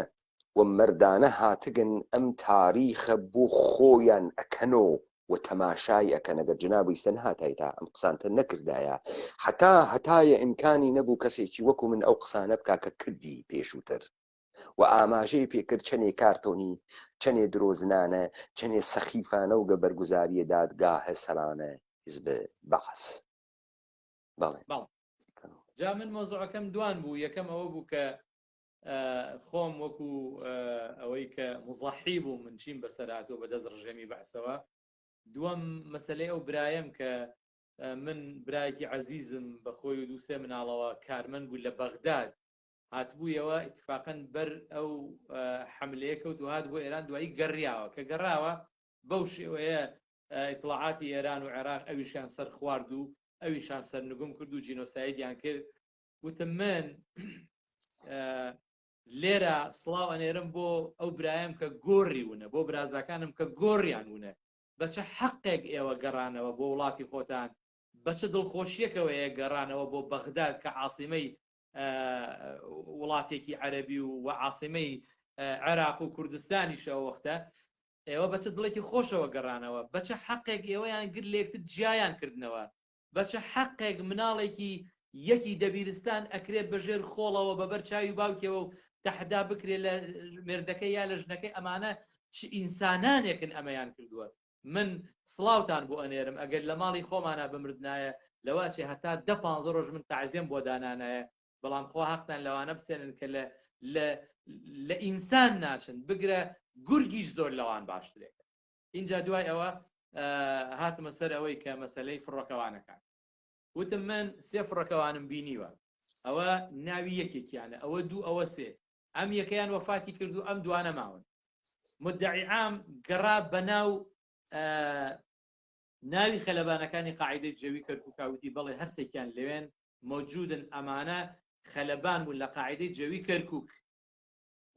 و مردانە هاتگن ئەم تاریخە بۆ خۆیان ئەکەنۆ و تەماشای ئەکەنەگە جنابی ئیسەن هاتایتا ئەم قسانتە نەکردایە هەتایە ئیمکانی نەبوو کەسێکی وەکو من ئەو قسانە بکا کە کردی پێشووتر و ئاماژەی پێکرد چەندێ کارتۆنی چەندێ درۆزنانە چەندێ سەخیفانە و گەبەرگوزاریە دادگاهە سەرانە حیزب بەعس بەڵێ جا من مۆزوعەکەم دوان بوو یەکەم ئەوە بوو کە خۆم وەکو ئەوەی کە مزەحی بوو من چیم بەسەراتەوە بەدەست ڕژێمی بەعسەوە دووەم مەسەلەی ئەو برایم کە من برایەکی عەزیزم بەخۆی و دووسێ مناڵەوە کارمەند بوو لە بەغداد هاتبوویەوە ئیتفاقەن بەر ئەو حملەیە کەوت و هات بۆ ئێران دوایی گەڕیاوە کە گەڕاوە بەو شێوەیە ئیطلاعاتی ئێران و عێراق ئەویشیان سەر خوارد و ئەویشان سەرنگوم کرد و جینۆسایدیان کرد وتم من لێرە سڵاو ئەنێرم بۆ ئەو برایم کە گۆڕی وونە بۆ برازاکانم کە گۆڕیان وونە بەچە حەقێک ئێوە گەڕانەوە بۆ وڵاتی خۆتان بەچە دڵخۆشیەکەوە ئێ گەڕانەوە بۆ بەغداد کە عاسیمەی وڵاتێکی عەرەبی و عاسیمەی عێراق و کوردستانیشەوە وەختە ئێوە بەچە دڵێکی خۆشەوە گەڕانەوە بەچە حەقێک ئێوەیان گر لێکتر جیایان کردنەوە بەچە حەقێک مناڵێکی یەکی دەبیرستان ئەکرێت بەژێر خۆڵەوە بەبەر چاوی باوکێەوە و تەحدا بکرێت لە مێردەکەی یا لە ژنەکەی ئەمانە چ ئینسانانێکن ئەمەیان کردووە من سڵاوتان بۆ ئەنێرم ئەگەر لە ماڵی خۆمانە بمردایە لەواچێ هەتا 10-15 ڕۆژ من تەعزیەم بۆ دانانایە بەڵام خۆ حەقتان لەوانە بسێنن کە لە ئینسان ناچن بگرە گورگیش زۆر لەوان باشترێکە اینجا دوای ئەوە هاتمە سەر ئەوەی کە مەسەلەی فڕۆکەوانەکان وتم من 3 فڕۆکەوانم بینیوە ئەوە ناوی یەکێکیانە ئەوە 2 ئەوە 3 ئەم یەکەیان وەفاتی کرد و ئەم دوانە ماون مدعی عام گەڕا بەناو ناوی خەلەبانەکانی قاعیدەی جەوی کەرکووکاوتی بەڵێ هەرسێکیان لەوێن موجودن ئەمانە خەلەبان بوون لە قاعیدەی جەوی کەرکووک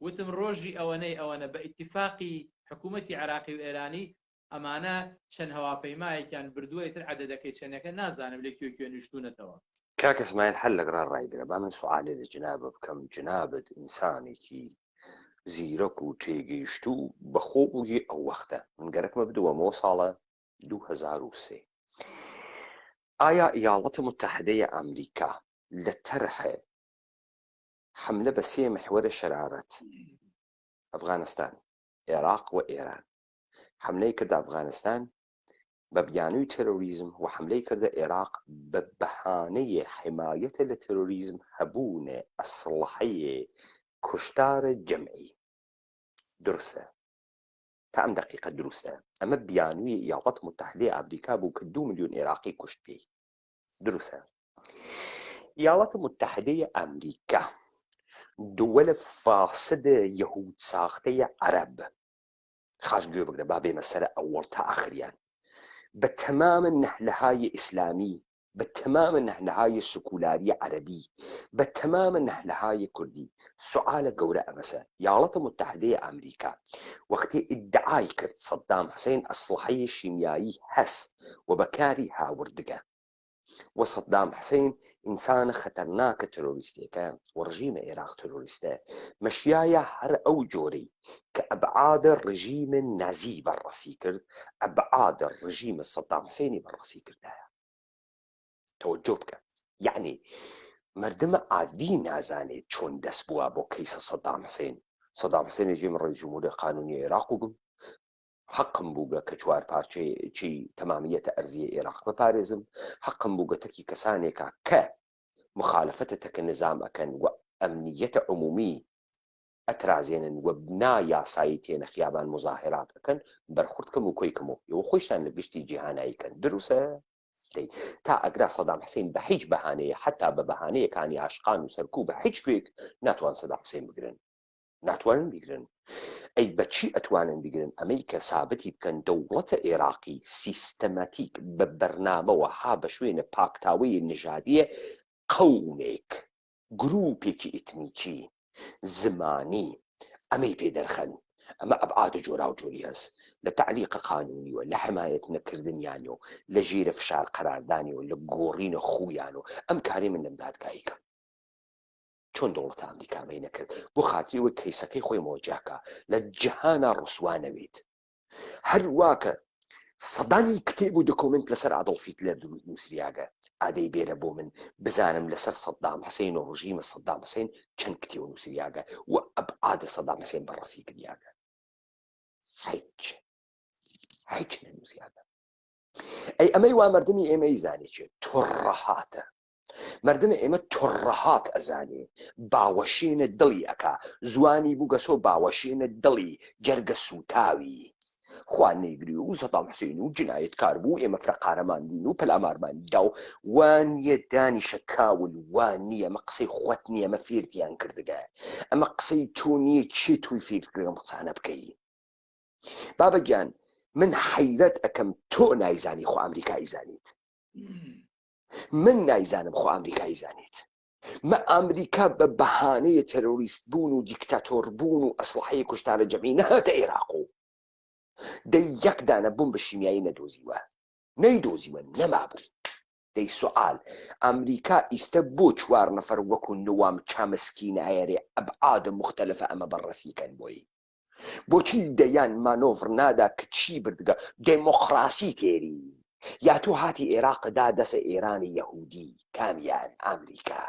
وتم ڕۆژی ئەوەنەی بە ئیتیفاقی حکوومەتی عێراقی و ئێرانی ئەمانە چەند هەواپەیمایەکیان بردووەتر عەدەدەکەی چەندەکە نازانم لە کوێ نیشتونەتەوە کاک ئیسماعیل هەر لەگەڕا ڕایگرە با من سوالێ لە جنابە بکەم جنابەت ئینسانێکی زیرەک و تێگەیشت و بەخۆبووی ئەو وەختە من گەرەکمە بدووەمەوە ساڵە 2003 ئایا ئیاڵەتە متحدەیە ئەمریکا لە تەرحە حملە بە 3 محورە شەرارەت ئەفغانستان عێراق و ئێران حملەی کرد ئەفغانستان بە بیانووی تەرۆریزم و حملەی کردە عێراق بە بەهانەیە حمایەتە لە تەرۆریزم هەبوونە ئەسلحەیە کوشتارە جەمعی درستە تا ئەم دقیقە دروستە ئەمە بیانووی ئیاڵەت متحدەی ئەمریکا بوو کە 2 ملیۆن عێراقی کوشت پێی دروستە ئیاڵەت متحدەی ئەمریکا دولە فاسدە یەهود ساختەیە عەرەب خاص گوێ بگرە با بێمە سەرە ئەوڵ تا ئاخریان بە تەمامە نەحلەهای ئیسلامی بە تەمامە نەحلەهای سکولاریە عەرەبی بە تەمامە نەحلەهای کوردی سوالە گەورە ئەمەسە ئیاڵەتە متحدەی ئەمریکا وەختی ئیدعای کرد سەدام حوسێن ئەسلحەی شیمیایی هەست و بەکاری هاوردگە و سەدام حوسێن ئینسانە خەتەرناکە تەرۆریستێکە و ڕژیمە عێراق تەرۆریستە مەشیایە هەر ئەو جۆرەی کە ئەبعادە ڕژیمە نازی بەڕەسی کرد ئەبعادە ڕژیمە سەدام حوسێنی بەڕەسی کردایە تەوەجۆ بکە یعنی مردمە عادی نازانێت چۆن دەست بووە بۆ کەیسە سەدام حوسێن سەدام حوسێنی ژێمە ڕێیس جمهوری قانونی عێراق و بووم حقم بووگە کە 4 پارچەی تەمامیەتە ئەرزیە عێراق بپارێزم حقم بووگە تەکی کەسانێکە کە مخالفتە کە نظام ئەکەن و ئەمنیەتە عمومی ئەترازێنن و بنا یاسایی تێنە خیابان مزاهرات ئەەکەن بەرخوردکەم و کۆیکەمەوە ئێوە خۆشتان لە گشتی جیهاناییکەن دروسە تا ئەگرا سەدام حسین بە هیچ بەهانەیە حتا بە بەهانەیەکانی عاشقان و سەرکوب بە هیچ کوێک ناتوان سەدام حسین بگرن ناتوانن بیگرن ئەی بەچی ئەتوانن بیگرن ئەمەی کە سابتی بکەن دەوڵەتە عێراقی سیستەماتیک بە بەرنامەوە ها بە شوێنە پاکتاوەی نژادیە قەومێک گروپێکی ئیتنیکی زمانی ئەمەی پێدەرخەن ئەمە ئەبعادە جۆرا و جۆری هەست لە تعلیق قانونیوە لە حمایەت نەکردنیانەوە لە ژێرە فشار قەراردانیەوە لە گۆڕینە خویانەوە ئەم کارێ من لەم دادگاییکە چۆن دەوڵەتە ئەمریکامەی نەکرد بۆ خاتریەوە کەیسەکەی خۆی مۆجاکە لە جیهانە ڕسوانەوێت هەروواکە سەدانی کتێب و دکۆمنت لەسەر ئادۆڵف هیتلەر نووسریاگە ئادەی بێرە بۆ من بزانم لەسەر سەدام حسین و ڕژیمە سەدام حسین چەند کتێب و نووسریاگە و ئەبعادە سەدام حسین بەڕەسی کردیاگە هیچ نەنووسیاگە ئەی ئەمەی وا مردمی ئێمەی زانێ چێت تۆڕەهاتە مردمە ئێمە تۆڕەهات ئەزانێ باوەشێنە دڵی ئەکا زوانی بووگەسۆ باوەشێنە دڵی جەرگە سوتاوی خوان نەیگری و سەدام حسین و جنایەتکار بوو ئێمە فرەقارەمان بووین و پەلامارمان دا و وانیە دانیشە کاول وان نییە ئەمە قسەی خۆت نییە ئەمە فێرتیان کردگە ئەمە قسەی تۆ نییە چی توی فێرکردم قسانە بکەی بابەگیان من حەیرەت ئەەکەم تۆ نایزانی خۆ ئەمریکایی زانیت من نایزانم خۆ ئەمریکایی زانیت مە ئەمریکا بە بەهانەیە تەرۆریست بوون و دیکتاتۆر بوون و ئەسلحەیە کوشتارە جەمعی نەهاتە عێراق و دەی یەک دانە بووم بە شیمیایی نەدۆزیوە نەیدۆزیوە نەمابوو دەی سوال ئەمریکا ئیستە بۆ 4 نەفەر وەکو نوام چامسکینە ئایەرێ ئەبعادە مختلفە ئەمە بەڕەسیکەن بۆی بۆچی دەیان مانۆڤر نادا کە چی بردگە دمۆکراسی تێری یا تۆ هاتی عێراقدا دەسە ئێرانی یەهودی کامیان ئەمریکا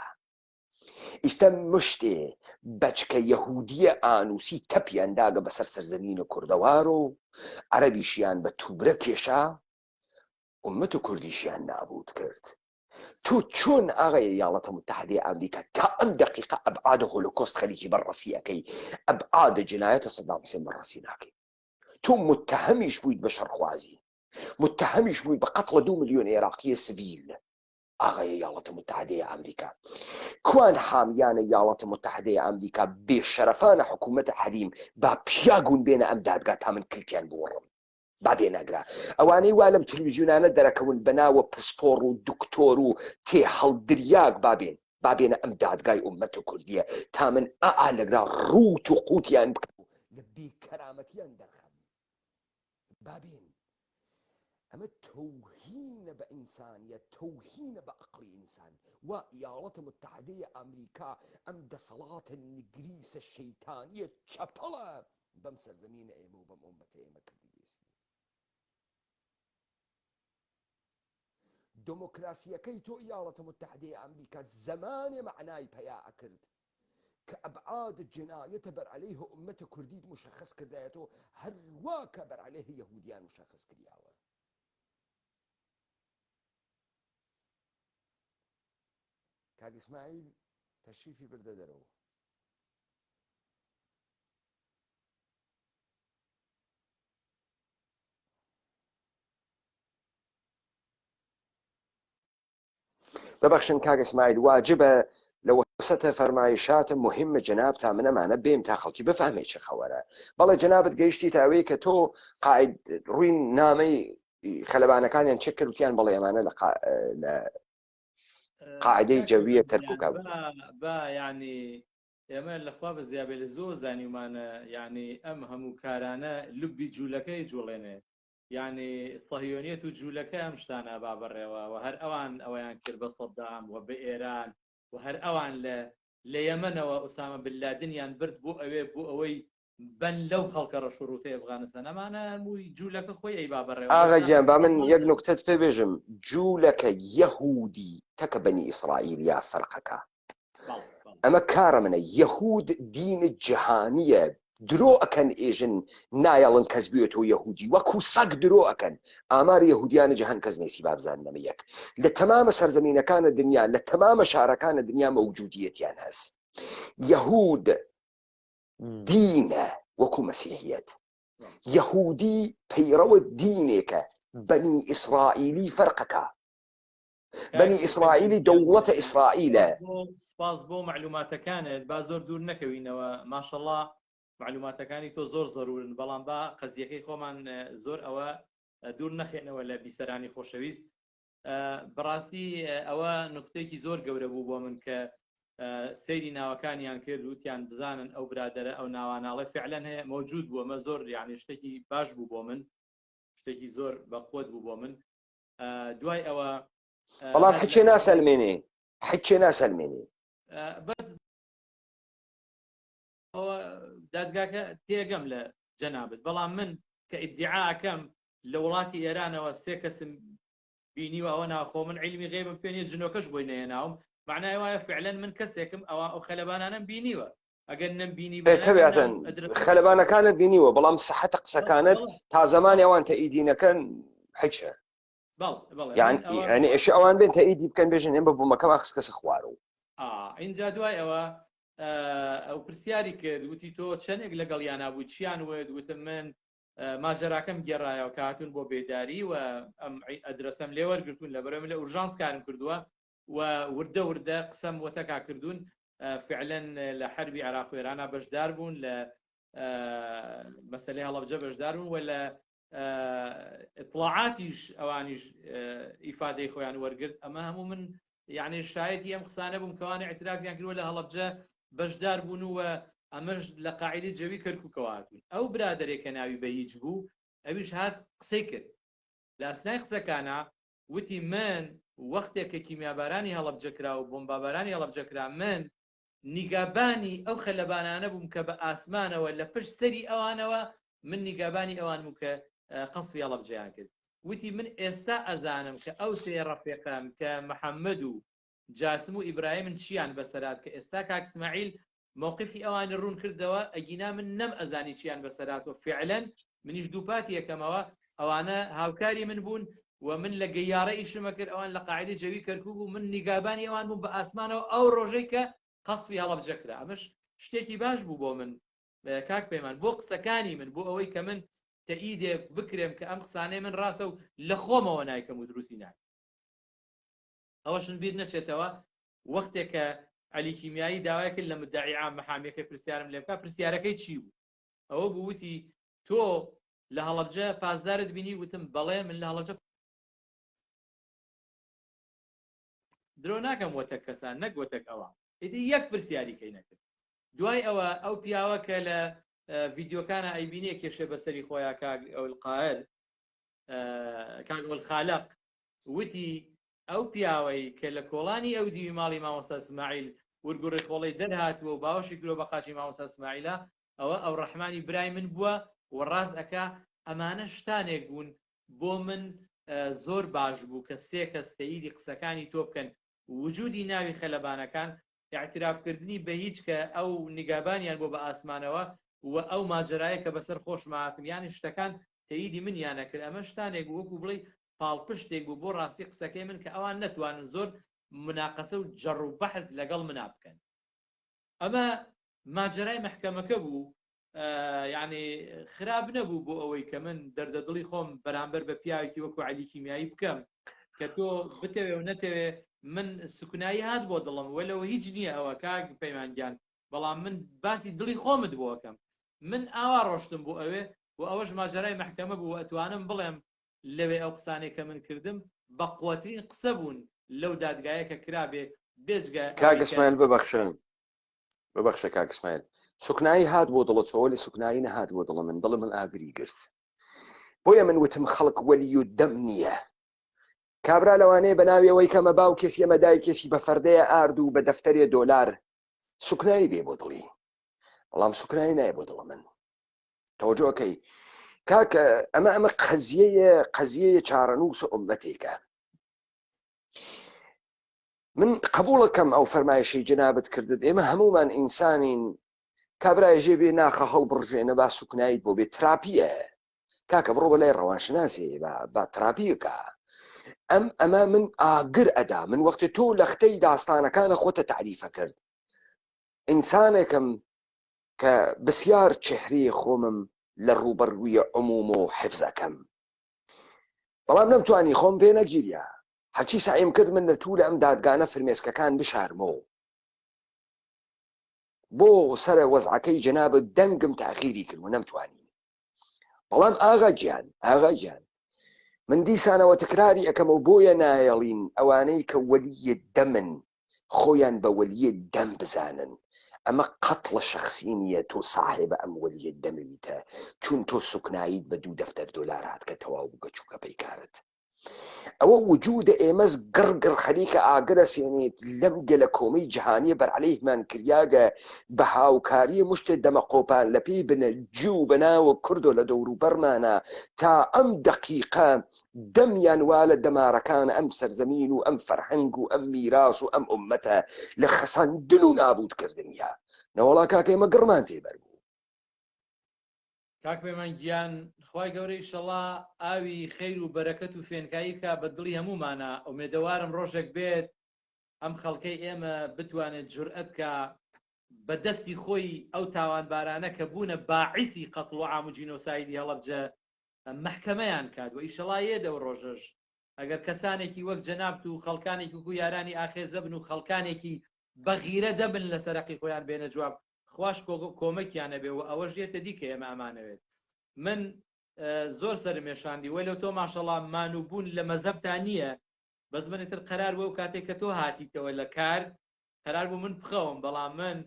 ئیستە مشتێ بەچکە یەهودیە ئانووسی تەپیانداگە بەسەر سەرزەمینە کوردەوار و عەرەبیشیان بە تووبرە کێشا ئومەت و کوردیشیان نابود کرد تۆ چۆن ئاغای ایالاتە متحدەی ئەمریکا تا ئەم دقیقە ئەبعادە هۆلۆکۆست خەریکی بەڕەسیەکەی ئەبعادە جنایەتە سەدام حسین بەڕەسی ناکەی تۆ متهەمیش بوویت بە شەڕخوازی متهەمیش بووی بە قەتڵە 2 ملیۆن عێراقیە سڤیل ئاغای ایالاتە متحدەی ئەمریکا کوان حامیانە ایالاتە متحدەی ئەمریکا بێشەرەفانە حکوومەتە حەریم با پیاگون بێنە ئەم دادگا تا من کلکیان بوەڕم با بێنەگرا ئەوانەی وا لەم تەلەڤیزیۆنانە دەرەکەون بەناوە پسپۆڕ و دکتۆر و تێ هەڵدریاک بابێنە ئەم دادگای ئومەتە کوردیە تا من لەگرا ڕوت و قوتیان بکەم لە بێکەرامەتیان دەرخەم بابێن ئەمە تەوهینە بە ئینسانیەت تەوهینە بە عەقڵی ئینسان و ئیالەتە متحدەی ئەمریکا ئەم دەسەڵاتە نگریسە شەیتانیە چەپەڵە بەم سەرزەمینە ئێمە و بەم ئومەتە ئێمە کردی بێستی دمۆکراسیەکەی تۆ ئیالەتە متحدەی ئەمریکا زەمانێ مەعنای پەیا ئەکرد کە ئەبعاد جنایەتە بەر عەلەیه ئومەتە کوردیت مشەخص کردایەتەوە هەروە کە بەر عەلەیه یەهودیان مشەخص کردیاوە کاک ئیسماعیل تەشریفی بردە دەرەوە ببخشن کاک ئیسماعیل واجبە لە وەسەتە فەرمایشاتە مهمە جەناب تا منەمانە بێم تا خەڵکی بفهمێ چه خەوەرە بەڵێ جەنابەت گەیشتی تاوەی کە تۆ قاید ڕووی نامەی خەلەبانەکانیان چێک کردوتیان بەڵێ ئەمانە لە قاعدەی جەویە تەرکوکە بە یعنی ئێمە لەخوا بە زیابێ لە زۆر زانیومانە یعنی ئەم هەموو کارانە لوبی جوولەکەی جوڵێنێ یعنی سەهیۆنیەت و جوولەکە ئەم شتانە بابڕێەوە و هەر ئەوان ئەویان کرد بە سەدام و بە ئێران و هەر ئەوان لە یەمەنەوە ئوسامە بن لادنیان برد بۆ ئەوەی بن لەو خەڵکە ڕەشوڕوتەی ئەفغانستان ئەمانە هەمووی جوولەکە خۆی ئەی بابڕێەوە ئاغا گیان با من یەک نوکتەت پێ بێژم جوولەکە یەهودی تەکە بەنی ئیسرائیلیا فەرقەکە ئەمە کارە منە یەهود دینە جیهانیە درۆ ئەکەن ئێژن نایەڵن کەس بێتەوە یەهودی وەکو سەگ درۆ ئەکەن ئاماری یەهودیانە جەهان کەس نێسی بابزانەمە یەک لە تەمامە سەرزەمینەکانە دنیا لە تەمامە شارەکانە دنیا مەوجودیەتیان هەست یەهود دینە وەکو مەسیحیەت یەهودی پەیڕەوە دینێکە بەنی ئیسرائیلی فەرقەکە بەنی ئیسرائیلی دەوڵەتە ئیسرائیلە سپاس بۆ معلوماتەکانت با زۆر دوور نەکەوینەوە ماشەڵڵا معلوماتەکانی تۆ زۆر زەرورن بەڵام با قەزیەکەی خۆمان زۆر ئەوە دوور نەخێنەوە لە بیسەرانی خۆشەویست بەڕاستی ئەوە نقطەیەکی زۆر گەورە بوو بۆ من کە سەیری ناوەکانیان کرد وتیان بزانن ئەو برادەرە ئەو ناواناڵێ فعلەن هەیە مەوجود بووە مە زۆر یعنی شتێکی باش بوو بۆ من شتێکی زۆر بەقوت بوو بۆ من دوای ئەوە بەڵام حچێ ناسەلمێنێ حچێ ناسەلمێنێ بەس ئەوە دادگاکە تێگەم لە جەنابەت بەڵام من کە ئیدعاکەم لە وڵاتی ئێرانەوە سێ کەسم بینیوە ئەوە ناخۆ من عیلمی غیبم پێ نییە جنۆکەش بۆی نەهێناوم معنای وایە فعلەن من کەسێکم ئەوە ئەو خەلەبانانم بینیوە ئەگەر نەمبینی تەبیعەتەن خەلەبانەکانت بینیوە بەڵام سەحەتە قسەکانت تا زەمانی ئەوان تەئیدینەکەن حیچە یعنی ئێش ئەوان بێن تەئیدی بکەن بێژن هێن بە بوومەکەم خسکەسە خوارەوە اینجا دوای ئەوە ئەو پرسیاری کرد وتی تۆ چەندێک لەگەڵ یانە بوو چیان وت وتم من ماژەراکەم گێڕایەوە کە هاتوون بۆ بێداری و ئەم ئەدرەسەم لێ وەرگرتوون لەبەرەوە من لە ئورژانس کارم کردووە و وردە وردە قسەم وەتەکا کردوون فعلەن لە حربی عێراق و ئێرانە بەشدار بوون لە مەسەلەی هەڵەبجە بەشدار بوون و لە ئیطلاعاتیش ئەوانیش ئیفادەی خۆیان وەرگرت ئەمە هەموو من یعنی شایەتی ئەم قسانە بووم کەوانە اعترافیان کردووە لە هەڵەبجە بەشدار بوون و ئەمەش لە قاعدەی جەوی کەرکووکەوە هاتوون ئەو برادەرێکە ناوی بە هیچ بوو ئەویش هات قسەی کرد لە ئەسنای قسەکانە وتی من وەختێکە کیمیابارانی هەڵەبجەکرا و بۆمبابارانی هەڵەبجەکرا من نیگابانی ئەو خەلەبانانە بووم کە بە ئاسمانەوە لە پشت سەری ئەوانەوە من نیگابانی ئەوان بوو کە قەسفی هەڵەبجەیان کرد وتی من ئێستا ئەزانم کە ئەو سێ ڕەفیقەم کە محەممەد و جاسم و ئیبراهیم چیان بەسەرات کە ئێستا کاک اسماعیل مووقفی ئەوان ڕوون کردەوە ئەگینا من نەم ئەزانی چیان بەسەراتەوە فعلەن منیش دووپاتی یەکەمەوە ئەوانە هاوکاری من بوون و من لە گەیارە ئیشمە کرد ئەوان لە قاعدەی جەوی کەرکوو بوو من نیگابانی ئەوان بوو بە ئاسمانەوە ئەو ڕۆژەی کە قەسفی هەڵەبجەکرا ئەمەش شتێکی باش بوو بۆ من کاک پەیمان بۆ قسەکانی من بۆ ئەوەی کە من تەئیدێک بکرێم کە ئەم قسانەی من ڕاستە و لە خۆمەوە نایکەم و دروستی ناکەم ئەوەشن بیر نەچێتەوە وەختێک کە عەلی کیمیایی داوای کرد لە مدعی عام مەحامیەکە پرسیارم لێ بکە پرسیارەکەی چی بوو ئەوە بوو وتی تۆ لە هەڵەبجە پاسدارت بینی وتم بەڵێ من لە هەڵەبجە درۆ ناکەم وەتە کەسان نەک وەتەک ئەوە ئیدی یەک پرسیاریکەی نەکرد دوای ئەوە ئەو پیاوە کە لە ڤیدیۆکانە ئەیبینێ کێشێ بەسەری خۆیان کاک ئەولقائل کاک ئەولخالق وتی ئەو پیاوەی کە لە کۆڵانی ئەو دیوی ماڵی مامۆستا اسماعیل وەرگۆڕی خۆڵەی دەرهاتووە و باوەشی کرۆ بە قاچی مامۆستا اسماعیلە ئەوە ئەو ڕەحمانی برای من بووە و ڕاست ئەکا ئەمانە شتانێک بوون بۆ من زۆر باش بوو کە سێ کەس تەئیدی قسەکانی تۆ بکەن وجودی ناوی خەلەبانەکان اعترافکردنی بە هیچ کە ئەو نیگابانیان بۆ بە ئاسمانەوە و ئەو ماجرایە کە بەسەر خۆشماتم یانی شتەکان تەئیدی منیانە کرد ئەمە شتانێک وەکو بڵێ پاڵپشتێک بوو بۆ ڕاستی قسەکەی من کە ئەوان نەتوانن زۆر مناقەسە و جەڕ و بەحث لەگەڵ منا بکەن ئەمە ماجرای محکەمەکە بوو یعنی خراپ نەبوو بۆ ئەوەی کە من دەردەدڵی خۆم بەرامبەر بە پیاوێکی وەکو عەلی کیمیایی بکەم کە تۆ بتەوێ و نەتەوێ من سوکنایی هات بۆ دڵم وەلەوە هیچ نییە ئەوە کاک پەیمانگیان بەڵام من باسی دڵی خۆمت بۆەکەم من ئاوا ڕۆشتم بۆ ئەوێ و ئەوەش ماجرای محکەمە بوو ئەتوانم بڵێم لەوێ ئەو قسانێک کە من کردم بە قووەترین قسە بوون لەو دادگایە کە کرابێ بێجگە کاک اسماعیل ببەخشە کاک اسماعیل سوکنایی هات بۆ دڵت وەلی سوکنایی نەهات بۆ دڵ من دڵ من ئاگری گرت بۆیە من وتم خەڵک وەلی و دەم نییە کابرا لەوانەیە بە ناویەوەی کەمە باو کێسی ئەمە دای کێسی بە فەردەیە ئارد و بە دەفتەرێ دۆلار سوکنایی بێ بۆ دڵی بەڵام سوکنایی نایە بۆ دڵ من تەوەجۆکەی کاکە ئەمە قەزیەیە چارەنووس و ئومەتێکە من قبولەکەم ئەو فەرمایشەی جەنابەت کردت ئێمە هەمومان ئینسانین کابرای ژێبێ ناخە هەڵبڕژێنە با سوکنایت بۆ بێت تراپیە کاکە بڕۆ بە لای ڕەوانشناسی با تراپیەکە ئەمە من ئاگر ئەدا من وەختی تۆ لە ختەی داستانەکانە خۆتە تعریفە کرد ئینسانێکم کە بسیار چهرەی خۆمم لە ڕوبەڕوویە عموم و حفزەکەم بەڵام نەمتوانی خۆم پێ نەگیریە هەرچی سعیم کرد من لە توولە ئەم دادگانە فرمێسکەکان بشارمەوە بۆ سەر وەزعەکەی جەنابەت دەنگم تاخیری کرد و نەمتوانی بەڵام ئاغا گیان من دیسانەوە تکراری ئەەکەمە بۆیە نایەڵین ئەوانەی کە وەلیە دەمن خۆیان بە وەلیە دەم بزانن ئەمە قەت لە شخصی نییە تۆ ساحێبە ئەم وەلیە دەمەویتە چون تۆ سوکناییت بە 2 دەفتەر دۆلار هات کە تەواو بگە چووکە پەیکارت ئەوە وجودە ئێمەش گڕگڕ خەریکە ئاگرە سێنێت لەم گەلە کۆمەی جیهانیە بەرعەلەیهمان کریاگە بە هاوکاریە مشتێ دەمە قۆپان لە پێی بنە جوو بەناوە کوردۆ لە دەوروبەرمانە تا ئەم دەقیقە دەمیان وا لە دەمارەکان ئەم سەرزەمین و ئەم فەرهەنگ و ئەم میراس و ئەم ئومەتە لە خەساندن و نابودکردنیە نەوەڵا کاکە ئێمە گڕمان تێبەر بوو کاک پەیمان گیان خوای گەورەی ئینشەڵا ئاوی خەیر و بەرەکەت و فێنکایی بکە بە دڵی هەمومانە ئومێدەوارم ڕۆژێک بێت ئەم خەڵکەی ئێمە بتوانێت جورئەت کە بە دەستی خۆی ئەو تاوانبارانە کە بوونە باعیسی قەتڵ و عام و جینۆسایدی هەڵەبجە مەحکەمەیان کات و ئینشەڵا یێدە و ڕۆژەش ئەگەر کەسانێکی وەک جەنابت و خەڵکانێکی وەکو یارانی ئاخێزە بن و خەڵکانێکی بەغیرە دەبن لە سەرەقی خۆیان بێنە جواب خوش کۆمەکیانە بێ و ئەوەش یێتە دیکە ئێمە ئەمانەوێت من زۆر سەرمێشاندی وەی لەو تۆ ماشەڵا مانوبوون لە مەزەبتان نییە بەس منتر قەرار بوو و کاتێک کە تۆ هاتیتەوە لە کار قەرار بوو من بخەوم بەڵام من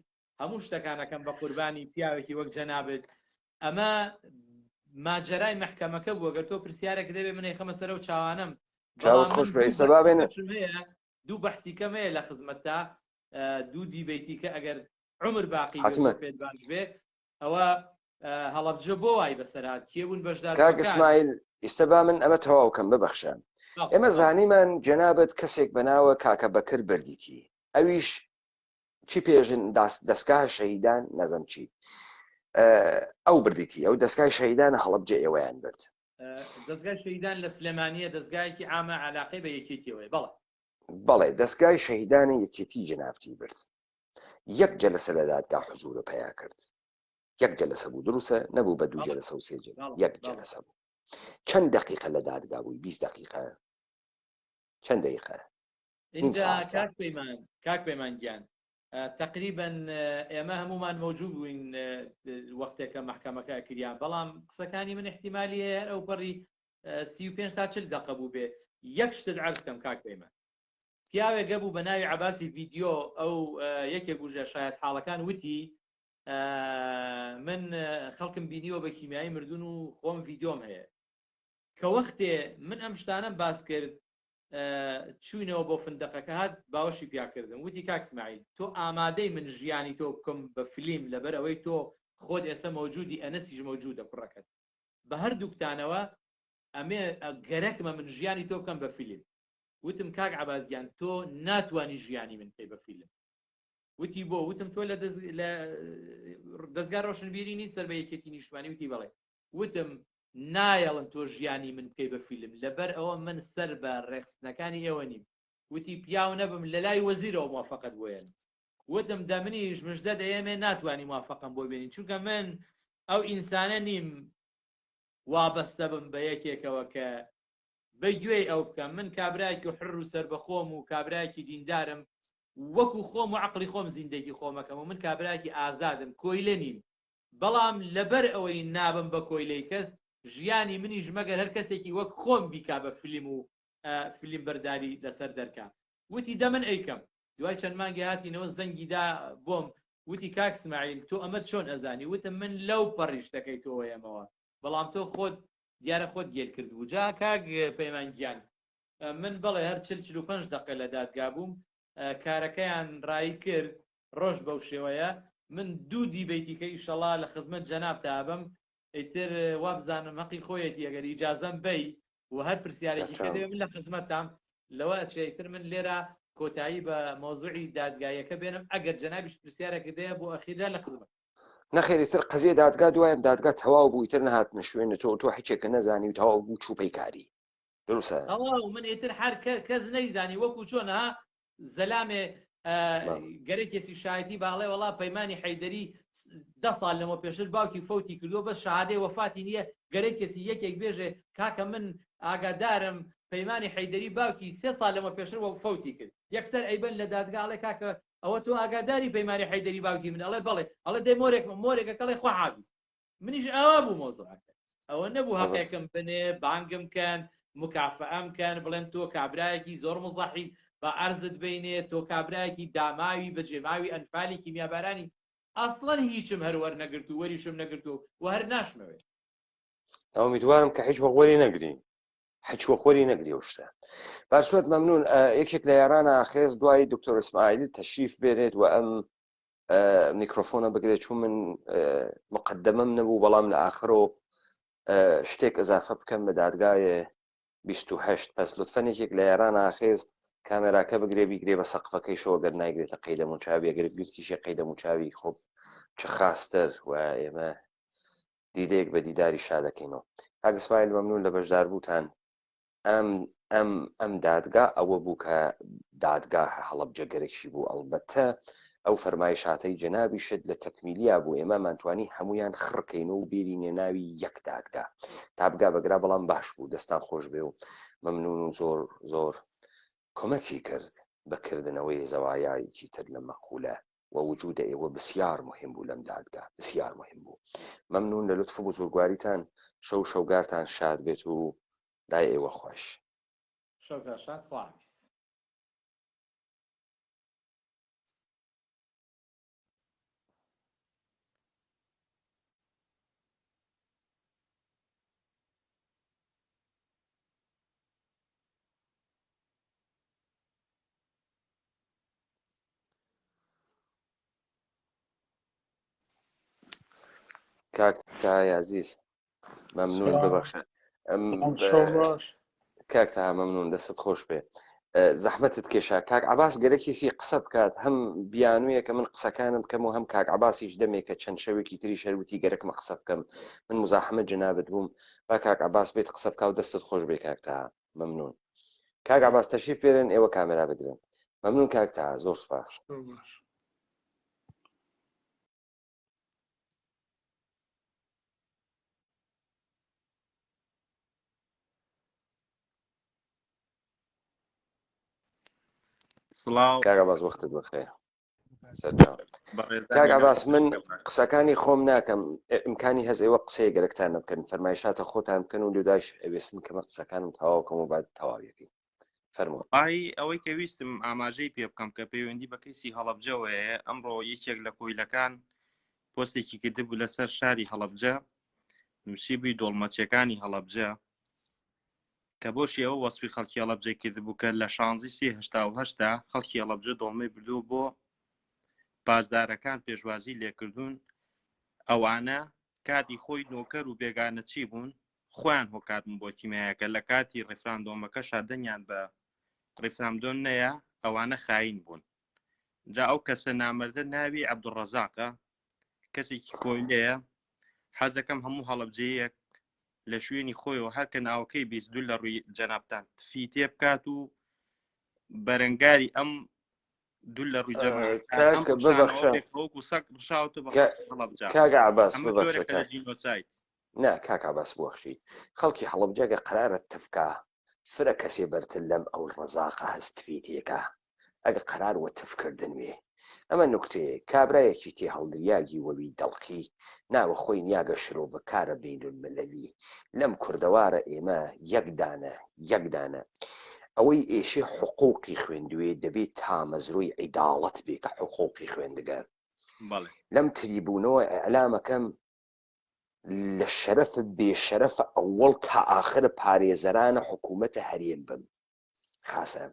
هەموو شتەکانەکەم بە قوربانی پیاوێکی وەک جەنابێت ئەمە ماجەرای محکەمەکە بووە گەر تۆ پرسیارێک دەبێ منەی خەمە سەرە و چاوانم خۆش بێسەبابێنە 2 بەحسی کەمەیە لە خزمەتتا 2 دیبیتیکە ئەگەر عمر باقی پێدبان بێ ئەوە هەڵەبجە بۆ وای بەسەرات کێبوون بەشدار کاک ئیسماعیل ئێستا من ئەمە تەواوکەم ببەخشە ئێمە زانیمان جەنابەت کەسێک بەناوە کاکە بەکر بردیتی ئەویش چی پێژن دەستگاه شەهیدان نەزەم چی ئەو بردیتی ئەو دەستگای شەهیدانە هەڵەبجە ئێوەیان برد دەستگای شەهیدان لە سلێمانیە دەستگایەکی عامە علاقەی بە یەکێتیەوەی بەڵێ دەستگای شەهیدانی یەکێتی جەنابتی برد یەک جەلسە لە دادگا حوزورە پیا کرد یەک جەلسە بوو دروسە نەبوو بە 2 جەلسە و 3 یەک جەلسە بوو چەند دقیقە لە دادگا بووی 20 دقیقە چەند دقیقە اینجا کاک پەیمان گیان تقریبا ئێمە هەمومان مەوجود بووین وەختێکە محکەمەکە کریان بەڵام قسەکانی من احتیمالی هەیە ئەو پەڕی 35 تا 40 دقیقە بوو بێ یەک شتت عەرز بکەم کاک پەیمان پیاوێک بوو بە ناوی عەباسی ڤیدیۆ ئەو یەکێک بوو شایەت حاڵەکان وتی من خەڵکم بینیوە بە کیمیایی مردون و خۆم ڤیدیۆم هەیە کە وەختێ من ئەم شتانم باس کرد چوینەوە بۆ فندقەکە هات باوەشی پیاکردم وتی کاک ئیسماعیل تۆ ئامادەی من ژیانی تۆ بکەم بە فیلم لەبەر ئەوەی تۆ خۆت ئێستا مەوجودی ئەنەسیش مەوجودە کوڕەکەت بە هەردووکتانەوە ئەمێ گەرەکمە من ژیانی تۆ بکەم بە فیلم وتم کاک عەباسگیان تۆ ناتوانی ژیانی من بکەی بە فیلم وتی بۆ وتم تۆ لە دەستگا ڕۆشنبیری نیت سەر بە یەکێتی نیشتمانی وتی بەڵێ وتم نایەڵم تۆ ژیانی من بکەی بە فیلم لەبەر ئەوە من سەر بە ڕێخستنەکانی ئێوە نیم وتی پیاو نەبم لە لای وەزیرەوە موافقەت بۆیان وتم دەمنیش مژدە دەیەمێ ناتوانی موافقەم بۆ بێنین چونکە من ئەو ئینسانە نیم وابەستە بم بە یەکێکەوە کە بەگوێی ئەو بکەم من کابراایکی حڕ و سەر بەخۆم و کابراایکی دیندارم وەکو خۆم و عەقڵی خۆم زیندگی خۆمەکەم و من کابراایکی ئازادم کۆیلە نیم بەڵام لەبەر ئەوەی نابم بە کۆیلەی کەس ژیانی منیش مەگەر هەر کەسێکی وەک خۆم بیکا بە فیلم و فیلم بەرداری لەسەر دەرکا وتی دەمن ئەیکەم دوای چەند مانگی هاتینەوە زەنگیدا بۆم وتی کاک ئیسماعیل تۆ ئەمە چۆن ئەزانی وتم من لەو پەڕی شتەکەی تۆ وەیەمەوە بەڵام تۆ خۆت دیارە خۆت گێل کردبوو جا کاک پەیمان گیان من بەڵێ هەر 45 دقیقە لە دادگا بووم کارەکەیان ڕایی کرد ڕۆژ بەو شێوەیە من 2 دیبیتیکە ئیشەڵا لە خزمەت جەناب تابم ئیتر وابزانم حەقی خۆیەتی ئەگەر ئیجازەم بەی و هەر پرسیارێکی کە دەبێ من لە خزمەتام لەوە ئەچێتر من لێرە کۆتایی بە مۆزوعی دادگایەکە بێنم ئەگەر جەنابیش پرسیارێکە دەیە بۆ ئەخیرا لە خزمەت نەخێریتر قەزیە دادگا دوایم دادگا تەواو بوو ئیتر نەهاتنە شوێنە تۆ هیچێکە نەزانی و تەواو بوو چوپەی کاری دروستە ئەوە من ئێتر هەر کەس نەیزانی وەکو چۆنها زەلامێ گەرەکێکی شایەتی باڵێ وڵا پەیمانی حەیدەری 10 ساڵ لەمە پێشتر باوکی فەوتی کردووە بەس شەهادەی وەفاتی نییە گەرەکێکی یەکێک بێژێ کاکە من ئاگادارم پەیمانی حەیدەری باوکی 3 ساڵ لەمە پێشتر فەوتی کرد یەکسەر ئەیبەن لە دادگاڵێ کاکە ئەوە تۆ ئاگاداری پەیمانی حەیدەری باوکی من ئەڵێ بەڵێ ئەڵێ دەی مۆرێکەکەڵێ خوا حافیز منیش ئەوە بوو مۆزوعەکە ئەوە نەبوو هەقێکم بنێ بانگم کەن مکافەم کەن بڵێن تۆ کابرایەکی زۆر مزەحید بە ئەرزت بینێ تۆ کابرایەکی داماوی بەجێماوی ئەنفالی کیمیابارانی ئەسڵەن هیچم هەر وەرنەگرت و وەریشم نەگرت و هەر ناشمەوێت ئەومیدوارم کە هیچ وەخوەری نەگرین هیچ وەخوەری نەگری ئەو شتە باشسوەت مەمنون یەکێک لە یارانە ئاخێز دوای دکتۆر ئیسماعیلی تەشریف بێنێت و ئەم میکرۆفۆنە بگرێت چوون من مقدمەم نەبوو بەڵام لە ئاخرۆ شتێک ئەزافە بکەم بە دادگایە 28 پس لطفەن یەکێک لە یارانە ئاخێز کامێراکە بگرێ بیگرێ بە سەقفەکەی شەوە گەر نایگرێتە قەیدە موچاوی ئەگەر گرتیشی قەیدە موچاوی خۆب چ خاستر و ئێمە دیدەیەک بە دیداری شادەکەینەوە کاک ئیسماعیل مەمنون لە بەشداربووتان ئەم دادگا ئەوە بوو کە دادگا هەڵەبجە گەرەکی بوو ئەڵبەتە ئەو فەرمایشاتەی جەنابی شت لە تەکمیلیا بوو ئێمە مانتوانی هەمویان خڕکەینەوە و بێرینێ ناوی یەک دادگا تابگا بەگرا بەڵام باش بوو دەستان خۆش بێ و مەمنون و زۆر زۆر کۆمەکی کرد بەکردنەوەی زەوایایکی تر لە مەقولە و وجودە ئێوە بسیار مهم بوو لەم دادگا بسیار مهم بوو مەمنون لە لوتف و بزرگواریتان شەوگارتان شاد بێت و لای ئێوە خۆش شەوتان شاد خواحافیز کاکتای عزیز مەمنون ببەخشە کاکتا مەمنون دەستت خۆش بێ زەحمەتت کێشا کاک عەباس گەرەکیسی قسە بکات هەم بیانوویە کە من قسەکانم بکەم و هەم کاک عەباسیش دەمێکە چەند شەوێکی تری شەروتی گەرەکمە قسە بکەم من مزاحمە جنابت بووم با کاک عەباس بێت قسە بکە و دەستت خۆش بێ کاکتا مەمنون کاک عەباس تەشریف بێرن ئێوە کامێرا بدرن مەمنون کاکتا زۆر سوپاس سڵاو کاک عەباس وەختت بەخێر کاک عەباس من قسەکانی خۆم ناکەم ئیمکانی هەز ئێوە قسەی گەرەکتان نەبکەن فەرمایشاتە خۆتان بکەن و لێداش ئەوێستن کەمە قسەکانم تەواوکەم و بعد تەواویەکەی فەرموو ئەوەی کە ویستم ئاماژەی پێ بکەم کە پەیوەندی بە کەیسی هەڵەبجەوەیە ئەمڕۆ یەکێک لە کۆیلەکان پۆستێکی کردبوو لەسەر شاری هەڵەبجە نووسیبووی دۆڵمەچیەکانی هەڵەبجە کە بۆشی ئەوە وەسفی خەڵکی هەڵەبجە کردبوو کە لە 16/1970 خەڵکی هەڵەبجە دۆڵمەی بردووە بۆ پازدارەکان پێشوازی لێکردوون ئەوانە کاتی خۆی نۆکەر و بێگانە چی بوون خۆیان هۆکاتن بۆ تیمایەکە لە کاتی ڕێفراندۆمەکە شادەنیان بە ڕێفراندۆم نەیە ئەوانە خاین بوون جا ئەو کەسە نامەردە ناوی عەبدوڕەزاقە کەسێکی کۆیلەیە حەزەکەم هەموو هەڵەبجەیەک لە شوێنی خۆیەوە هەرکە ناوەکەی بیستدوو لە ڕووی جەنابتان تفی تێ بکات و بەرەنگاری ئەم دوو لە ڕووی کاک عەباس ببەخشە نا کاک عەباس ببەخشی خەڵکی هەڵەبجەگە قرارە تفکا فرە کەسێ بەرتر لەم ئەو ڕەزاقە هەستفی تێکە ئەگە قرار وە تفکردن وێ ئەمە نوکتەیە کابرایەکی تێ هەڵدریاگی وەوی دەڵقی ناوە خۆی نیاگە شرۆڤەکارە بینولمەلەلی لەم کوردەوارە ئێمە یەکدانە ئەوەی ئێشێ حقوقی خوێندوێ دەبێت تا مەزروی عیداڵەت بێ کە حقوقی خوێندگە لەم تریبوونەوە ئەعلامەکەم لە شەرەفە بێشەرەفە ئەوەڵ تا ئاخرە پارێزەرانە حکوومەتە هەرێم بم خاسە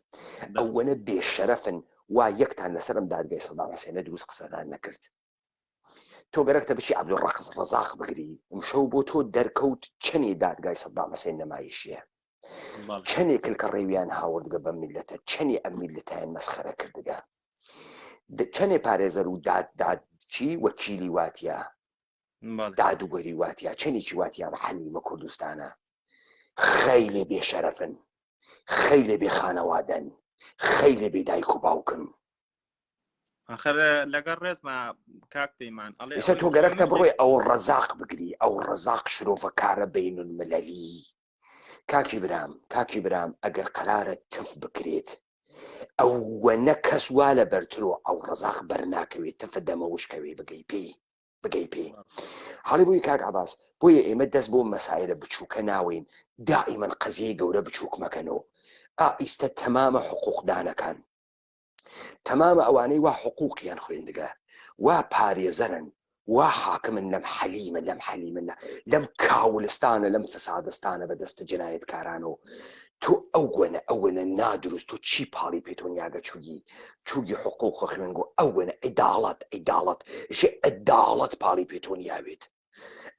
ئەوەنە بێشەرەفن وا یەکتان لەسەرم دادگای سەدام حوسێنە دروست قسەدان نەکرد تۆ گەرەکتە بچی عەبدوڕەزاق بگری ئەمشەو بۆ تۆ دەرکەوت چەنێ دادگای سەدام حوسێن نەمایشیە چەندێک کلکە ڕێویان هاوردگە بە میلەتە چەندێ ئەم میلەتیان مەسخەرە کردگە چەندێ پارێزەر و دادچی وەکیلی واتیە دادوبەری واتیا چەندێکی واتیان حەلیمە کوردستانە خەیلێ بێشەرەفن خەیلێ بێ خانەوادەن خەیلێ بێ دایک و باوکن آخر لەگەڵ ڕێزمە کاک پەیمان ئێستا تۆ گەرەکتە بڕۆی ئەو ڕەزاق بگری ئەو ڕەزاق شرۆڤەکارە بەینون ملەلی کاکی برام ئەگەر قەرارە تف بکرێت ئەوەنە کەس وا لە بەرترۆ ئەو ڕەزاق بەرناکەوێت تفە دەمەوشکەوێ بگەی پێی حاڵی بۆی کاک عەباس بۆیە ئێمە دەست بۆ مەسایلە بچووکە ناوین دائیمەن قەزیەی گەورە بچووک مەکەنەوە ئیستە تەمامە حقوقدانەکان تەمامە ئەوانەی وا حقوقیان خوێندگە وا پارێزەرن وا حاکمن لەم حەلیمن لەم کاولستانە لەم فسادستانە بەدەستە جنایەتکارانەوە تۆ ئەوەنە نادروست تۆ چی پاڵی پێتۆنیاگە چووگی حقوق خوێنگۆ ئەوەنە عیداڵەت عیداڵەت پاڵی پێتۆنیاوێت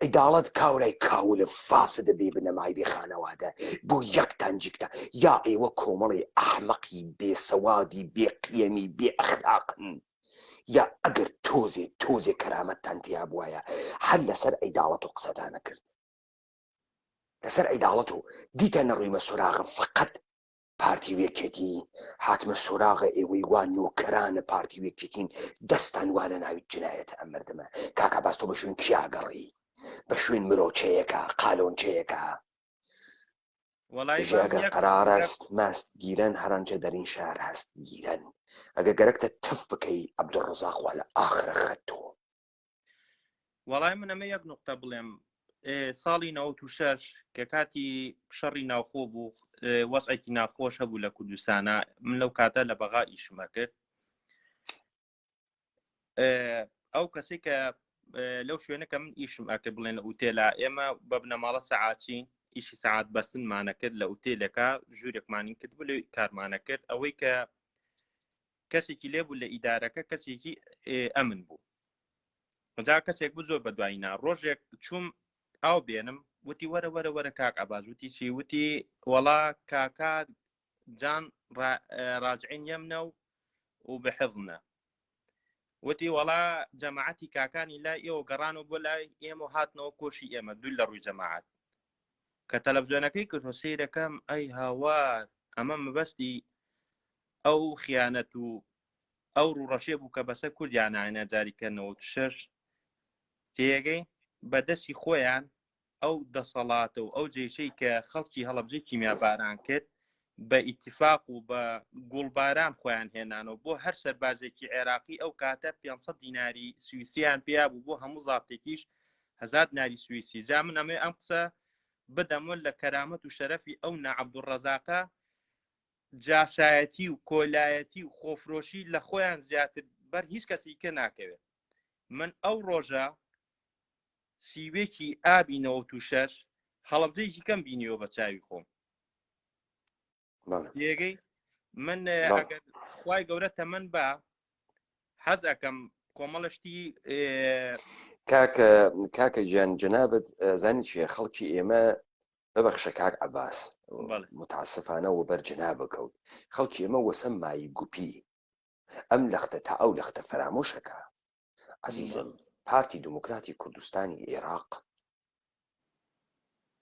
عیداڵەت کاورای کاولە فاسە دەبێ بنەمای بێ خانەوادە بۆ یەکتان جیکتە یا ئێوە کۆمەڵی ئەحمەقی بێسەوادی بێقیەمی بێ ئەخلاقن یا ئەگەر تۆزێ کەرامەتتان تیا بووایە هەر لەسەر عیداڵەت و قسەدانە کرد لەسەر عیداڵەت و دیتە نەڕوویمە سوراغە فقط پارتی وێکێتی هاتمە سوراغە ئێوەی وان نۆکەرانە پارتی وێکێتین دەستان وانە ناوی جنایەتە ئەم مردمە کاکە باس تۆ بە شوێن کیاگەڕی بە شوێن مرۆچەیەکە قالۆنچەیەکە ئەگەر قەرارەست ماست گیرەن هەرەنجە دەرین شار هەست گیرەن ئەگە گەرەکتە تف بکەی عەبدوڵڕەزاق وا لە ئاخرە خەتۆ وەڵای من ئەمە یەک نوقتە بڵێم ساڵی 96 کە کاتی شەڕی ناوخۆ بوو وەسعێکی ناخۆش هەبوو لە کوردستانە من لەو کاتە لە بەغا ئیشمە کرد ئەو کەسێک کە لەو شوێنەکە من ئیشم ئەکرد بڵێن لە ئوتێلا ئێمە بە بنەماڵە سەعاتچین ئیشی سەعات بەستنمانە کرد لە ئوتێلەکە ژوورێکمانی کرد بۆ لەوەی کارمانە کرد ئەوەی کە کەسێکی لێبوو لە ئیدارەکە کەسێکی ئەمن بوو جا کەسێک بوو زۆر بەدوایینا ڕۆژێک چووم ئاو بێنم وتی وەرە کاک عەباس وتی چی وتی وەڵا کاکا جان ڕاجعین یەمنە و بحفظنە وتی وەڵا جەماعەتی کاکانی لای ئێوە گەڕانەوە بۆ لای ئێمە و هاتنەوە کۆشی ئێمە دوول لە ڕووی جەماعەت کە تەلەڤیزۆنەکەی کردۆ سەیرەکەم ئەی هاوار ئەمە مەبەستی ئەو خیانەت و ئەو ڕوڕەشێ بوو کە بەسەر کوردیان ناینە جاریکردنەوە شەش تێگەی بەدەستی خۆیان ئەو دەسەڵاتە و ئەو جێشەی کە خەڵکی هەڵەبجەی کیمیاباران کرد بە ئیتیفاق و بە گوڵباران خۆیان هێنانەوە بۆ هەر سەربازێکی عێراقی ئەو کاتە 500 دیناری سویسیان پێیا بوو بۆ هەموو زاابتێکیش 1000 دیناری سویسی جا من ئەمێ ئەم قسە بدەمەوە لە کەرامەت و شەرەفی ئەو عەبدوڵڕەزاقە جاشایەتی و کۆلایەتی و خۆفرۆشی لە خۆیان زیاتر بەر هیچ کەسی کە ناکەوێت من ئەو ڕۆژە سیوێکی ئابی 96 هەڵەبجەیەکی کەم بینیەوە بە چاوی خۆم یێگەی من ئەگەر خوای گەورە تەمەن بە حەز ئەەکەم کۆمەڵشتی کاکە گیان جەنابەت زانی چیە خەڵکی ئێمە ببەخشە کاک عەباس متعسفانە و بەر جەنابەکەوت خەڵکی ئێمە وەسە مای گوپی ئەم لەختە تا ئەو لەختە فرامۆشەکە عەزیزم پارتی دموکراتی کوردستانی عێراق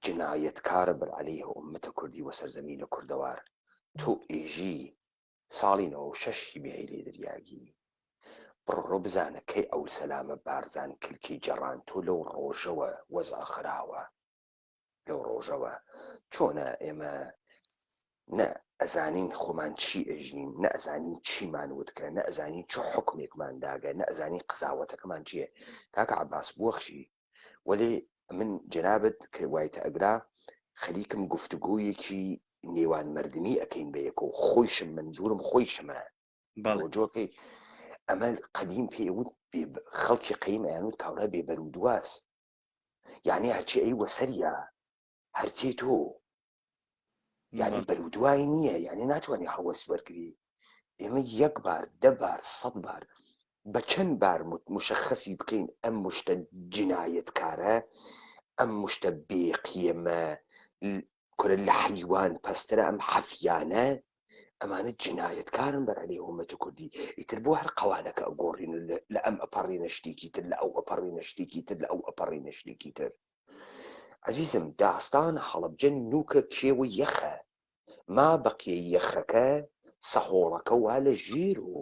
جنایەتکارە بەر عەلەیهە ئوممەتە کوردی وەسەرزەمینە کوردەوار تۆ ئێژی ساڵی 96 بێهەیلێ دەریاگی بڕۆ بزانە کەی ئەو سەلامە بارزان کلکی جەڕان تۆ لەو ڕۆژەوە وەزع خراوە لەو ڕۆژەوە چۆنە ئێمە نە ئەزانین خۆمان چی ئەژین نە ئەزانین چیمان وتکە نە ئەزانین چ حکمێکمان داگە نە ئەزانین قزاوەتەکەمان چییە کاکە عەباس بوەخشی وەلێ من جەنابەت کە وایتە ئەگرا خەریکم گفتوگۆیەکی نێوان مردمی ئەەکەین بە یەکەوە خۆیشم منزورم خۆیشمە جۆکەی ئەمە قەدیم پێوت خەڵکی قەیم ئەیانوت کاورە بێبەر و دواس یعنی هەرچی ئەی وەسەریە هەرچێ تۆ یعنی بەرودوای نییە یعنی ناتوانانی هەوەس وەرگری ئێمە 1 بار 10 بار 100 بار بە چەند بار مشخصی بکەین ئەم مشتە جنایەتکارە ئەم مشتە بێقیەمە کورە لە حیوان پەسترە ئەم حەفیانە ئەمانە جنایەتکارن بەرعەلەی هومەتی کوردی ئیتر بۆ هەر قەوانەکە ئەگۆڕین لە ئەم ئەپەڕینە شتێکی تر لە ئەو ئەپەڕینە شتێکی تر لە ئەو ئەپەڕینە شتێکی تر. عەزیزم داستانە هەڵەبجە نوکە کێوە یەخە ما بەقیە یەخەکە سەهۆڵەکە وا لە ژیر و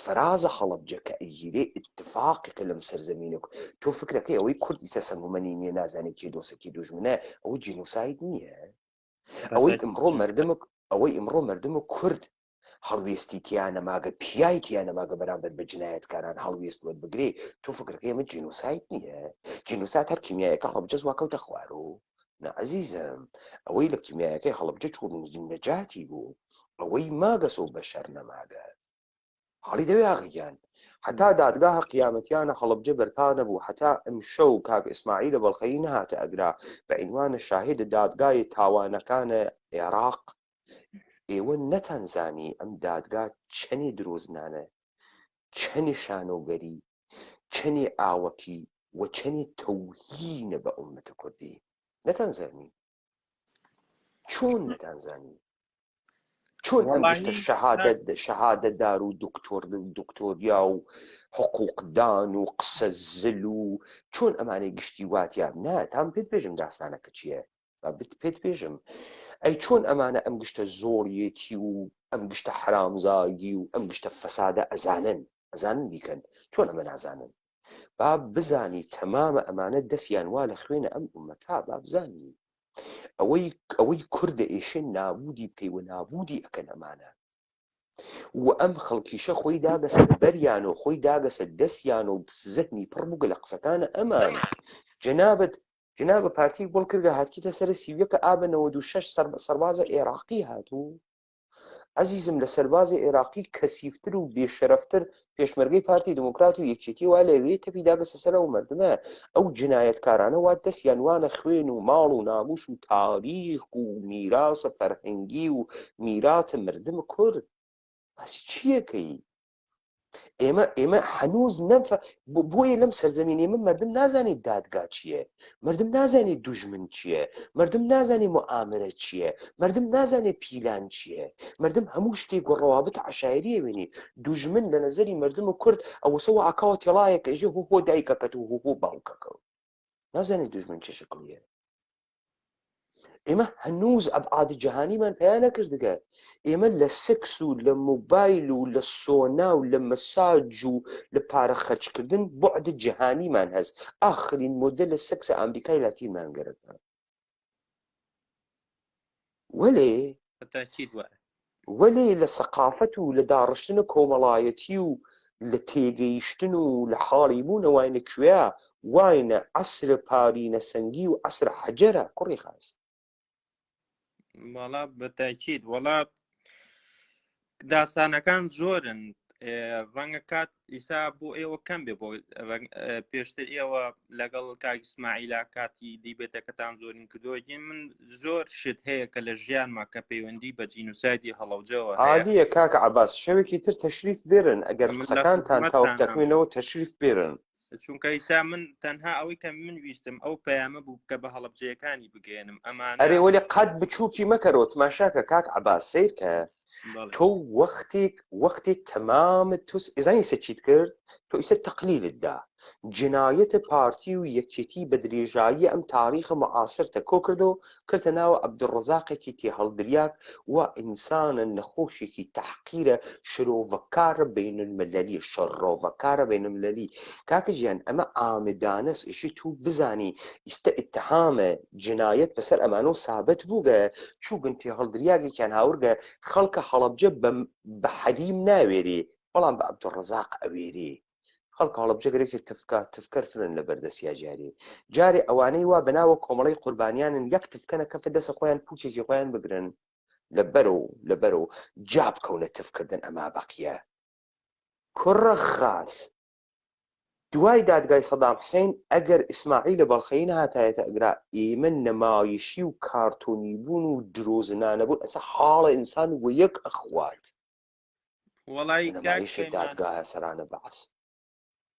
فرازە هەڵەبجە کە ئەیگیرێ ئیتفاقێکە لەم سەرزەمینە تۆ فکرەکەی ئەوەی کورد ئیسە سەنگومەنی نییە نازانێت کێ دۆسەکی دوژمنە ئەوە جینۆساید نییە. ئەوەی ئەمڕۆ مردم و کورد هەڵوێستی تیانە ماگە پیای تیانە ماگە بەرامبەر بە جنایەتکاران هەڵوێست وەت بگرێ تۆ فکرەکەی ئەمە جینۆساید نییە. جینۆساید هەر کیمیایەکە هەڵەبجە واکەوتە خوار و عەزیزم ئەوەی لە کیمیایەکەی هەڵەبجە چوون نەجاتی بوو ئەوەی ماگەسە و بەشەر نەماگە هەڵی دەوێ ئاغیان حتا دادگاه قیامەتیانە هەڵەبجە بەرپا نەبوو حتا ئەم شەو کاک ئیسماعیل بەڵخەیی نەهاتە ئەگرا بە عنوانە شاهێدە دادگای تاوانەکانە عێراق. ئێوە نەتانزانی ئەم دادگا چەنی درۆزنانە چەنی شانۆگەری چەنی ئاوەکی و چەنی تەوهینە بە ئومەتە کوردی نەتانزانی. چۆن نەتانزانی؟ چۆن ئەم گشتە شەهادەتدار و دکتۆریا و حقوقدان و قسە زل و چۆن ئەمانەی گشتی واتیان نا تام پێت بێژم داستانەکە چییە پێت بێژم ئەی چۆن ئەمانە ئەم گشتە زۆریەتی و ئەم گشتە حرامزاگی و ئەم گشتە فەسادە ئەزانن بیکەن چۆن ئەمە نازانن با بزانی تەمامە ئەمانە دەستیان وا لە خوێنە ئەم ئومەتا با بزانی ئەوەی کوردە ئێشێن نابودی بکەی و نابودی ئەکەن ئەمانە و ئەم خەڵکیشە خۆی داگەسە بەریان و خۆی داگەسە دەستیان و زەتنی پڕ بووگە لە قسەکانە ئەمان جنابە پارتی بۆڵ کردە هاتکیتە سەر سیویەکە ئابە 96 سەربازە عێراقی هاتوو. عەزیزم لە سەربازی عێراقی کەسیفتر و بێشەرەفتر پێشمەرگەی پارتی دموکرات و یەکێتی وا لەوێ تەپی داگەسە سەر ئەو مردمە ئەو جنایەتکارانە وا دەستیان وانە خوێن و ماڵ و ناموس و تاریخ و میراسە فەرهەنگی و میراتە مردم کورد باسی چیەکەی ئێمە هەنووز بۆیە لەم سەرزەمینی من مردم نازانێت دادگا چییە مردم نازانێت دوژمن چییە مردم نازانێت موعامرە چییە مردم نازانێت پیلان چییە مردم هەموو شتێک و ڕەوابط عەشایریە وێنی دوژمن لە نەزەری مردم و کورد ئەوەسەوە ئاکاوە تێڵایەکە ژێ هۆ دایکەکەت و هۆ باوکەکە نازانێت دوژمن چه شکلیە. ئێمە هەنووز ئەبعادی جەهانیمان پیا نەکردگە ئێمە لە سکس و لە مۆبایل و لە سۆنا و لە مەساج و لە پارە خەرجکردن بوعدە جەهانیمان هەست ئاخرین مۆدە لە سکسە ئەمریکای لاتینمان گەرەکە وەلێ لە سەقافەت و لە داڕشتنە کۆمەڵایەتی و لە تێگەیشتن و لە حاڵی بوونە واینە کوێە واینە عەسرە پارینە سەنگی و عەسرە حەجەرە کوڕی خاس وەڵا بەتاکید وەڵا داستانەکان زۆرن ڕەنگە کات ئیسا بۆ ئێوە کەم بێ بۆ پێشتر ئێوە لەگەڵ کاک ئیسماعیلا کاتی دیبێتەکەتان زۆرین کردووە من زۆر شت هەیە کە لە ژیانما کە پەیوەندی بە جینوسایدی هەڵەوجەوە عالیە کاکە عەباس شەوێکی تر تەشریف بێرن ئەگەر قسەکانتان تاوە تەکمینەوە تەشریف بێرن چونکە ئیسا من تەنها ئەوەی کە من ویستم ئەو پەیامە بوو کە بە هەڵەبجەیەکانی بگەێنم ئەمان ئەرێ وەلی قەت بچووکی مەکەرەوە تماشاکە کاک عەباس سیرکە تۆ وەختێک تەمامە توس ئێزانی سە چیت کرد تۆ ئیسە تەقلیلت دا جنایەتە پارتی و یەکێتی بە درێژایی ئەم تاریخە معاسرتە کۆ کردەوە کردە ناوە عەبدوڕەزاقێکی تێ هەڵدریاک و ئینسانە نەخۆشێکی تەحقیرە شرۆڤەکارە بینالمەلەلی شەڕۆڤەکارە بینالمەلەلی کاکە ژیان ئەمە ئامدانەس ئیشی تو بزانی ئیستە ئیتتیهامە جنایەت بەسەر ئەمانە و سابەت بووگە چووگن تێ هەڵدریاکێکیان هاورگە خەڵکە هەڵەبجە بە حەلیم ناوێری بەڵام بە عەبدوڕەزاق ئەوێری خەڵک هەڵەبجەگرێکی تفکەر فرن لە بەردەستیا جارێ ئەوانەی وا بەناوە کۆمەڵی قوربانیانن یەک تفکەنە کەفە دەسە خۆیان پوچێکی خۆیان بگرن لەبەرەوە جا بکەونە تفکردن ئەما بەقیە کوڕە خاس دوای دادگای سەدام حوسێن ئەگەر ئیسماعیل بەڵخەیی نەهاتایەتە ئەگرا ئێمە نەمایشی و کارتۆنی بوون و درۆزنانە بوون ئەسا حاڵە ئینسان و یەک ئەخوات وەڵای نەمایشی دادگایە سەرانە بەعس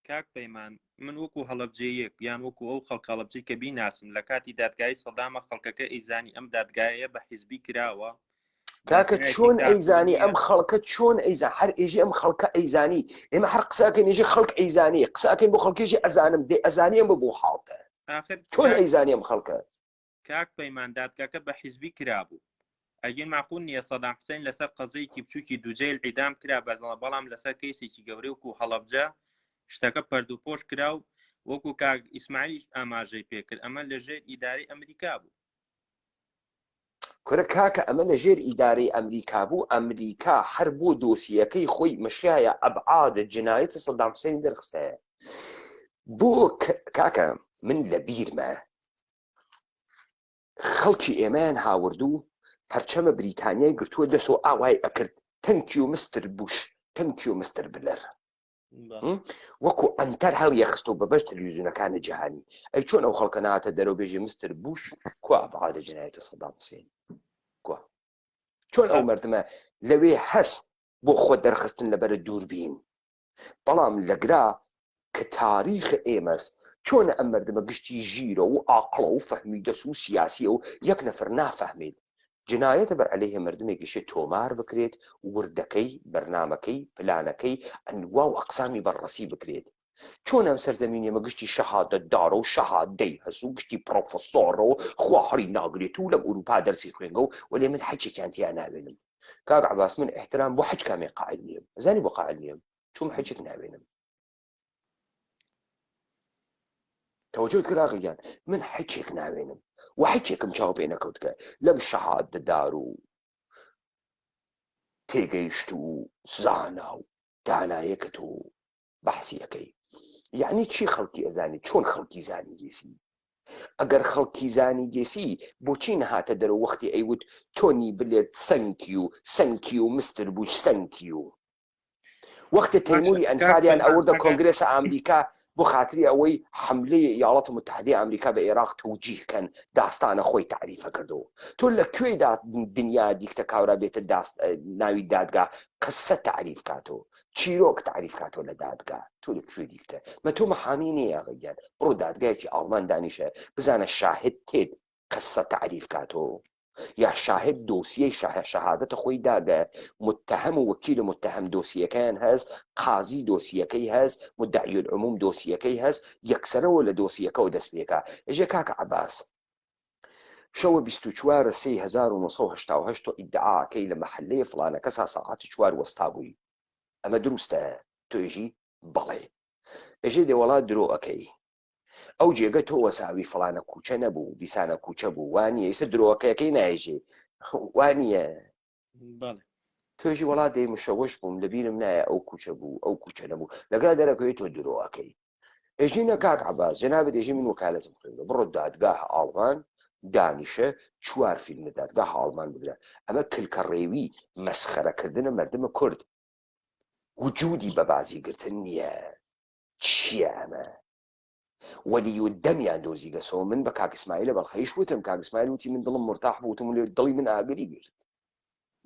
کاک پەیمان من وەکو هەڵەبجەیەک یان وەکو ئەو خەڵک هەڵەبجەی کە بیناسم لە کاتی دادگای سەدامە خەڵکەکە ئیزانی ئەم دادگایە بە حیزبی کراوە کاکە چۆن ئەیزانی ئەم خەڵکە چۆن ئەیزان هەر ئێژی ئەم خەڵکە ئەیزانی ئێمە هەر قساکەین ێژی خەڵک ئەیزانی قساکەین بۆ خەڵکیژی ئەزانم دێ ئەزانی ئەمە بۆ حاڵتە چۆن ئەیزانی ئەم خەڵکە کاک پەیمان دادگاکە بە حیزبی کرابوو ئەگەن ماخون نییە سەدام حوسێن لەسەر قەزەیەکی بچووکی دووجێل ئیدام کرا بەڵام لەسەر کەیسێکی گەورەی وەکو هەڵەبجە شتەکە پەردوپۆش کرا و وەکو کاک ئیسماعیلیش ئاماژەی پێکرد ئەمە لەژێر ئیداری ئەمریکا بوو کورە کاکە ئەمە لە ژێر ئیدارەی ئەمریکا بوو ئەمریکا هەر بۆ دۆسیەکەی خۆی مەشایە ئەبعادە جنایەتە سەدام حوسێن دەرخستەیە بۆ کاکە من لە بیرمە خەڵکی ئێمەیان هاوردوو پەرچەمە بریتانیای گرتووە دەسۆ ئاوای ئەکرد تەنکیو مستر بوش تەنکیو مستر بلەر وەکو ئەنتەر هەڵیە خستۆ بە بەش تەلەڤیزیۆنەکانی جیهانی ئەی چۆن ئەو خەڵکە ناتە دەرەوە بێژێ مستر بوش کوا ئەبعادە جنایەتە سەدام حوسێن کوا چۆن ئەو مردمە لەوێ هەست بۆ خۆ دەرخستن لەبەرە دووربین بەڵام لەگرا کە تاریخ ئێمەس چۆن ئەم مردمە گشتی ژیرە و ئاقڵە و فەهمی دەس و سیاسیە و یەک نەفر نافەهمێت جنایەتە بەر عەلەیهە مردمێکیشێ تۆمار بکرێت وردەکەی بەرنامەکەی پلانەکەی ئەنوا و ئەقسامی بەڕەسی بکرێت چۆن ئەم سەرزەمینی ئێمە گشتی شەهادەتدارە و شەهادەی هەسوو گشتی پرۆفەسۆرە و خوا هەڵی ناگرێت و لەم ئوروپا دەرسی خوێنگە و وەلێ من حەجێکیان تیا ناوێنم کاک عەباس من احترام بۆ حەج کامێ قائل نییەم زانی بۆ قائل نییەم چۆن حەجێک ناوێنم تەوەجۆت کرا غیان من حەجێک ناوێنم و حەجێکم چاو پێ نەکەوتکە لەم شەهادەتدار و تێگەیشت و زانا و دانایەکەت و بەحسیەکەی یعنی چی خەڵکی ئەزانی چۆن خەڵکی زانی گێسی ئەگەر خەڵکی زانی گێسی بۆچی نەهاتە دەرەوە وەختی ئەیوت تۆنی بلێت سەنکی و مستر بوش سەنکی و وەختە تەیموری ئەنفاریان ئەوردە کۆنگرێسە ئامریکا بۆ خاتری ئەوەی حملەی ایالات متحدەی ئەمریکا بە عێراق تەوجیهکەن داستانە خۆی تعریفە کردەوە تۆ لە کوێدا دنیا دیکتە کاورا بێتە ناوی دادگا قسە تعریف کاتەوە چیرۆک تعریف کاتەوە لە دادگا تۆ لە کوێ دیکتە مە تۆ مەحامی نییە غەیان بڕۆ دادگایەکی ئاڵمان دانیشە بزانە شاهد تێت قسە تعریف کاتەوە یا شاهد دۆسیەی شەهادەتە خۆی داگە متهم و وەکیل متهم دۆسیەکەیان هەست قازی دۆسیەکەی هەست مدعی العموم دۆسیەکەی هەست یەکسەرەوە لە دۆسیەکەەوە دەست پێکا ئێژە کاکە عەباس شەوە 24 سەی 1970 تۆ ئیدعاکەی لە مەحەلەیە فڵانە کەسا ساعاتی 4 وەستا بووی ئەمە دروستە تۆژی بەڵێ ئێژێ دێوەڵات درۆ ئەەکەی ئەو جێگە تۆ وەساوی فڵانە کوچە نەبوو دیسانە کوچە بوو وانە ئێستا درۆکەکەی نایژێ وانە توێژی وڵات دەی مشەوەش بووم لەبیرم نایە ئەو کوچە بوو ئەو کوچە نەبوو لەگا دەرەکەوێت تۆ درۆەکەی ئێژینە کاک عەباس جەنابەت دێژی من وەکالەتم خوێندە بڕۆ دادگاه ئاڵمان دانیشە 4 فیلم لە دادگاه ئاڵمان بگرە ئەمە کلکەڕێوی مەسخەرەکردنە مردمە کورد وجودی بە بازیگرتن نییە چییە ئەمە وەلی و دەمیان دۆزی گەسەوە من بە کاک ئیسماعیلە بەڵخەیش وتم کاک ئیسماعیل وتی من دڵم مرتاح بوو وتم لێ دڵی من ئاگری گرت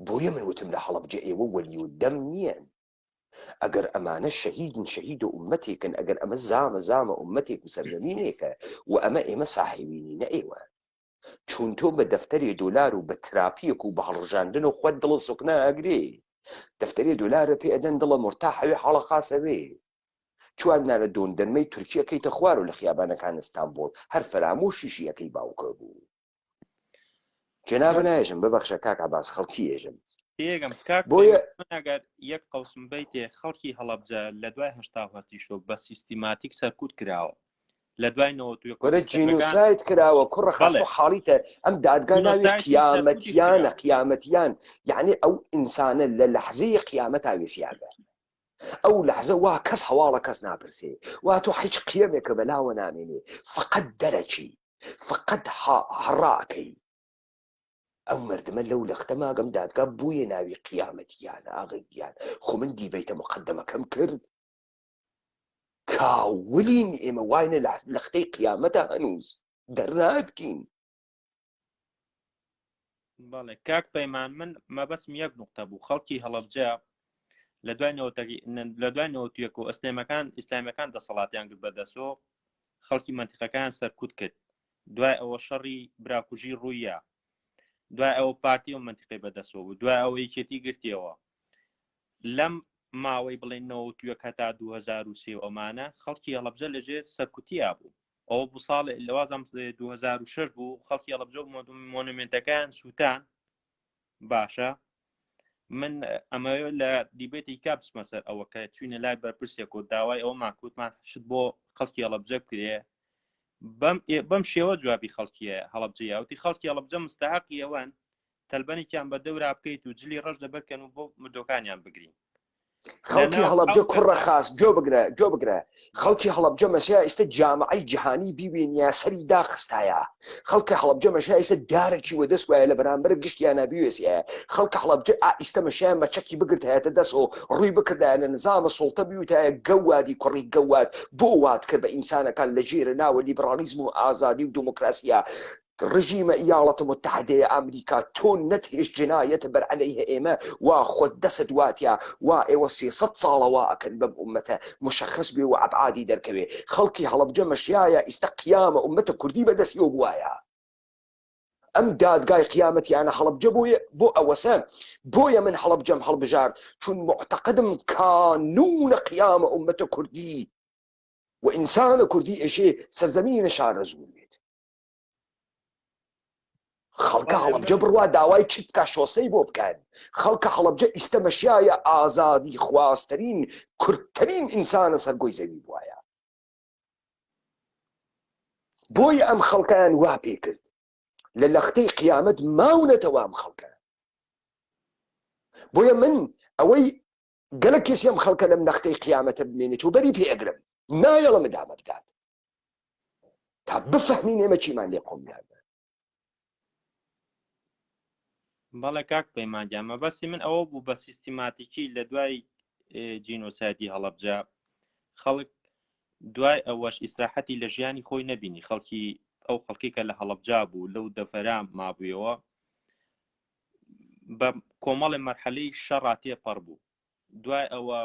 بۆیە من وتم لە هەڵەبجە ئێوە وەلی و دەم نییەن ئەگەر ئەمانە شەهیدن شەهید و ئومەتێکن ئەگەر ئەمە زامە ئومەتێک و سەرزەمینێکە و ئەمە ئێمە ساحیبینی نە ئێوە چون تۆ بە دەفتەرێ دۆلار و بە تراپیەک و بە هەڵڕژاندن و خۆت دڵ سوکنا ئەگرێ دەفتەرێ دۆلارە پێ ئەدەن دڵە مرتاحەوێ حاڵە خاسەوێ چواردانە دۆن دەرمەی تورکیەکەیتە خوار و لە خیابانەکان ئەستانبوڵ هەر فەرامۆشیشی ئەەکەی باوکە بوو جەنابە نایژم ببەخشە کاک عەباس خەڵکی ئێژم تێگەم بۆیە ئەگەر یەک قەوسم بیتێ خەڵکی هەڵەبجە لە دوای هەشتاهەتی شۆ بە سیستیماتیک سەرکوت کراوە لە دوای وەرە جینۆسایت کراوە کوڕە خەڵ حاڵیتە ئەم دادگا ناوی قیامەتیانە قیامەتیان یعنی ئەو ئینسانە لە لەحزەی قیامەت ئاوێسیانە ئەو لەحزە وا کەس هەواڵە کەس ناپرسێ وا تۆ هیچ قیامێکە بەلاوە نامێنێ فقط دەرەچی فقط هەڕاکەی ئەو مردمە لەو لەختە ماگەم دادگا بوویە ناوی قیامەتیانە ئاغەیان خۆ من دیبەیتە مقدمەکەم کرد کاولین ئێمە واینە لەختەی قیامەتە هەنووز دەرناتکین بەڵێ کاک پەیمان من مەبەسم یەک نوقتە بوو خەڵکی هەڵەبجە لە دوای نەوەتویەک و ئیسلامیەکان دەسەڵاتیان کرد بەدەسۆ خەڵکی مەنتیقەکان سەرکوت کرد دوای ئەوە شەڕی براکوژی ڕوویە دوای ئەوە پارتی و منتیقی بەدەستەوە بوو، دوای ئەوە یەکێتی گرتیەوە لەم ماوەی بڵێن 92 هەتا 2003 ئەمانە خەڵکی هەڵەبجە لەژێر سەرکوتیا بوو. ئەوە بوو ساڵ لەوازم 2006 بوو خەڵکی هەڵەبجە مۆنومنتەکان سووتان. باشە من ئەمە لە دیبێتی کابسمە سەر ئەوە کە چوینە لای بەرپرسێک و داوای ئەوە ماکووتمان شت بۆ خەڵکی هەڵەبجە بکرێ بەم شێوە جوابی خەڵکیە هەڵەبجەیە وتی خەڵکی هەڵەبجە مستحقی ئەوەن تەلبەنێکیان بە دەورا بکەیت و جلی ڕەش دەبەرکەن و بۆ مردۆکانیان بگرین. خەڵکی هەڵەبجە کوڕە خاس گوێ بگرە خەڵکی هەڵەبجە مەسیە ئێستا جامعەی جیهانی بیبینیا سەری داخستایە خەڵکی هەڵەبجە مەشە ئێستا دارێکی وەدەست وایە لە بەرامبەر گشتیان نابیوێسیە خەڵکی هەڵەبجە ئێستا مەشیان مەچەکی بگرت هەیەتە دەست و ڕووی بکردایە لە نظامە سوڵتە بیوتایە گەوادی کوڕی گەواد بۆ وات کرد بە ئینسانەکان لە ژێرە ناوە لیبرالیزم و ئازادی و دموکراسیە رژیمە ئیاڵەتە متحدەیە ئەمریکا تۆ نەتهێش جنایەتە بەر عەلەیهە ئێمە وا خۆت دەست دواتیا وا ئێوە 300 ساڵەوە ئەکەن بەم ئومەتە مشخص بێ و عەبعادی دەرکەوێ خەڵکی هەڵەبجە مەشیایە ئیستا قیامە ئومەتە کوردی بەدەستیەوە بوایە ئەم دادگای قیامەتیانە هەڵەبجە بۆ ئەوەسە بۆیە من هەڵەبجەم هەڵبژارد چون معتەقدم کانونە قیامە ئومەتە کوردی و ئینسانە کوردی ئێشێ سەرزەمینە شارەزوو بێت خەڵکە هەڵەبجە بڕوا داوای چ بکە شۆسەی بۆ بکەن خەڵکە هەڵەبجە ئیستە مەشیایە ئازادی خواستترین کورتترین ئینسانە سەرگۆی زەوی بوایە بۆیە ئەم خەڵکیان وا پێ کرد لە لەختەی قیامەت ماونەتەوە ئەم خەڵکە بۆیە من ئەوەی گەلە کێسی ئەم خەڵکە لەم لەختەی قیامەتە بمێنێت و بەری پێ ئەگرم نایەڵە مدامە بدات تا بفەهمین ئێمە چیمان لێ قۆمدان بەڵێ کاک پەیمانجامە بەسی من ئەوە بوو بە سیستیماتیکی لە دوای جینۆسایدی هەڵەبجە خەڵک دوای ئەوەش ئیسراحەتی لە ژیانی خۆی نەبینی خەڵکی ئەو خەڵکی کە لە هەڵەبجا بوو لەو دەفەرام مابوویەوە بە کۆمەڵی مەرحەلەی شەڕا تێپەڕ بوو دوای ئەوە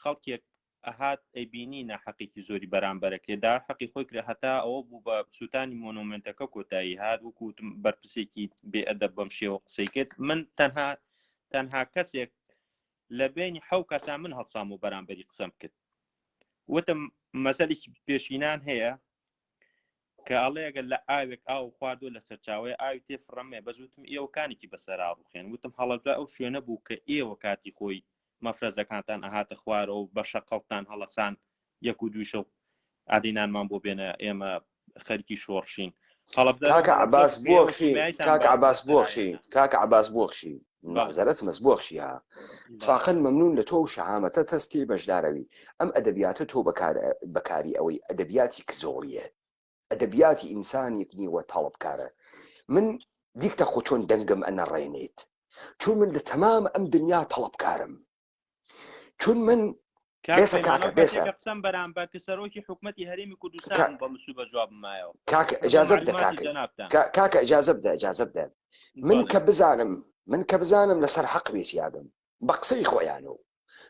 خەڵکێک ئەهات ئەیبینی ناحەقێکی زۆری بەرامبەرەکرێدا حەقی خۆی کرێ هەتا ئەوە بوو بە سووتانی مۆنومنتەکە کۆتایی هات وەکوتم بەرپرسێکی بێئەدەب بەم شێوە قسەی کرد من تەنها کەسێک لە بینی حەو کەسان من هەڵسام و بەرامبەری قسەم کرد وتم مەسەلێکی پێشینان هەیە کە ئەڵەیەگە لە ئاوێک ئاو خواردۆ لە سەرچاوی ئاوی تێفڕەمێ بەزوتم ئێوەکانێکی بەسەرا ڕوخێن وتم هەڵەبجا ئەو شوێنە بوو کە ئێوە کاتی خۆی مەفرەزەکانتان ئەهاتە خوارەوە و بە شەقەڵتان هەڵەسان یەک و دوو شەو ئادینانمان بۆ بێنە ئێمە خەریکی شۆڕشین کاکە عەباس بۆخشی مەعزەرەت مەزبۆخشی ها اتفاقاً مەمنون لە تۆ و شەهامەتە تەستی بەشداروی ئەم ئەدەبیاتە تۆ بەکاری ئەوەی ئەدەبیاتی کزۆڵیە ئەدەبیاتی ئینسانێک نیوە تەڵبکارە من دیکتە خۆ چۆن دەنگم ئەنەڕێنێت چون من لە تەمام ئەم دنیا تەڵبکارم چون من قسم بەرامبەر کە سەرۆکی حکومەتی هەرێمی کوردستان بە مسوبە جواب مایەوە کاکە ئەجازە بدە کاکە ئەجازە بدە من کە بزانم لەسەر حەق وێسیادم بە قسەی خۆیانەوە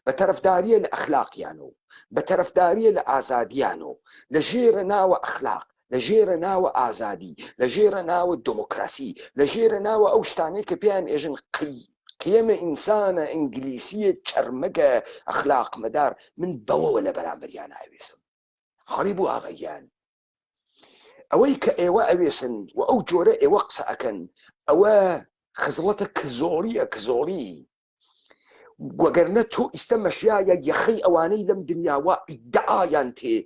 بە تەرەفداریە لە ئەخلاقیانەوە بە تەرەفداریە لە ئازادیانەوە لە ژێرە ناوە ئەخلاق لە ژێرە ناوە ئازادی لە ژێرە ناوە دموکراسی لە ژێرە ناوە ئەو شتانەی کە پێیان ئێژن قیمە ئینسانە ئینگلیسیە چەرمەگە ئەخلاق مەدار من بەوەوە لە بەرامبەریان ئاوێسم هەڵی بوو ئاغەیان ئەوەی کە ئێوە ئەوێسن و ئەو جۆرە ئێوە قسە ئەکەن ئەوە خزڵەتە کزۆڵی وەگەرنە تۆ ئیستە مەشیایە یەخەی ئەوانەی لەم دنیاوە ئیدعایان تێ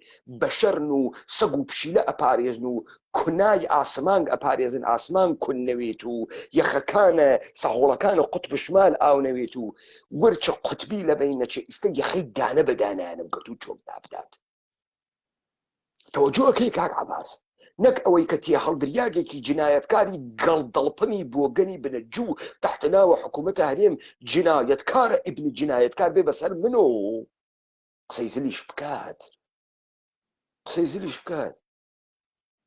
بەشەرن و سەگ و پشیلە ئەپارێزن و کونای ئاسمان ئەپارێزن ئاسمان کون نەوێت و یەخەکانە سەهۆڵەکانە قوتب شمال ئاو نەوێت و وەرچە قوتبی لەبەینەچێ ئیستە یەخەی دانە بەدانیانم گرت و چۆک دابدات تەوەجۆکەی کاک عەباس نەک ئەوەی کە تێ هەڵدریاگێکی جنایەتکاری گەڵدەڵپنی بۆگەنی بنەجوو تەحتەناوە حکوومەتە هەرێم جنایەتکارە ئیبنی جنایەتکار بێ بەسەر منۆ قسەی زلیش بکات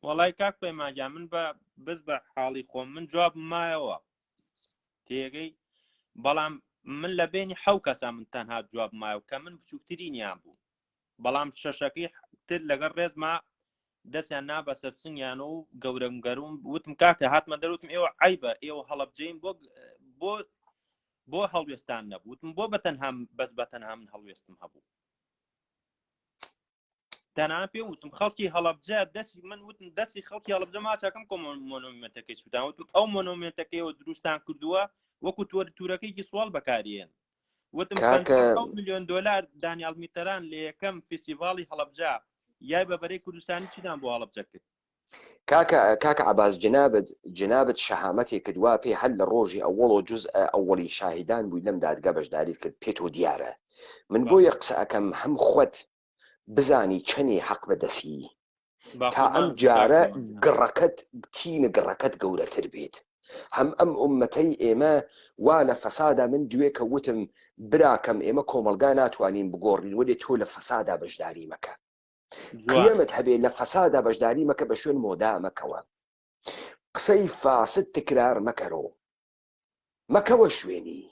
وەڵای کاک پەیمانجان من بەس بە حاڵی خۆم من جواب مایەوە تێگەی بەڵام من لە بینی حەو کەسان من تەنها جواب مایەوە کە من بچووکترینیان بوو بەڵام شەشەکەی تر لەگەڵ ڕێزما دەستیان نابە سەر سنگیانە و گەورەم گەروم وتم کاکە هاتمە دەروتم ئێوە عیبە ئێوە هەڵەبجەین بۆ هەڵوێستان نەبوو وتم بۆ بەتەنها بەس بەتەنها من هەڵوێستم هەبوو تەنانەت پێ وتم خەڵکی هەڵەبجە دەستی من وتم دەستی خەڵکی هەڵەبجە ماچەکەم کۆ مۆنۆمنتەکەی سووتان وتم ئەو مۆنۆمنتەکەیەوە دروستان کردووە وەکو تورەکەیکی سوال بەکارێن وتم 50 ملیۆن دۆلار دانیال میتەران لە یەکەم فستیڤاڵی هەڵەبجە یای بەبەرەی کوردستانی چیدان بۆ هەڵەبجە کرد کاکە عەباس جنابەت شەهامەتێک کردوا پێ هەر لە ڕۆژی ئەوڵ و جوز ئەوڵی شاهیدان بووی لەم دادگا بەشداریت کرد پێت و دیارە من بۆ یە قسە ئەەکەم هەم خۆت بزانی چەنێ حەق بەدەسی تا ئەم جارە گڕەکەت تینە گڕەکەت گەورەتر بێت هەم ئەم ئومەتەی ئێمە وا لە فەسادا من دوێکە وتم براکەم ئێمە کۆمەلگا ناتوانین بگۆڕین وەدێ تۆ لە فەسادا بەشداری مەکە قیامەت هەبێ لە فەسادا بەشداری مەکە بە شوێن مۆدا مەکەوە قسەی فاسد تکرار مەکەرۆ مەکەوە شوێنی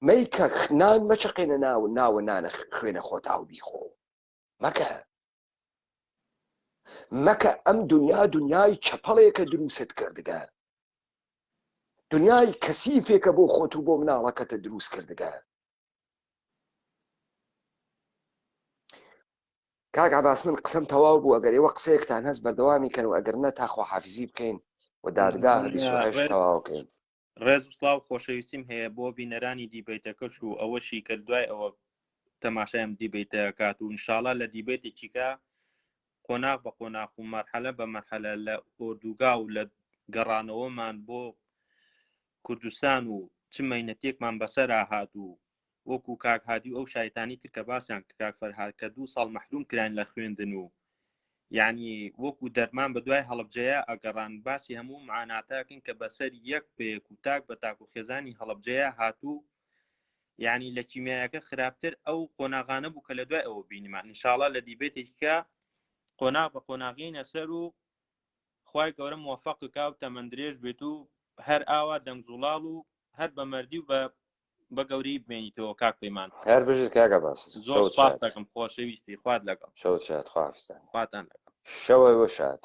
مەیکە نان مەچەقێنە ناوە نانە خوێنە خۆتاو بیخۆ مەکە ئەم دنیای چەپەڵێکە دروست کردگە دنیای کەسیفێکە بۆ خۆت و بۆ مناڵەکەتە دروست کردگە کاک عەباس من قسەم تەواو بوو ئەگەر ئێوە قسەیەکتان هەست بەردەوامی کەن و ئەگەر نە تا خواحافیزی بکەین و دادگا 28 تەواوکەین ڕێز و سڵاو خۆشەویستیم هەیە بۆ بینەرانی دیبیتەکەش و ئەوەشی کە دوای ئەوە تەماشایم دیبیتە کات و ئینشاڵڵا لە دیبێتێکیکە قۆناغ بە قۆناغ و مەرحەلە بە مەرحەلە لە ئۆردوگا و لە گەڕانەوەمان بۆ کوردستان و چ مەینەتێکمان بەسەرا هات و وەکو کاک هادی و ئەو شایتانی تر کە باسییان کاک فەرهاد کە 2 ساڵ مەحروم کران لە خوێندن و یعنی وەکو دەرمان بە دوای هەڵەبجەیە ئەگەڕان باسی هەموو معاناتەکەن کە بەسەر یەک پێک و تاک بە تاک و خێزانی هەڵەبجەیە هاتوو یعنی لە کیمیایەکە خراپتر ئەو قۆناغانە بوو کە لە دوای ئەوە بینیمان ئینشاڵڵا لە دیبێتێککە قۆناغ بە قۆناغینە سەر و خوای گەورە موفەقکا و تەمەندرێژ بێت و هەر ئاوا دەنگزوڵاڵ و هەر بە مەردی و بە گەوری بمێنیتەوە کاک پەیمان هەر بژێت کاکە باس زۆر سپاس دەکەم خۆشەویستی خوات لەگەڵ شەوت شاد خواحافیزتان خواتان لەگەڵ شەوە بۆ شاد